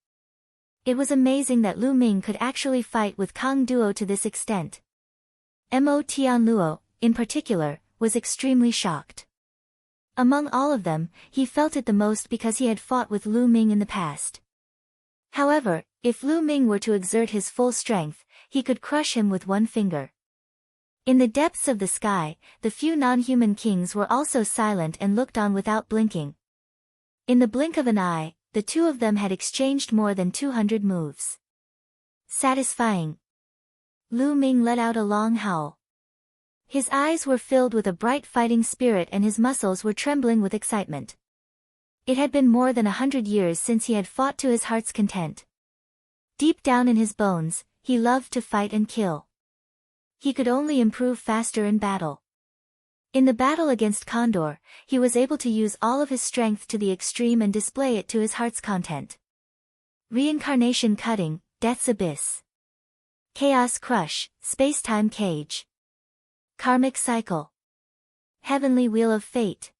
It was amazing that Lu Ming could actually fight with Kang Duo to this extent. Tian Luo, in particular, was extremely shocked. Among all of them, he felt it the most because he had fought with Lu Ming in the past. However, if Lu Ming were to exert his full strength, he could crush him with one finger. In the depths of the sky, the few non-human kings were also silent and looked on without blinking. In the blink of an eye, the two of them had exchanged more than 200 moves. Satisfying. Lu Ming let out a long howl. His eyes were filled with a bright fighting spirit and his muscles were trembling with excitement. It had been more than 100 years since he had fought to his heart's content. Deep down in his bones, he loved to fight and kill. He could only improve faster in battle. In the battle against Condor, he was able to use all of his strength to the extreme and display it to his heart's content. Reincarnation cutting, Death's abyss. Chaos crush, space-time cage. Karmic cycle. Heavenly wheel of fate.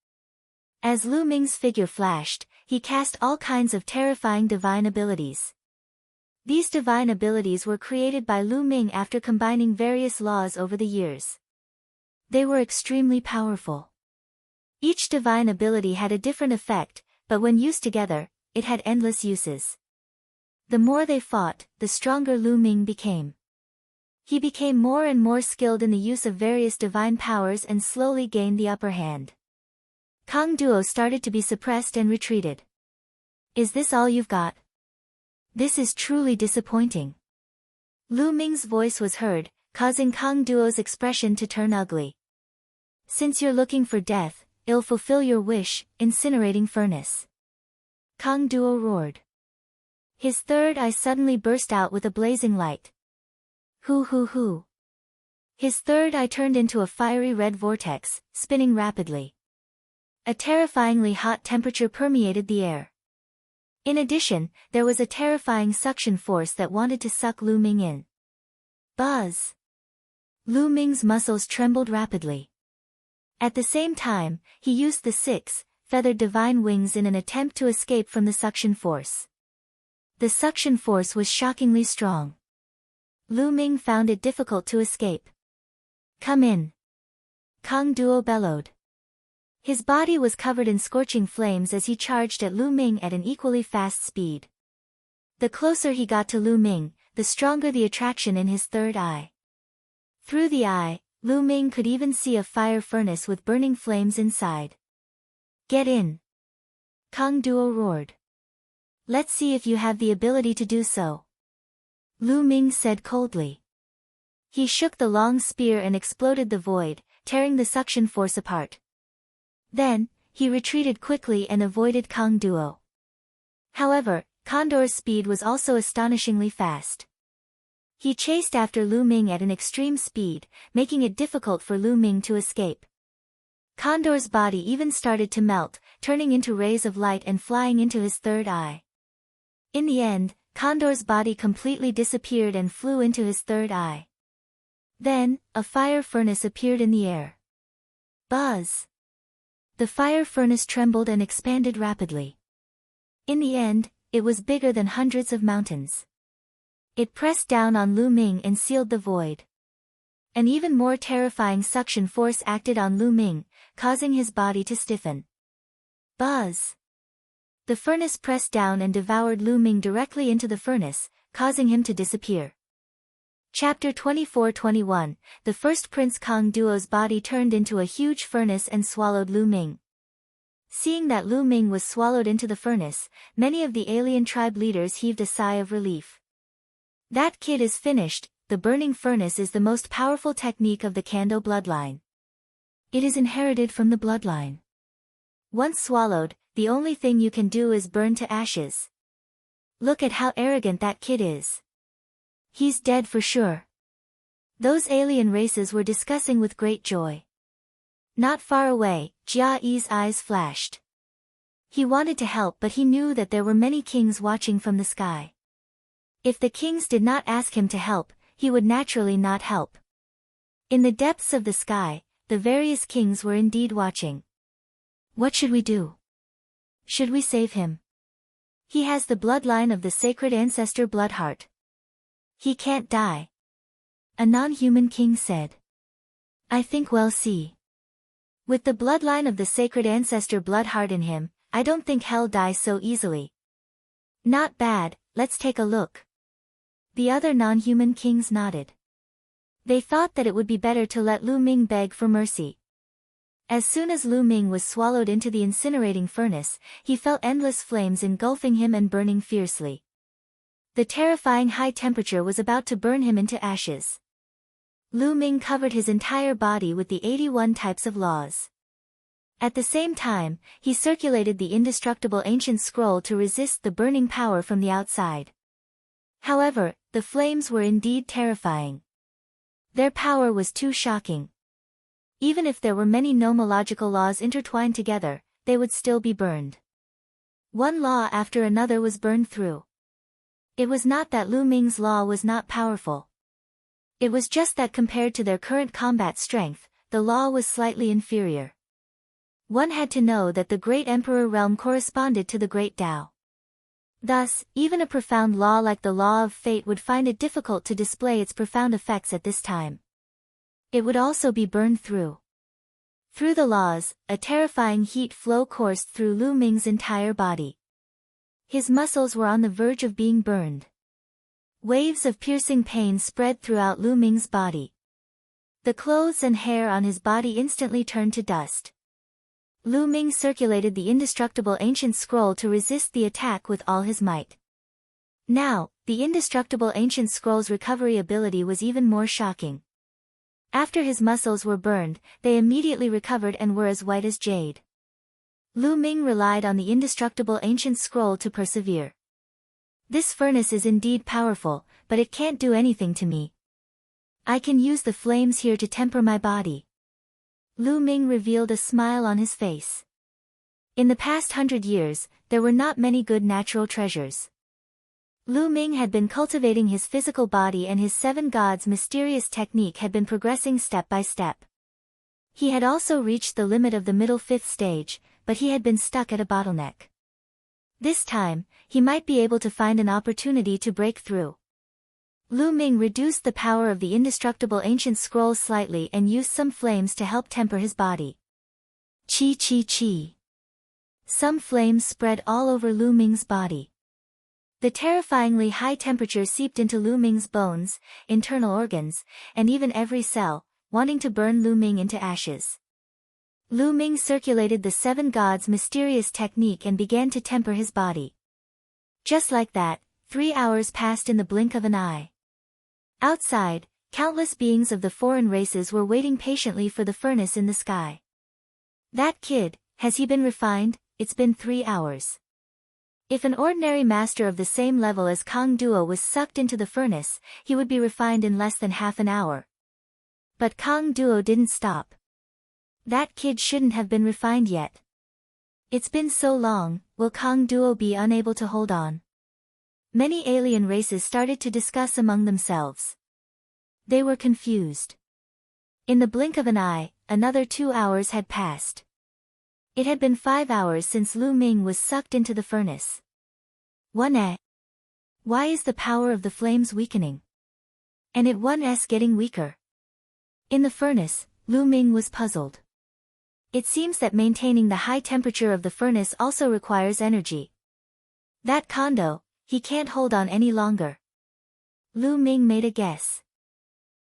As Lu Ming's figure flashed, he cast all kinds of terrifying divine abilities. These divine abilities were created by Lu Ming after combining various laws over the years. They were extremely powerful. Each divine ability had a different effect, but when used together, it had endless uses. The more they fought, the stronger Lu Ming became. He became more and more skilled in the use of various divine powers and slowly gained the upper hand. Kang Duo started to be suppressed and retreated. Is this all you've got? This is truly disappointing. Lu Ming's voice was heard, causing Kang Duo's expression to turn ugly. Since you're looking for death, I'll fulfill your wish, incinerating furnace. Kang Duo roared. His third eye suddenly burst out with a blazing light. Hoo hoo hoo. His third eye turned into a fiery red vortex, spinning rapidly. A terrifyingly hot temperature permeated the air. In addition, there was a terrifying suction force that wanted to suck Lu Ming in. Buzz! Lu Ming's muscles trembled rapidly. At the same time, he used the 6 feathered divine wings in an attempt to escape from the suction force. The suction force was shockingly strong. Lu Ming found it difficult to escape. Come in. Kang Duo bellowed. His body was covered in scorching flames as he charged at Lu Ming at an equally fast speed. The closer he got to Lu Ming, the stronger the attraction in his third eye. Through the eye, Lu Ming could even see a fire furnace with burning flames inside. Get in! Kang Duo roared. Let's see if you have the ability to do so. Lu Ming said coldly. He shook the long spear and exploded the void, tearing the suction force apart. Then, he retreated quickly and avoided Kang Duo. However, Condor's speed was also astonishingly fast. He chased after Lu Ming at an extreme speed, making it difficult for Lu Ming to escape. Condor's body even started to melt, turning into rays of light and flying into his third eye. In the end, Condor's body completely disappeared and flew into his third eye. Then, a fire furnace appeared in the air. Buzz! The fire furnace trembled and expanded rapidly. In the end, it was bigger than hundreds of mountains. It pressed down on Lu Ming and sealed the void. An even more terrifying suction force acted on Lu Ming, causing his body to stiffen. Buzz! The furnace pressed down and devoured Lu Ming directly into the furnace, causing him to disappear. Chapter 24-21, The first Prince Kang Duo's body turned into a huge furnace and swallowed Lu Ming. Seeing that Lu Ming was swallowed into the furnace, many of the alien tribe leaders heaved a sigh of relief. That kid is finished. The burning furnace is the most powerful technique of the Kando bloodline. It is inherited from the bloodline. Once swallowed, the only thing you can do is burn to ashes. Look at how arrogant that kid is. He's dead for sure. Those alien races were discussing with great joy. Not far away, Jia Yi's eyes flashed. He wanted to help, but he knew that there were many kings watching from the sky. If the kings did not ask him to help, he would naturally not help. In the depths of the sky, the various kings were indeed watching. What should we do? Should we save him? He has the bloodline of the sacred ancestor Bloodheart. He can't die. A non-human king said. I think we'll see. With the bloodline of the sacred ancestor Bloodheart in him, I don't think he'll die so easily. Not bad, let's take a look. The other non-human kings nodded. They thought that it would be better to let Lu Ming beg for mercy. As soon as Lu Ming was swallowed into the incinerating furnace, he felt endless flames engulfing him and burning fiercely. The terrifying high temperature was about to burn him into ashes. Lu Ming covered his entire body with the 81 types of laws. At the same time, he circulated the indestructible ancient scroll to resist the burning power from the outside. However, the flames were indeed terrifying. Their power was too shocking. Even if there were many nomological laws intertwined together, they would still be burned. One law after another was burned through. It was not that Lu Ming's law was not powerful. It was just that compared to their current combat strength, the law was slightly inferior. One had to know that the Great Emperor realm corresponded to the Great Tao. Thus, even a profound law like the Law of Fate would find it difficult to display its profound effects at this time. It would also be burned through. Through the laws, a terrifying heat flow coursed through Lu Ming's entire body. His muscles were on the verge of being burned. Waves of piercing pain spread throughout Lu Ming's body. The clothes and hair on his body instantly turned to dust. Lu Ming circulated the indestructible ancient scroll to resist the attack with all his might. Now, the indestructible ancient scroll's recovery ability was even more shocking. After his muscles were burned, they immediately recovered and were as white as jade. Lu Ming relied on the indestructible ancient scroll to persevere. This furnace is indeed powerful, but it can't do anything to me. I can use the flames here to temper my body. Lu Ming revealed a smile on his face. In the past 100 years, there were not many good natural treasures. Lu Ming had been cultivating his physical body, and his seven gods' mysterious technique had been progressing step by step. He had also reached the limit of the middle fifth stage, but he had been stuck at a bottleneck. This time, he might be able to find an opportunity to break through. Lu Ming reduced the power of the indestructible ancient scroll slightly and used some flames to help temper his body. Chi chi chi. Some flames spread all over Lu Ming's body. The terrifyingly high temperature seeped into Lu Ming's bones, internal organs, and even every cell, wanting to burn Lu Ming into ashes. Lu Ming circulated the seven gods' mysterious technique and began to temper his body. Just like that, 3 hours passed in the blink of an eye. Outside, countless beings of the foreign races were waiting patiently for the furnace in the sky. That kid, has he been refined? It's been 3 hours. If an ordinary master of the same level as Kang Duo was sucked into the furnace, he would be refined in less than half an hour. But Kang Duo didn't stop. That kid shouldn't have been refined yet. It's been so long, will Kang Duo be unable to hold on? Many alien races started to discuss among themselves. They were confused. In the blink of an eye, another 2 hours had passed. It had been 5 hours since Lu Ming was sucked into the furnace. Why is the power of the flames weakening? And it's getting weaker. In the furnace, Lu Ming was puzzled. It seems that maintaining the high temperature of the furnace also requires energy. That Kondo, he can't hold on any longer. Lu Ming made a guess.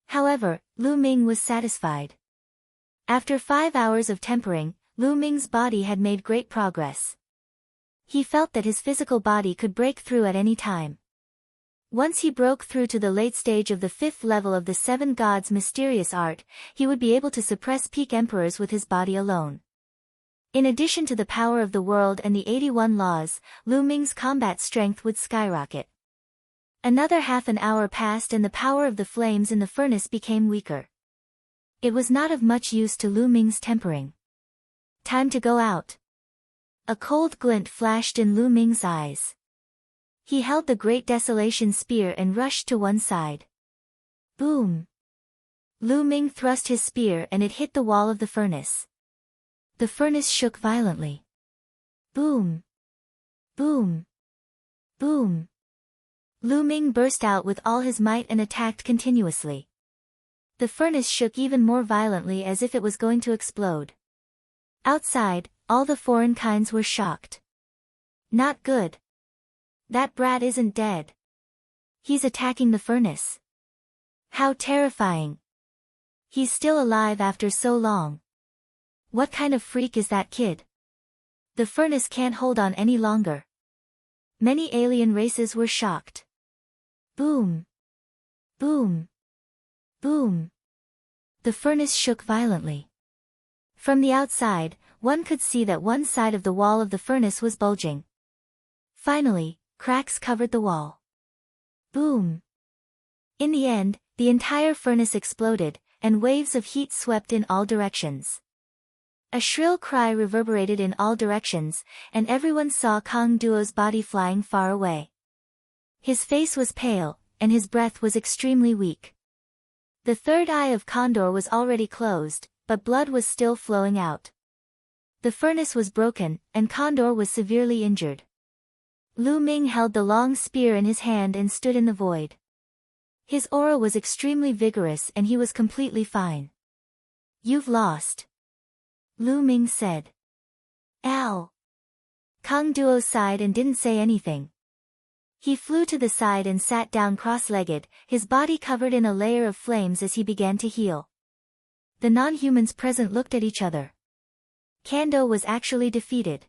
However, Lu Ming was satisfied. After 5 hours of tempering, Lu Ming's body had made great progress. He felt that his physical body could break through at any time. Once he broke through to the late stage of the 5th level of the seven gods' mysterious art, he would be able to suppress peak emperors with his body alone. In addition to the power of the world and the 81 laws, Lu Ming's combat strength would skyrocket. Another half an hour passed and the power of the flames in the furnace became weaker. It was not of much use to Lu Ming's tempering. Time to go out. A cold glint flashed in Lu Ming's eyes. He held the Great Desolation Spear and rushed to one side. Boom! Lu Ming thrust his spear and it hit the wall of the furnace. The furnace shook violently. Boom! Boom! Boom! Lu Ming burst out with all his might and attacked continuously. The furnace shook even more violently as if it was going to explode. Outside, all the foreign kinds were shocked. Not good. That brat isn't dead. He's attacking the furnace. How terrifying. He's still alive after so long. What kind of freak is that kid? The furnace can't hold on any longer. Many alien races were shocked. Boom! Boom! Boom! The furnace shook violently. From the outside, one could see that one side of the wall of the furnace was bulging. Finally, cracks covered the wall. Boom! In the end, the entire furnace exploded, and waves of heat swept in all directions. A shrill cry reverberated in all directions, and everyone saw Kang Duo's body flying far away. His face was pale, and his breath was extremely weak. The third eye of Condor was already closed, but blood was still flowing out. The furnace was broken, and Condor was severely injured. Lu Ming held the long spear in his hand and stood in the void. His aura was extremely vigorous and he was completely fine. You've lost. Lu Ming said. Ow! Kang Duo sighed and didn't say anything. He flew to the side and sat down cross-legged, his body covered in a layer of flames as he began to heal. The non-humans present looked at each other. Kando was actually defeated.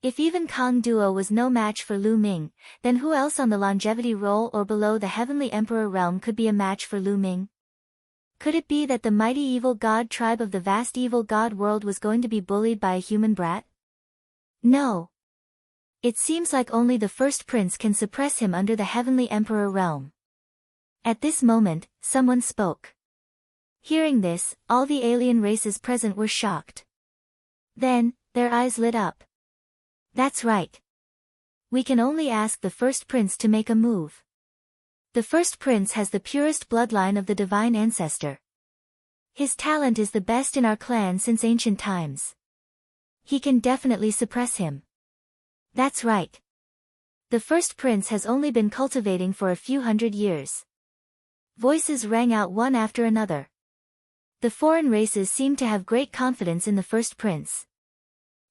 If even Kang Duo was no match for Lu Ming, then who else on the longevity roll or below the Heavenly Emperor realm could be a match for Lu Ming? Could it be that the mighty evil god tribe of the vast evil god world was going to be bullied by a human brat? No. It seems like only the first prince can suppress him under the Heavenly Emperor realm. At this moment, someone spoke. Hearing this, all the alien races present were shocked. Then, their eyes lit up. That's right. We can only ask the first prince to make a move. The first prince has the purest bloodline of the divine ancestor. His talent is the best in our clan since ancient times. He can definitely suppress him. That's right. The first prince has only been cultivating for a few hundred years. Voices rang out one after another. The foreign races seemed to have great confidence in the first prince.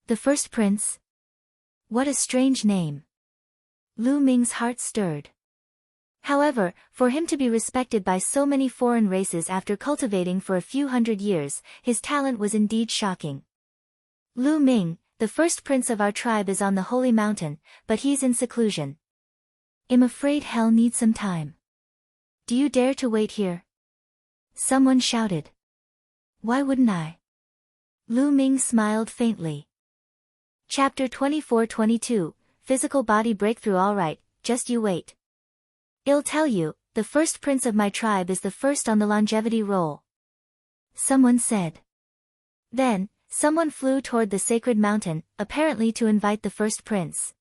The first prince? What a strange name. Lu Ming's heart stirred. However, for him to be respected by so many foreign races after cultivating for a few hundred years, his talent was indeed shocking. Lu Ming, the first prince of our tribe, is on the holy mountain, but he's in seclusion. I'm afraid hell needs some time. Do you dare to wait here? Someone shouted. Why wouldn't I? Lu Ming smiled faintly. Chapter 24-22, Physical Body Breakthrough. Alright, just you wait. I'll tell you, the first prince of my tribe is the first on the longevity roll. Someone said. Then, someone flew toward the sacred mountain, apparently to invite the first prince.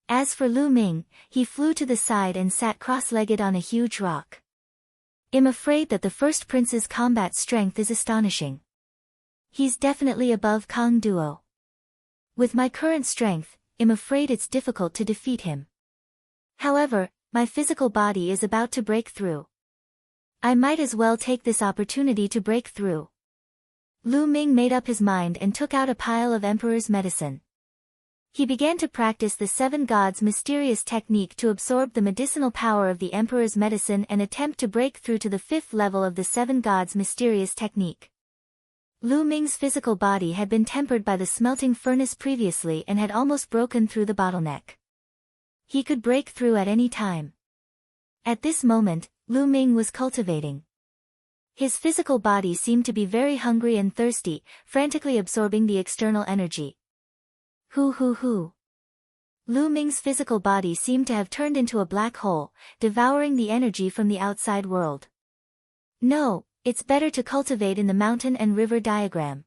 As for Lu Ming, he flew to the side and sat cross-legged on a huge rock. I'm afraid that the first prince's combat strength is astonishing. He's definitely above Kang Duo. With my current strength, I'm afraid it's difficult to defeat him. However, my physical body is about to break through. I might as well take this opportunity to break through. Lu Ming made up his mind and took out a pile of Emperor's medicine. He began to practice the Seven Gods' mysterious technique to absorb the medicinal power of the Emperor's medicine and attempt to break through to the 5th level of the Seven Gods' mysterious technique. Lu Ming's physical body had been tempered by the smelting furnace previously and had almost broken through the bottleneck. He could break through at any time. At this moment, Lu Ming was cultivating. His physical body seemed to be very hungry and thirsty, frantically absorbing the external energy. Hoo. Lu Ming's physical body seemed to have turned into a black hole, devouring the energy from the outside world. No, it's better to cultivate in the mountain and river diagram.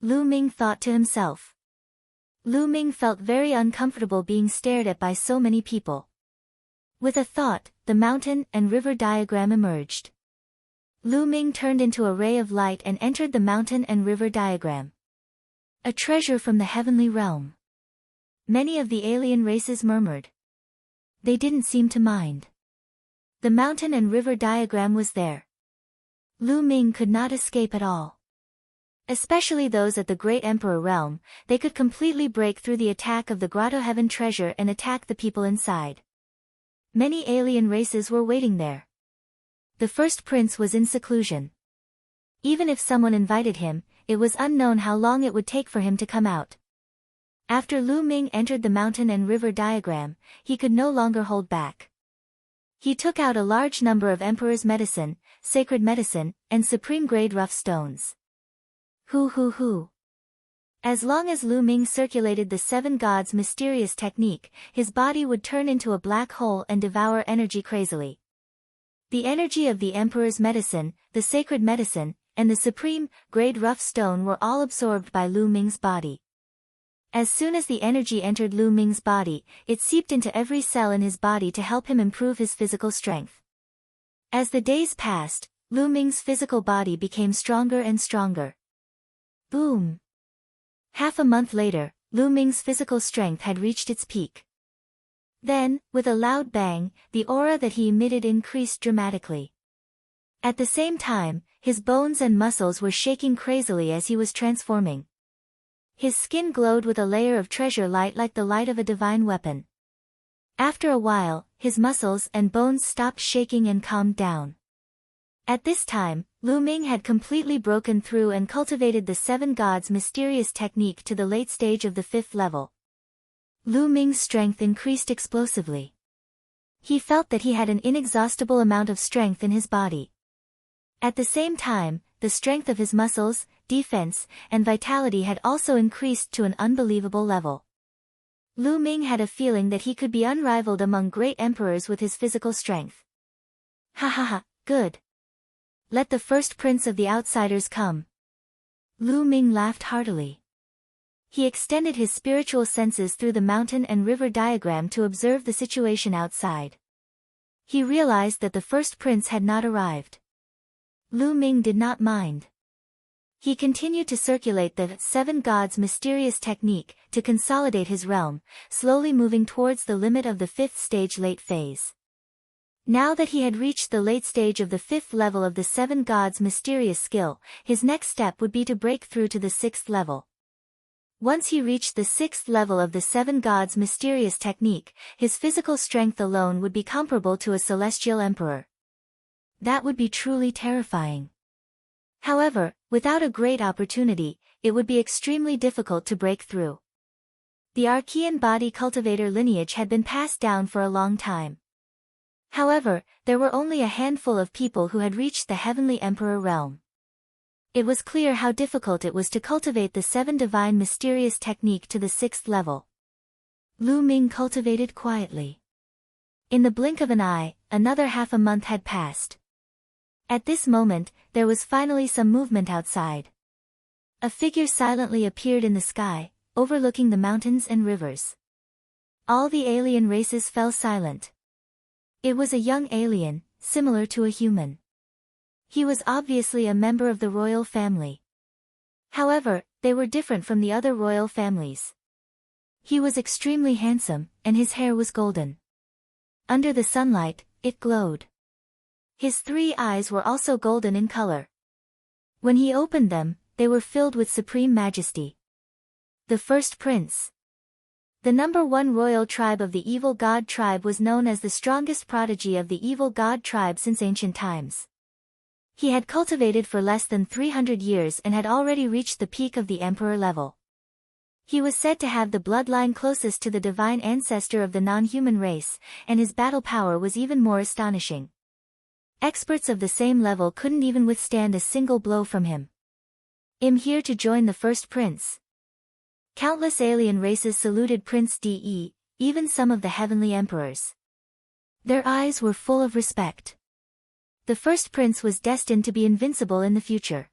Lu Ming thought to himself. Lu Ming felt very uncomfortable being stared at by so many people. With a thought, the mountain and river diagram emerged. Lu Ming turned into a ray of light and entered the mountain and river diagram. A treasure from the heavenly realm. Many of the alien races murmured. They didn't seem to mind. The mountain and river diagram was there. Lu Ming could not escape at all. Especially those at the Great Emperor realm, they could completely break through the attack of the Grotto Heaven treasure and attack the people inside. Many alien races were waiting there. The first prince was in seclusion. Even if someone invited him, it was unknown how long it would take for him to come out. After Lu Ming entered the mountain and river diagram, he could no longer hold back. He took out a large number of Emperor's medicine, sacred medicine, and supreme-grade rough stones. Hoo. As long as Lu Ming circulated the Seven Gods' mysterious technique, his body would turn into a black hole and devour energy crazily. The energy of the Emperor's medicine, the sacred medicine, and the supreme-grade rough stone were all absorbed by Lu Ming's body. As soon as the energy entered Lu Ming's body, it seeped into every cell in his body to help him improve his physical strength. As the days passed, Lu Ming's physical body became stronger and stronger. Boom! Half a month later, Lu Ming's physical strength had reached its peak. Then, with a loud bang, the aura that he emitted increased dramatically. At the same time, his bones and muscles were shaking crazily as he was transforming. His skin glowed with a layer of treasure light like the light of a divine weapon. After a while, his muscles and bones stopped shaking and calmed down. At this time, Lu Ming had completely broken through and cultivated the Seven Gods' mysterious technique to the late stage of the 5th level. Lu Ming's strength increased explosively. He felt that he had an inexhaustible amount of strength in his body. At the same time, the strength of his muscles, defense, and vitality had also increased to an unbelievable level. Lu Ming had a feeling that he could be unrivaled among great emperors with his physical strength. Ha ha ha, good. Let the first prince of the outsiders come. Lu Ming laughed heartily. He extended his spiritual senses through the mountain and river diagram to observe the situation outside. He realized that the first prince had not arrived. Lu Ming did not mind. He continued to circulate the seven gods' mysterious technique to consolidate his realm, slowly moving towards the limit of the fifth stage late phase. Now that he had reached the late stage of the fifth level of the seven gods' mysterious skill, his next step would be to break through to the sixth level. Once he reached the sixth level of the seven gods' mysterious technique, his physical strength alone would be comparable to a celestial emperor. That would be truly terrifying. However, without a great opportunity, it would be extremely difficult to break through. The Archean body cultivator lineage had been passed down for a long time. However, there were only a handful of people who had reached the heavenly emperor realm. It was clear how difficult it was to cultivate the seven divine mysterious technique to the sixth level. Lu Ming cultivated quietly. In the blink of an eye, another half a month had passed. At this moment, there was finally some movement outside. A figure silently appeared in the sky, overlooking the mountains and rivers. All the alien races fell silent. It was a young alien, similar to a human. He was obviously a member of the royal family. However, they were different from the other royal families. He was extremely handsome, and his hair was golden. Under the sunlight, it glowed. His three eyes were also golden in color. When he opened them, they were filled with supreme majesty. The first prince. The number one royal tribe of the evil god tribe was known as the strongest prodigy of the evil god tribe since ancient times. He had cultivated for less than 300 years and had already reached the peak of the emperor level. He was said to have the bloodline closest to the divine ancestor of the non-human race, and his battle power was even more astonishing. Experts of the same level couldn't even withstand a single blow from him. I'm here to join the first prince. Countless alien races saluted Prince De, even some of the heavenly emperors. Their eyes were full of respect. The first prince was destined to be invincible in the future.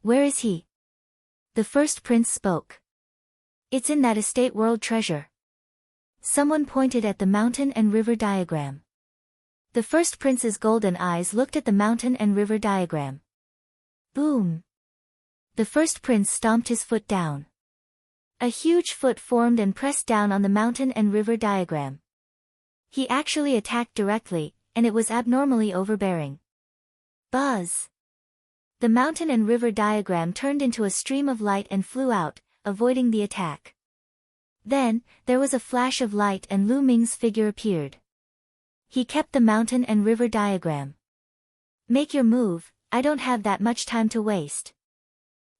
Where is he? The first prince spoke. It's in that estate world treasure. Someone pointed at the mountain and river diagram. The first prince's golden eyes looked at the mountain and river diagram. Boom! The first prince stomped his foot down. A huge foot formed and pressed down on the mountain and river diagram. He actually attacked directly, and it was abnormally overbearing. Buzz! The mountain and river diagram turned into a stream of light and flew out, avoiding the attack. Then, there was a flash of light and Lu Ming's figure appeared. He kept the mountain and river diagram. Make your move, I don't have that much time to waste.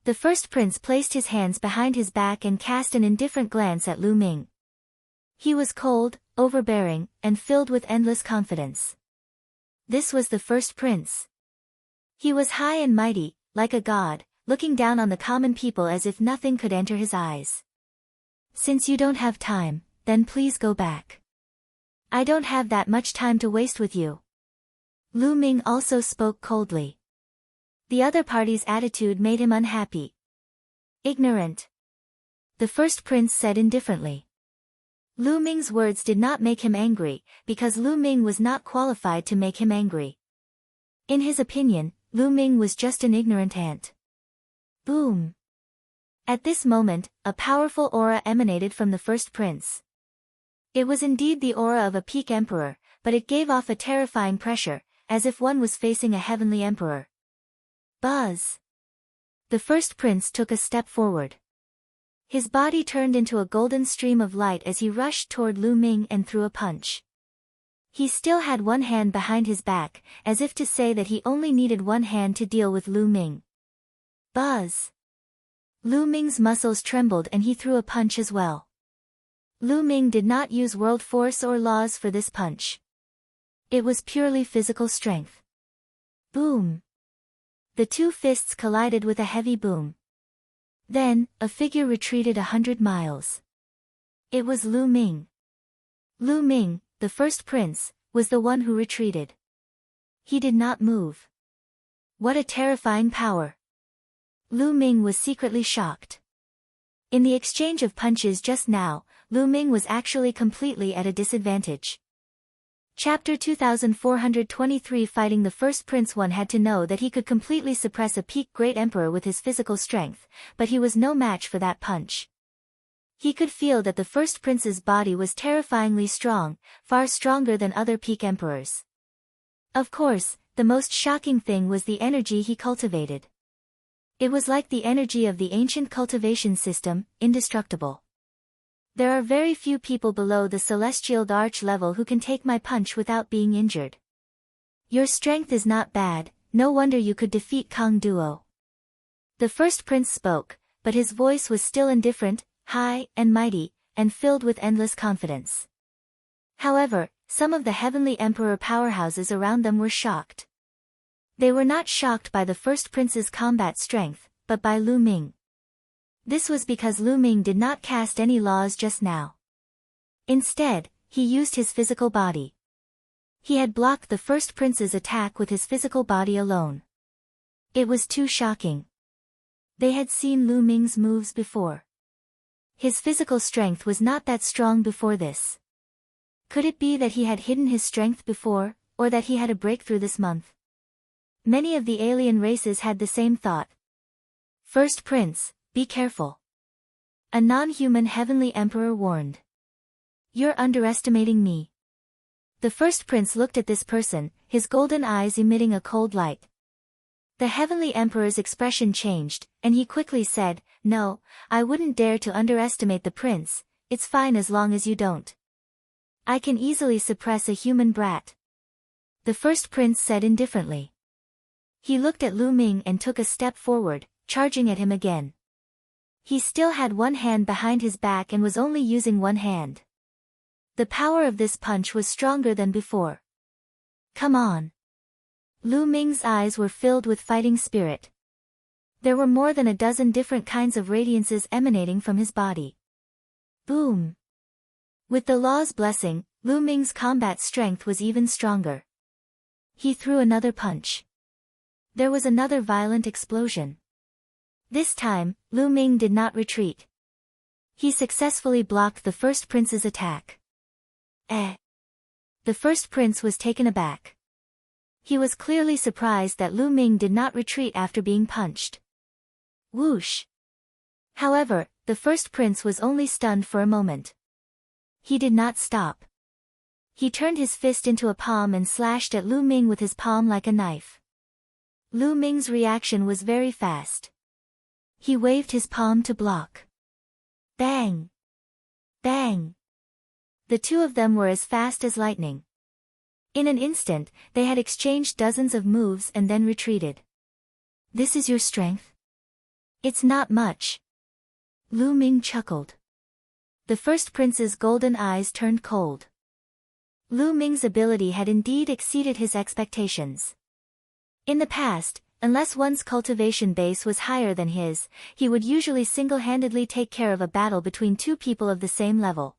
The first prince placed his hands behind his back and cast an indifferent glance at Lu Ming. He was cold, overbearing, and filled with endless confidence. This was the first prince. He was high and mighty, like a god, looking down on the common people as if nothing could enter his eyes. Since you don't have time, then please go back. I don't have that much time to waste with you. Lu Ming also spoke coldly. The other party's attitude made him unhappy. Ignorant. The first prince said indifferently. Lu Ming's words did not make him angry, because Lu Ming was not qualified to make him angry. In his opinion, Lu Ming was just an ignorant ant. Boom! At this moment, a powerful aura emanated from the first prince. It was indeed the aura of a peak emperor, but it gave off a terrifying pressure, as if one was facing a heavenly emperor. Buzz! The first prince took a step forward. His body turned into a golden stream of light as he rushed toward Lu Ming and threw a punch. He still had one hand behind his back, as if to say that he only needed one hand to deal with Lu Ming. Buzz! Lu Ming's muscles trembled and he threw a punch as well. Lu Ming did not use world force or laws for this punch. It was purely physical strength. Boom! The two fists collided with a heavy boom. Then, a figure retreated 100 miles. It was Lu Ming. Lu Ming, the first prince, was the one who retreated. He did not move. What a terrifying power! Lu Ming was secretly shocked. In the exchange of punches just now, Lu Ming was actually completely at a disadvantage. Chapter 2423 Fighting the First Prince. One had to know that he could completely suppress a peak great emperor with his physical strength, but he was no match for that punch. He could feel that the first prince's body was terrifyingly strong, far stronger than other peak emperors. Of course, the most shocking thing was the energy he cultivated. It was like the energy of the ancient cultivation system, indestructible. There are very few people below the celestial arch level who can take my punch without being injured. Your strength is not bad, no wonder you could defeat Kang Duo. The first prince spoke, but his voice was still indifferent, high and mighty, and filled with endless confidence. However, some of the heavenly emperor powerhouses around them were shocked. They were not shocked by the first prince's combat strength, but by Lu Ming. This was because Lu Ming did not cast any laws just now. Instead, he used his physical body. He had blocked the first prince's attack with his physical body alone. It was too shocking. They had seen Lu Ming's moves before. His physical strength was not that strong before this. Could it be that he had hidden his strength before, or that he had a breakthrough this month? Many of the alien races had the same thought. First Prince, be careful. A non-human heavenly emperor warned. You're underestimating me. The first prince looked at this person, his golden eyes emitting a cold light. The heavenly emperor's expression changed, and he quickly said, No, I wouldn't dare to underestimate the prince, it's fine as long as you don't. I can easily suppress a human brat. The first prince said indifferently. He looked at Lu Ming and took a step forward, charging at him again. He still had one hand behind his back and was only using one hand. The power of this punch was stronger than before. Come on. Lu Ming's eyes were filled with fighting spirit. There were more than a dozen different kinds of radiances emanating from his body. Boom! With the law's blessing, Lu Ming's combat strength was even stronger. He threw another punch. There was another violent explosion. This time, Lu Ming did not retreat. He successfully blocked the first prince's attack. The first prince was taken aback. He was clearly surprised that Lu Ming did not retreat after being punched. Whoosh! However, the first prince was only stunned for a moment. He did not stop. He turned his fist into a palm and slashed at Lu Ming with his palm like a knife. Lu Ming's reaction was very fast. He waved his palm to block. Bang! Bang! The two of them were as fast as lightning. In an instant, they had exchanged dozens of moves and then retreated. This is your strength? It's not much. Lu Ming chuckled. The first prince's golden eyes turned cold. Lu Ming's ability had indeed exceeded his expectations. In the past, unless one's cultivation base was higher than his, he would usually single-handedly take care of a battle between two people of the same level.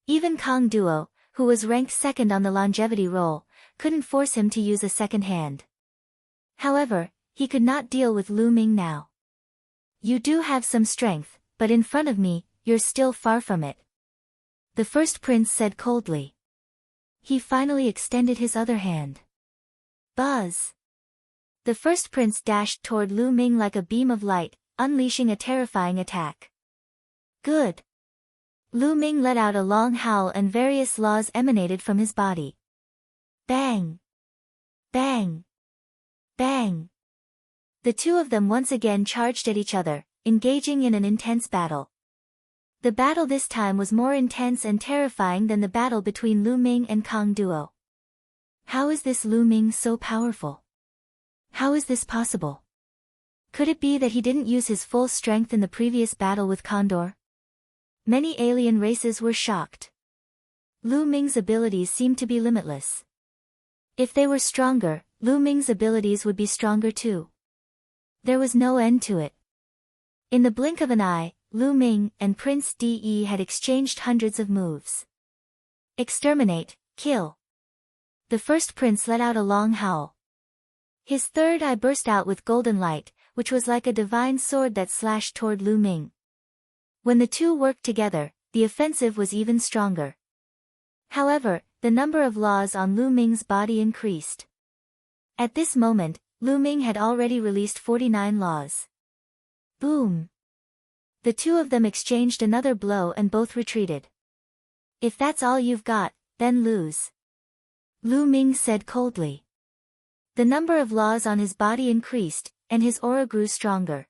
Even Kang Duo, who was ranked second on the longevity roll, couldn't force him to use a second hand. However, he could not deal with Lu Ming now. You do have some strength, but in front of me, you're still far from it. The first prince said coldly. He finally extended his other hand. Buzz! The first prince dashed toward Lu Ming like a beam of light, unleashing a terrifying attack. Good! Lu Ming let out a long howl and various laws emanated from his body. Bang! Bang! Bang! The two of them once again charged at each other, engaging in an intense battle. The battle this time was more intense and terrifying than the battle between Lu Ming and Kang Duo. How is this Lu Ming so powerful? How is this possible? Could it be that he didn't use his full strength in the previous battle with Condor? Many alien races were shocked. Lu Ming's abilities seemed to be limitless. If they were stronger, Lu Ming's abilities would be stronger too. There was no end to it. In the blink of an eye, Lu Ming and Prince De had exchanged hundreds of moves. Exterminate, kill. The first prince let out a long howl. His third eye burst out with golden light, which was like a divine sword that slashed toward Lu Ming. When the two worked together, the offensive was even stronger. However, the number of laws on Lu Ming's body increased. At this moment, Lu Ming had already released 49 laws. Boom! The two of them exchanged another blow and both retreated. If that's all you've got, then lose. Lu Ming said coldly. The number of laws on his body increased, and his aura grew stronger.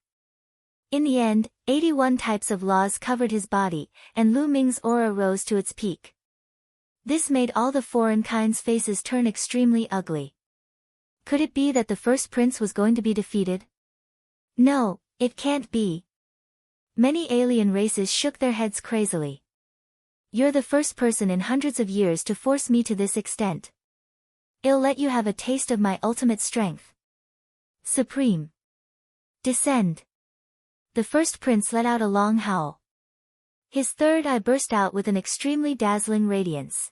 In the end, 81 types of laws covered his body, and Lu Ming's aura rose to its peak. This made all the foreign kind's faces turn extremely ugly. Could it be that the first prince was going to be defeated? No, it can't be. Many alien races shook their heads crazily. You're the first person in hundreds of years to force me to this extent. I'll let you have a taste of my ultimate strength. Supreme. Descend. The first prince let out a long howl. His third eye burst out with an extremely dazzling radiance.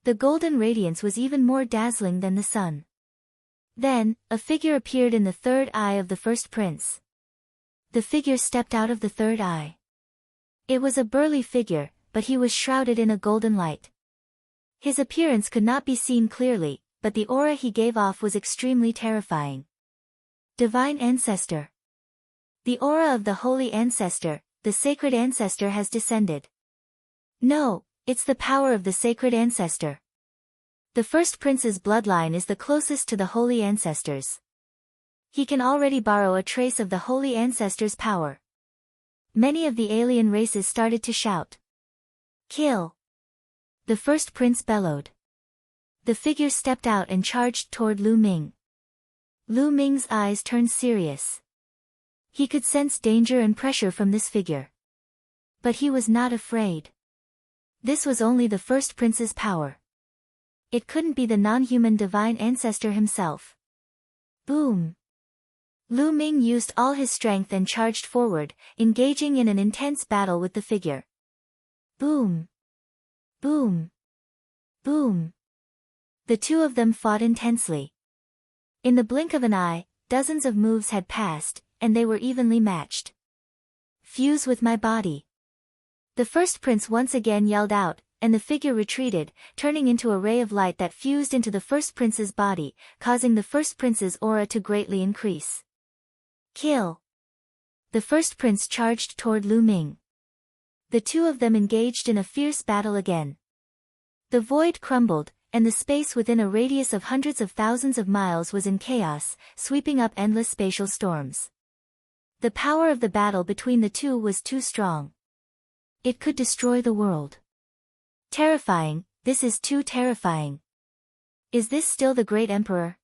The golden radiance was even more dazzling than the sun. Then, a figure appeared in the third eye of the first prince. The figure stepped out of the third eye. It was a burly figure, but he was shrouded in a golden light. His appearance could not be seen clearly, but the aura he gave off was extremely terrifying. Divine Ancestor. The aura of the Holy Ancestor, the Sacred Ancestor has descended. No, it's the power of the Sacred Ancestor. The first prince's bloodline is the closest to the Holy Ancestors. He can already borrow a trace of the Holy Ancestor's power. Many of the alien races started to shout. Kill! The first prince bellowed. The figure stepped out and charged toward Lu Ming. Lu Ming's eyes turned serious. He could sense danger and pressure from this figure. But he was not afraid. This was only the first prince's power. It couldn't be the non-human divine ancestor himself. Boom! Lu Ming used all his strength and charged forward, engaging in an intense battle with the figure. Boom! Boom! Boom! The two of them fought intensely. In the blink of an eye, dozens of moves had passed, and they were evenly matched. Fuse with my body. The first prince once again yelled out, and the figure retreated, turning into a ray of light that fused into the first prince's body, causing the first prince's aura to greatly increase. Kill! The first prince charged toward Lu Ming. The two of them engaged in a fierce battle again. The void crumbled, and the space within a radius of hundreds of thousands of miles was in chaos, sweeping up endless spatial storms. The power of the battle between the two was too strong. It could destroy the world. Terrifying, this is too terrifying. Is this still the great emperor?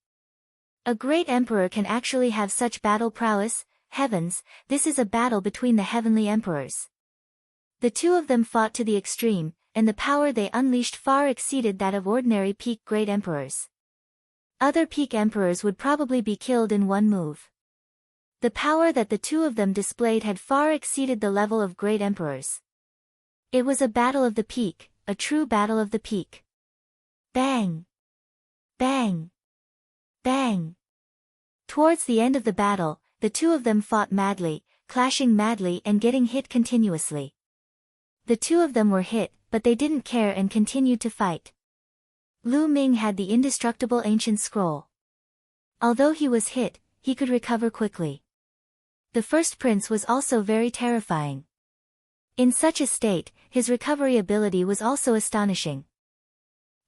A great emperor can actually have such battle prowess? Heavens, this is a battle between the heavenly emperors. The two of them fought to the extreme, and the power they unleashed far exceeded that of ordinary peak great emperors. Other peak emperors would probably be killed in one move. The power that the two of them displayed had far exceeded the level of great emperors. It was a battle of the peak, a true battle of the peak. Bang! Bang! Bang! Towards the end of the battle, the two of them fought madly, clashing madly and getting hit continuously. The two of them were hit, but they didn't care and continued to fight. Lu Ming had the indestructible ancient scroll. Although he was hit, he could recover quickly. The first prince was also very terrifying. In such a state, his recovery ability was also astonishing.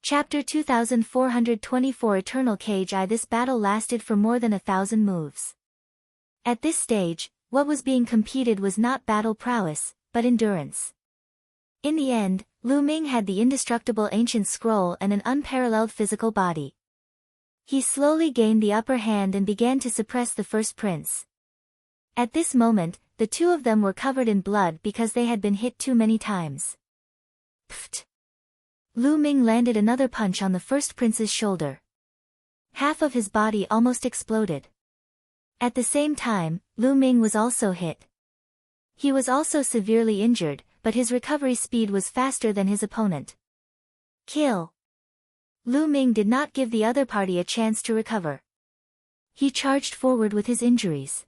Chapter 2424 Eternal Cage I This battle lasted for more than 1,000 moves. At this stage, what was being competed was not battle prowess, but endurance. In the end, Lu Ming had the indestructible ancient scroll and an unparalleled physical body. He slowly gained the upper hand and began to suppress the first prince. At this moment, the two of them were covered in blood because they had been hit too many times. Pfft! Lu Ming landed another punch on the first prince's shoulder. Half of his body almost exploded. At the same time, Lu Ming was also hit. He was also severely injured, but his recovery speed was faster than his opponent. Kill! Lu Ming did not give the other party a chance to recover. He charged forward with his injuries.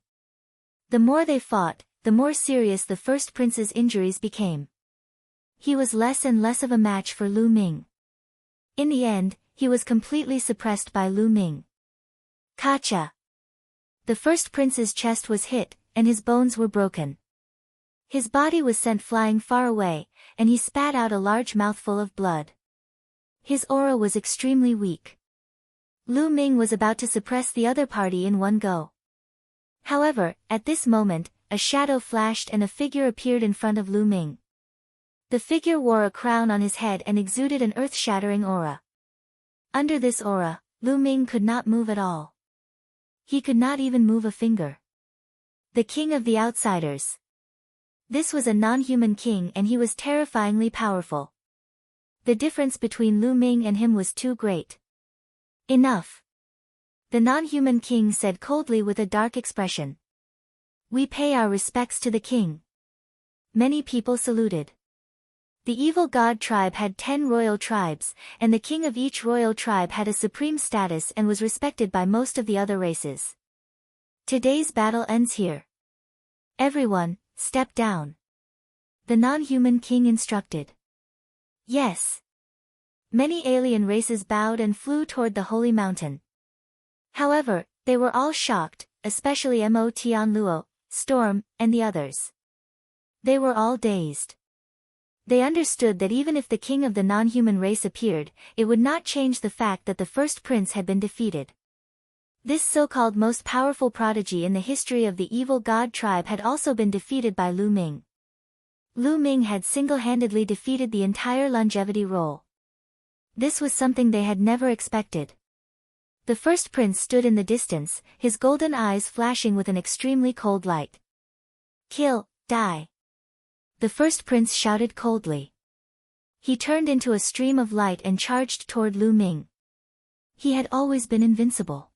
The more they fought, the more serious the first prince's injuries became. He was less and less of a match for Lu Ming. In the end, he was completely suppressed by Lu Ming. Kacha! The first prince's chest was hit, and his bones were broken. His body was sent flying far away, and he spat out a large mouthful of blood. His aura was extremely weak. Lu Ming was about to suppress the other party in one go. However, at this moment, a shadow flashed and a figure appeared in front of Lu Ming. The figure wore a crown on his head and exuded an earth-shattering aura. Under this aura, Lu Ming could not move at all. He could not even move a finger. The king of the outsiders. This was a non-human king and he was terrifyingly powerful. The difference between Lu Ming and him was too great. Enough! The non-human king said coldly with a dark expression. We pay our respects to the king. Many people saluted. The evil god tribe had 10 royal tribes, and the king of each royal tribe had a supreme status and was respected by most of the other races. Today's battle ends here. Everyone, step down. The non-human king instructed. Yes. Many alien races bowed and flew toward the holy mountain. However, they were all shocked, especially Tian Luo, Storm, and the others. They were all dazed. They understood that even if the king of the non-human race appeared, it would not change the fact that the first prince had been defeated. This so-called most powerful prodigy in the history of the evil god tribe had also been defeated by Lu Ming. Lu Ming had single-handedly defeated the entire longevity role. This was something they had never expected. The first prince stood in the distance, his golden eyes flashing with an extremely cold light. Kill, die! The first prince shouted coldly. He turned into a stream of light and charged toward Lu Ming. He had always been invincible.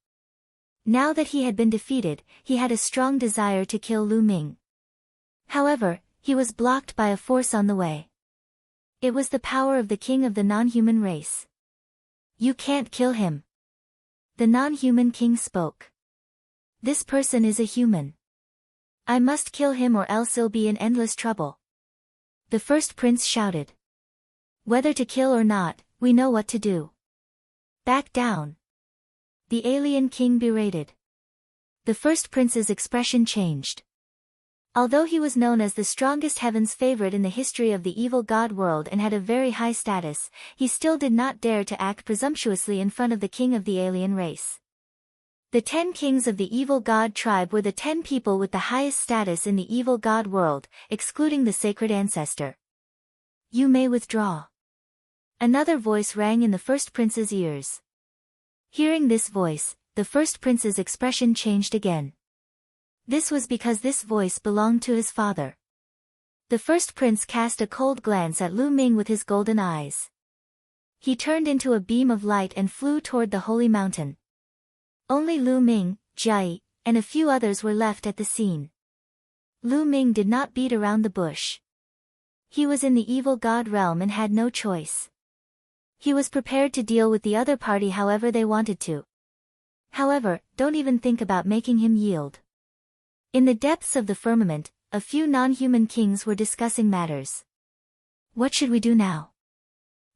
Now that he had been defeated, he had a strong desire to kill Lu Ming. However, he was blocked by a force on the way. It was the power of the king of the non-human race. You can't kill him. The non-human king spoke. This person is a human. I must kill him or else he'll be in endless trouble. The first prince shouted. Whether to kill or not, we know what to do. Back down. The alien king berated. The first prince's expression changed. Although he was known as the strongest heaven's favorite in the history of the evil god world and had a very high status, he still did not dare to act presumptuously in front of the king of the alien race. The 10 kings of the evil god tribe were the 10 people with the highest status in the evil god world, excluding the sacred ancestor. You may withdraw. Another voice rang in the first prince's ears. Hearing this voice, the first prince's expression changed again. This was because this voice belonged to his father. The first prince cast a cold glance at Lu Ming with his golden eyes. He turned into a beam of light and flew toward the holy mountain. Only Lu Ming, Jai, and a few others were left at the scene. Lu Ming did not beat around the bush. He was in the evil god realm and had no choice. He was prepared to deal with the other party however they wanted to. However, don't even think about making him yield. In the depths of the firmament, a few non-human kings were discussing matters. What should we do now?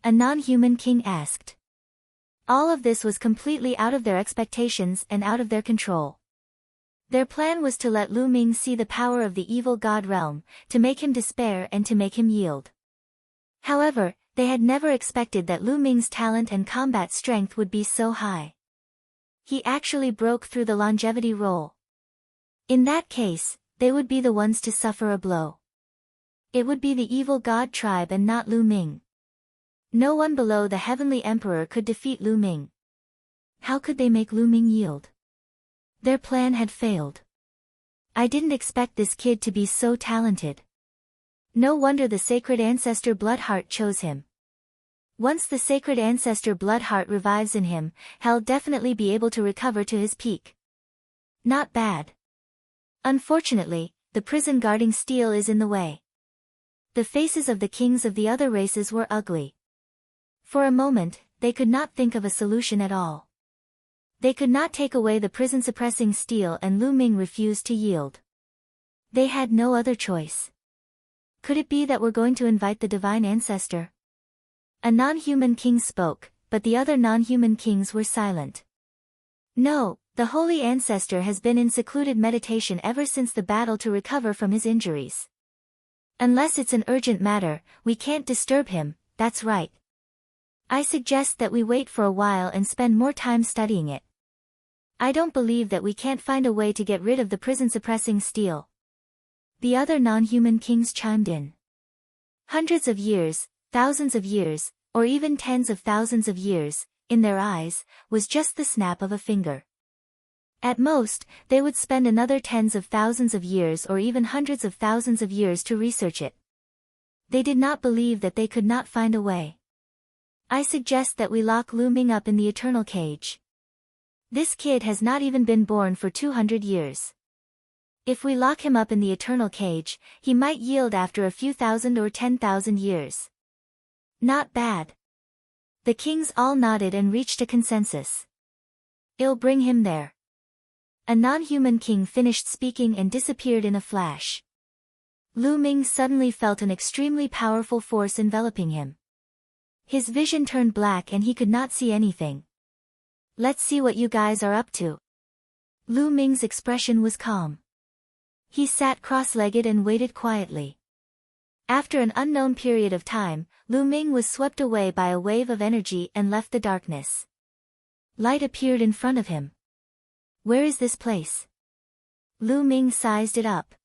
A non-human king asked. All of this was completely out of their expectations and out of their control. Their plan was to let Lu Ming see the power of the evil god realm, to make him despair and to make him yield. However, they had never expected that Lu Ming's talent and combat strength would be so high. He actually broke through the longevity role. In that case, they would be the ones to suffer a blow. It would be the evil god tribe and not Lu Ming. No one below the heavenly emperor could defeat Lu Ming. How could they make Lu Ming yield? Their plan had failed. I didn't expect this kid to be so talented. No wonder the sacred ancestor blood heart chose him. Once the sacred ancestor blood heart revives in him, he'll definitely be able to recover to his peak. Not bad. Unfortunately, the prison guarding steel is in the way. The faces of the kings of the other races were ugly. For a moment, they could not think of a solution at all. They could not take away the prison-suppressing steel, and Lu Ming refused to yield. They had no other choice. Could it be that we're going to invite the divine ancestor? A non-human king spoke, but the other non-human kings were silent. No, the holy ancestor has been in secluded meditation ever since the battle to recover from his injuries. Unless it's an urgent matter, we can't disturb him, that's right. I suggest that we wait for a while and spend more time studying it. I don't believe that we can't find a way to get rid of the prison-suppressing steel. The other non-human kings chimed in. Hundreds of years, thousands of years, or even tens of thousands of years, in their eyes, was just the snap of a finger. At most, they would spend another tens of thousands of years or even hundreds of thousands of years to research it. They did not believe that they could not find a way. I suggest that we lock Lu Ming up in the eternal cage. This kid has not even been born for 200 years. If we lock him up in the eternal cage, he might yield after a few thousand or 10,000 years. Not bad. The kings all nodded and reached a consensus. I'll bring him there. A non-human king finished speaking and disappeared in a flash. Lu Ming suddenly felt an extremely powerful force enveloping him. His vision turned black and he could not see anything. Let's see what you guys are up to. Lu Ming's expression was calm. He sat cross-legged and waited quietly. After an unknown period of time, Lu Ming was swept away by a wave of energy and left the darkness. Light appeared in front of him. Where is this place? Lu Ming sized it up.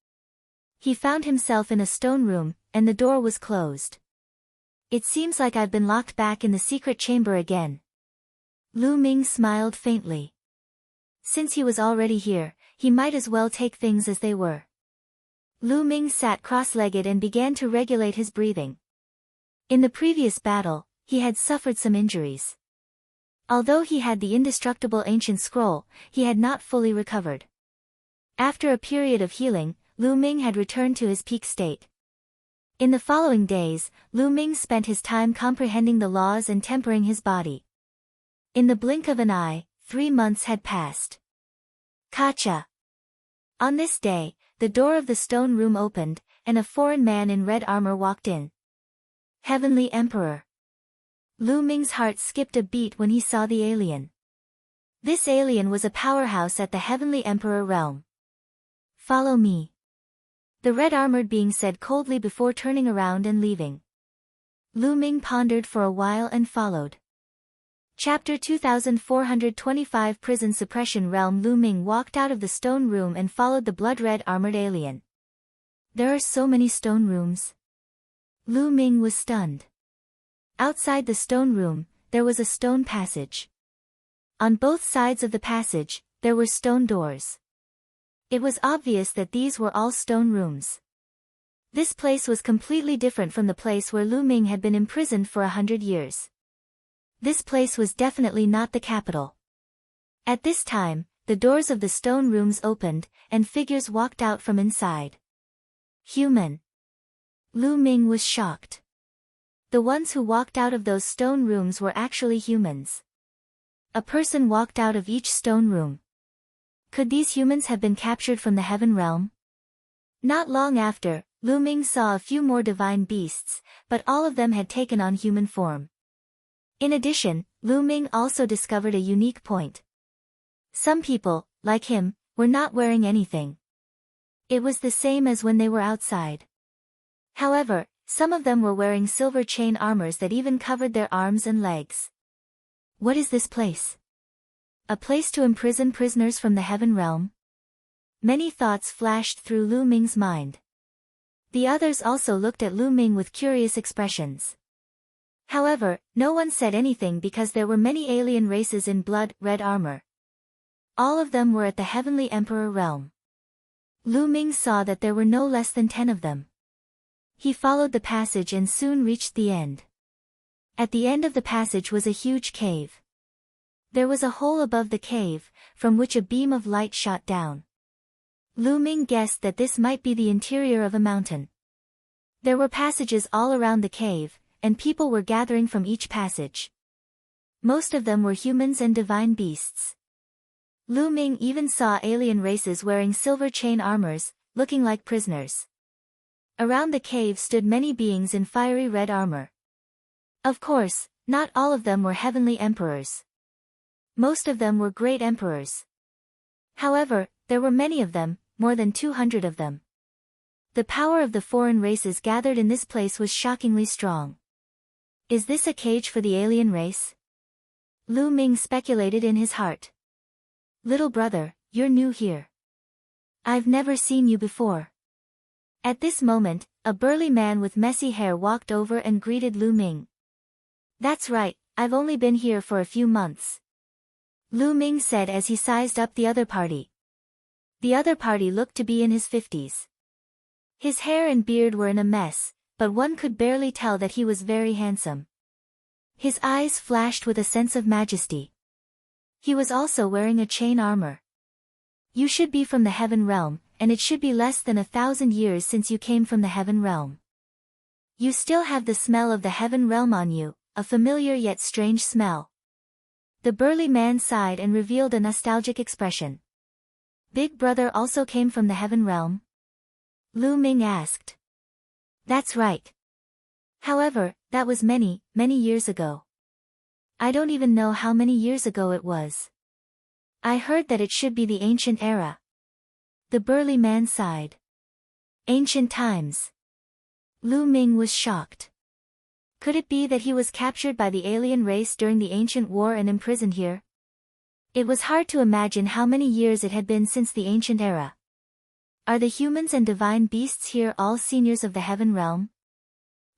He found himself in a stone room, and the door was closed. It seems like I've been locked back in the secret chamber again. Lu Ming smiled faintly. Since he was already here, he might as well take things as they were. Lu Ming sat cross-legged and began to regulate his breathing. In the previous battle, he had suffered some injuries. Although he had the indestructible ancient scroll, he had not fully recovered. After a period of healing, Lu Ming had returned to his peak state. In the following days, Lu Ming spent his time comprehending the laws and tempering his body. In the blink of an eye, 3 months had passed. Kacha! On this day, the door of the stone room opened, and a foreign man in red armor walked in. Heavenly Emperor. Lu Ming's heart skipped a beat when he saw the alien. This alien was a powerhouse at the Heavenly Emperor realm. Follow me. The red-armored being said coldly before turning around and leaving. Lu Ming pondered for a while and followed. Chapter 2425 Prison Suppression Realm. Lu Ming walked out of the stone room and followed the blood-red armored alien. There are so many stone rooms. Lu Ming was stunned. Outside the stone room, there was a stone passage. On both sides of the passage, there were stone doors. It was obvious that these were all stone rooms. This place was completely different from the place where Lu Ming had been imprisoned for 100 years. This place was definitely not the capital. At this time, the doors of the stone rooms opened, and figures walked out from inside. Human. Lu Ming was shocked. The ones who walked out of those stone rooms were actually humans. A person walked out of each stone room. Could these humans have been captured from the heaven realm? Not long after, Lu Ming saw a few more divine beasts, but all of them had taken on human form. In addition, Lu Ming also discovered a unique point. Some people, like him, were not wearing anything. It was the same as when they were outside. However, some of them were wearing silver chain armors that even covered their arms and legs. What is this place? A place to imprison prisoners from the heaven realm? Many thoughts flashed through Lu Ming's mind. The others also looked at Lu Ming with curious expressions. However, no one said anything because there were many alien races in blood-red armor. All of them were at the Heavenly Emperor realm. Lu Ming saw that there were no less than 10 of them. He followed the passage and soon reached the end. At the end of the passage was a huge cave. There was a hole above the cave, from which a beam of light shot down. Lu Ming guessed that this might be the interior of a mountain. There were passages all around the cave, and people were gathering from each passage. Most of them were humans and divine beasts. Lu Ming even saw alien races wearing silver chain armors, looking like prisoners. Around the cave stood many beings in fiery red armor. Of course, not all of them were heavenly emperors. Most of them were great emperors. However, there were many of them, more than 200 of them. The power of the foreign races gathered in this place was shockingly strong. Is this a cage for the alien race? Lu Ming speculated in his heart. Little brother, you're new here. I've never seen you before. At this moment, a burly man with messy hair walked over and greeted Lu Ming. That's right, I've only been here for a few months. Lu Ming said as he sized up the other party. The other party looked to be in his 50s. His hair and beard were in a mess, but one could barely tell that he was very handsome. His eyes flashed with a sense of majesty. He was also wearing a chain armor. You should be from the heaven realm, and it should be less than 1,000 years since you came from the heaven realm. You still have the smell of the heaven realm on you, a familiar yet strange smell. The burly man sighed and revealed a nostalgic expression. Big brother also came from the heaven realm? Lu Ming asked. That's right. However, that was many, many years ago. I don't even know how many years ago it was. I heard that it should be the ancient era. The burly man sighed. Ancient times. Lu Ming was shocked. Could it be that he was captured by the alien race during the ancient war and imprisoned here? It was hard to imagine how many years it had been since the ancient era. Are the humans and divine beasts here all seniors of the heaven realm?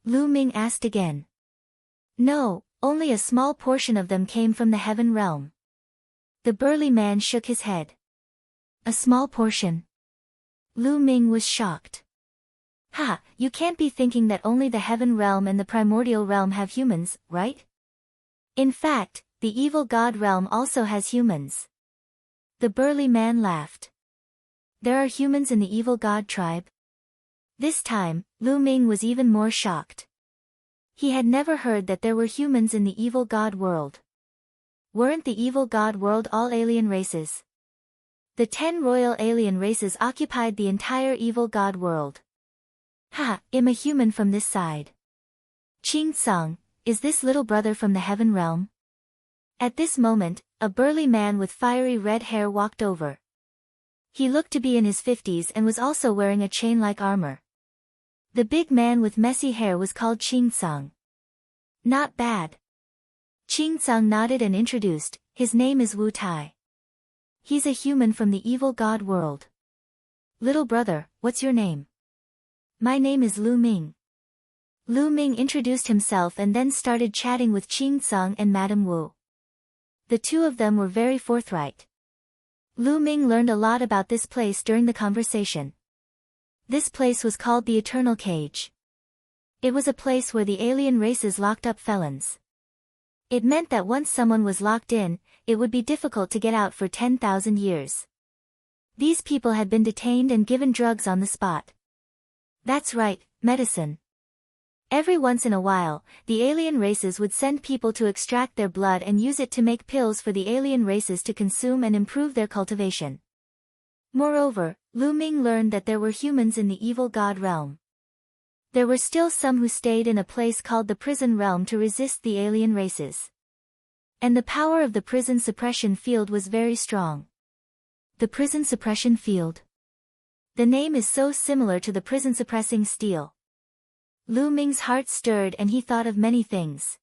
Lu Ming asked again. No, only a small portion of them came from the heaven realm. The burly man shook his head. A small portion. Lu Ming was shocked. Ha, you can't be thinking that only the heaven realm and the primordial realm have humans, right? In fact, the evil god realm also has humans. The burly man laughed. There are humans in the evil god tribe? This time, Lu Ming was even more shocked. He had never heard that there were humans in the evil god world. Weren't the evil god world all alien races? The 10 royal alien races occupied the entire evil god world. Ha, I'm a human from this side. Qing Song, is this little brother from the heaven realm? At this moment, a burly man with fiery red hair walked over. He looked to be in his 50s and was also wearing a chain-like armor. The big man with messy hair was called Qing Song. Not bad. Qing Song nodded and introduced, his name is Wu Tai. He's a human from the evil god world. Little brother, what's your name? My name is Lu Ming. Lu Ming introduced himself and then started chatting with Qing Song and Madame Wu. The two of them were very forthright. Lu Ming learned a lot about this place during the conversation. This place was called the Eternal Cage. It was a place where the alien races locked up felons. It meant that once someone was locked in, it would be difficult to get out for 10,000 years. These people had been detained and given drugs on the spot. That's right, medicine. Every once in a while, the alien races would send people to extract their blood and use it to make pills for the alien races to consume and improve their cultivation. Moreover, Lu Ming learned that there were humans in the evil god realm. There were still some who stayed in a place called the prison realm to resist the alien races. And the power of the prison suppression field was very strong. The prison suppression field. The name is so similar to the prison suppressing steel. Lu Ming's heart stirred and he thought of many things.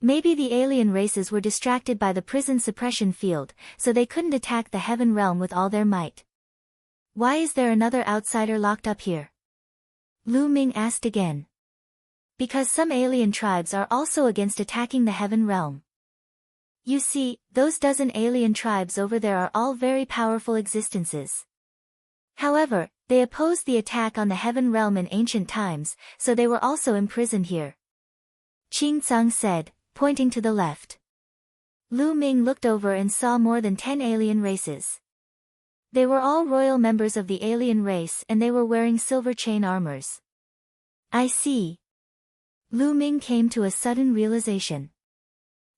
Maybe the alien races were distracted by the prison suppression field, so they couldn't attack the heaven realm with all their might. Why is there another outsider locked up here? Lu Ming asked again. Because some alien tribes are also against attacking the heaven realm. You see, those dozen alien tribes over there are all very powerful existences. However, they opposed the attack on the heaven realm in ancient times, so they were also imprisoned here. Qing Tsang said, pointing to the left. Lu Ming looked over and saw more than 10 alien races. They were all royal members of the alien race and they were wearing silver chain armors. I see. Lu Ming came to a sudden realization.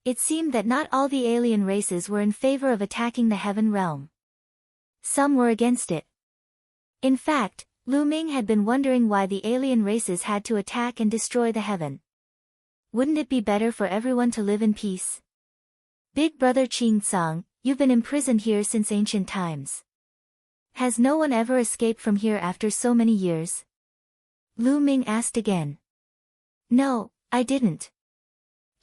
It seemed that not all the alien races were in favor of attacking the heaven realm. Some were against it. In fact, Lu Ming had been wondering why the alien races had to attack and destroy the heaven. Wouldn't it be better for everyone to live in peace? Big brother Qing Tsang, you've been imprisoned here since ancient times. Has no one ever escaped from here after so many years? Lu Ming asked again. No, I didn't.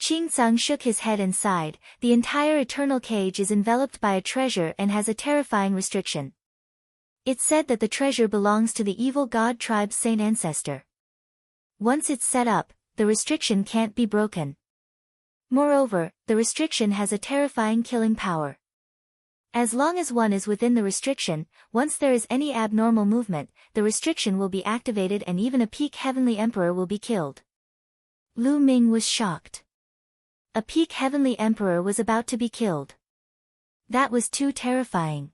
Qing Tsang shook his head and sighed. The entire eternal cage is enveloped by a treasure and has a terrifying restriction. It's said that the treasure belongs to the evil god tribe's saint ancestor. Once it's set up, the restriction can't be broken. Moreover, the restriction has a terrifying killing power. As long as one is within the restriction, once there is any abnormal movement, the restriction will be activated and even a peak heavenly emperor will be killed. Lu Ming was shocked. A peak heavenly emperor was about to be killed. That was too terrifying.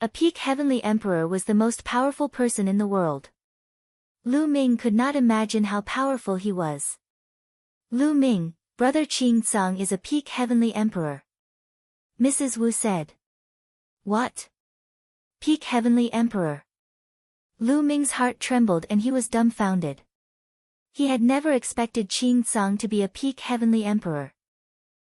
A peak heavenly emperor was the most powerful person in the world. Lu Ming could not imagine how powerful he was. Lu Ming, brother Qing Tsang is a peak heavenly emperor. Mrs. Wu said. What? Peak heavenly emperor. Lu Ming's heart trembled and he was dumbfounded. He had never expected Qing Tsang to be a peak heavenly emperor.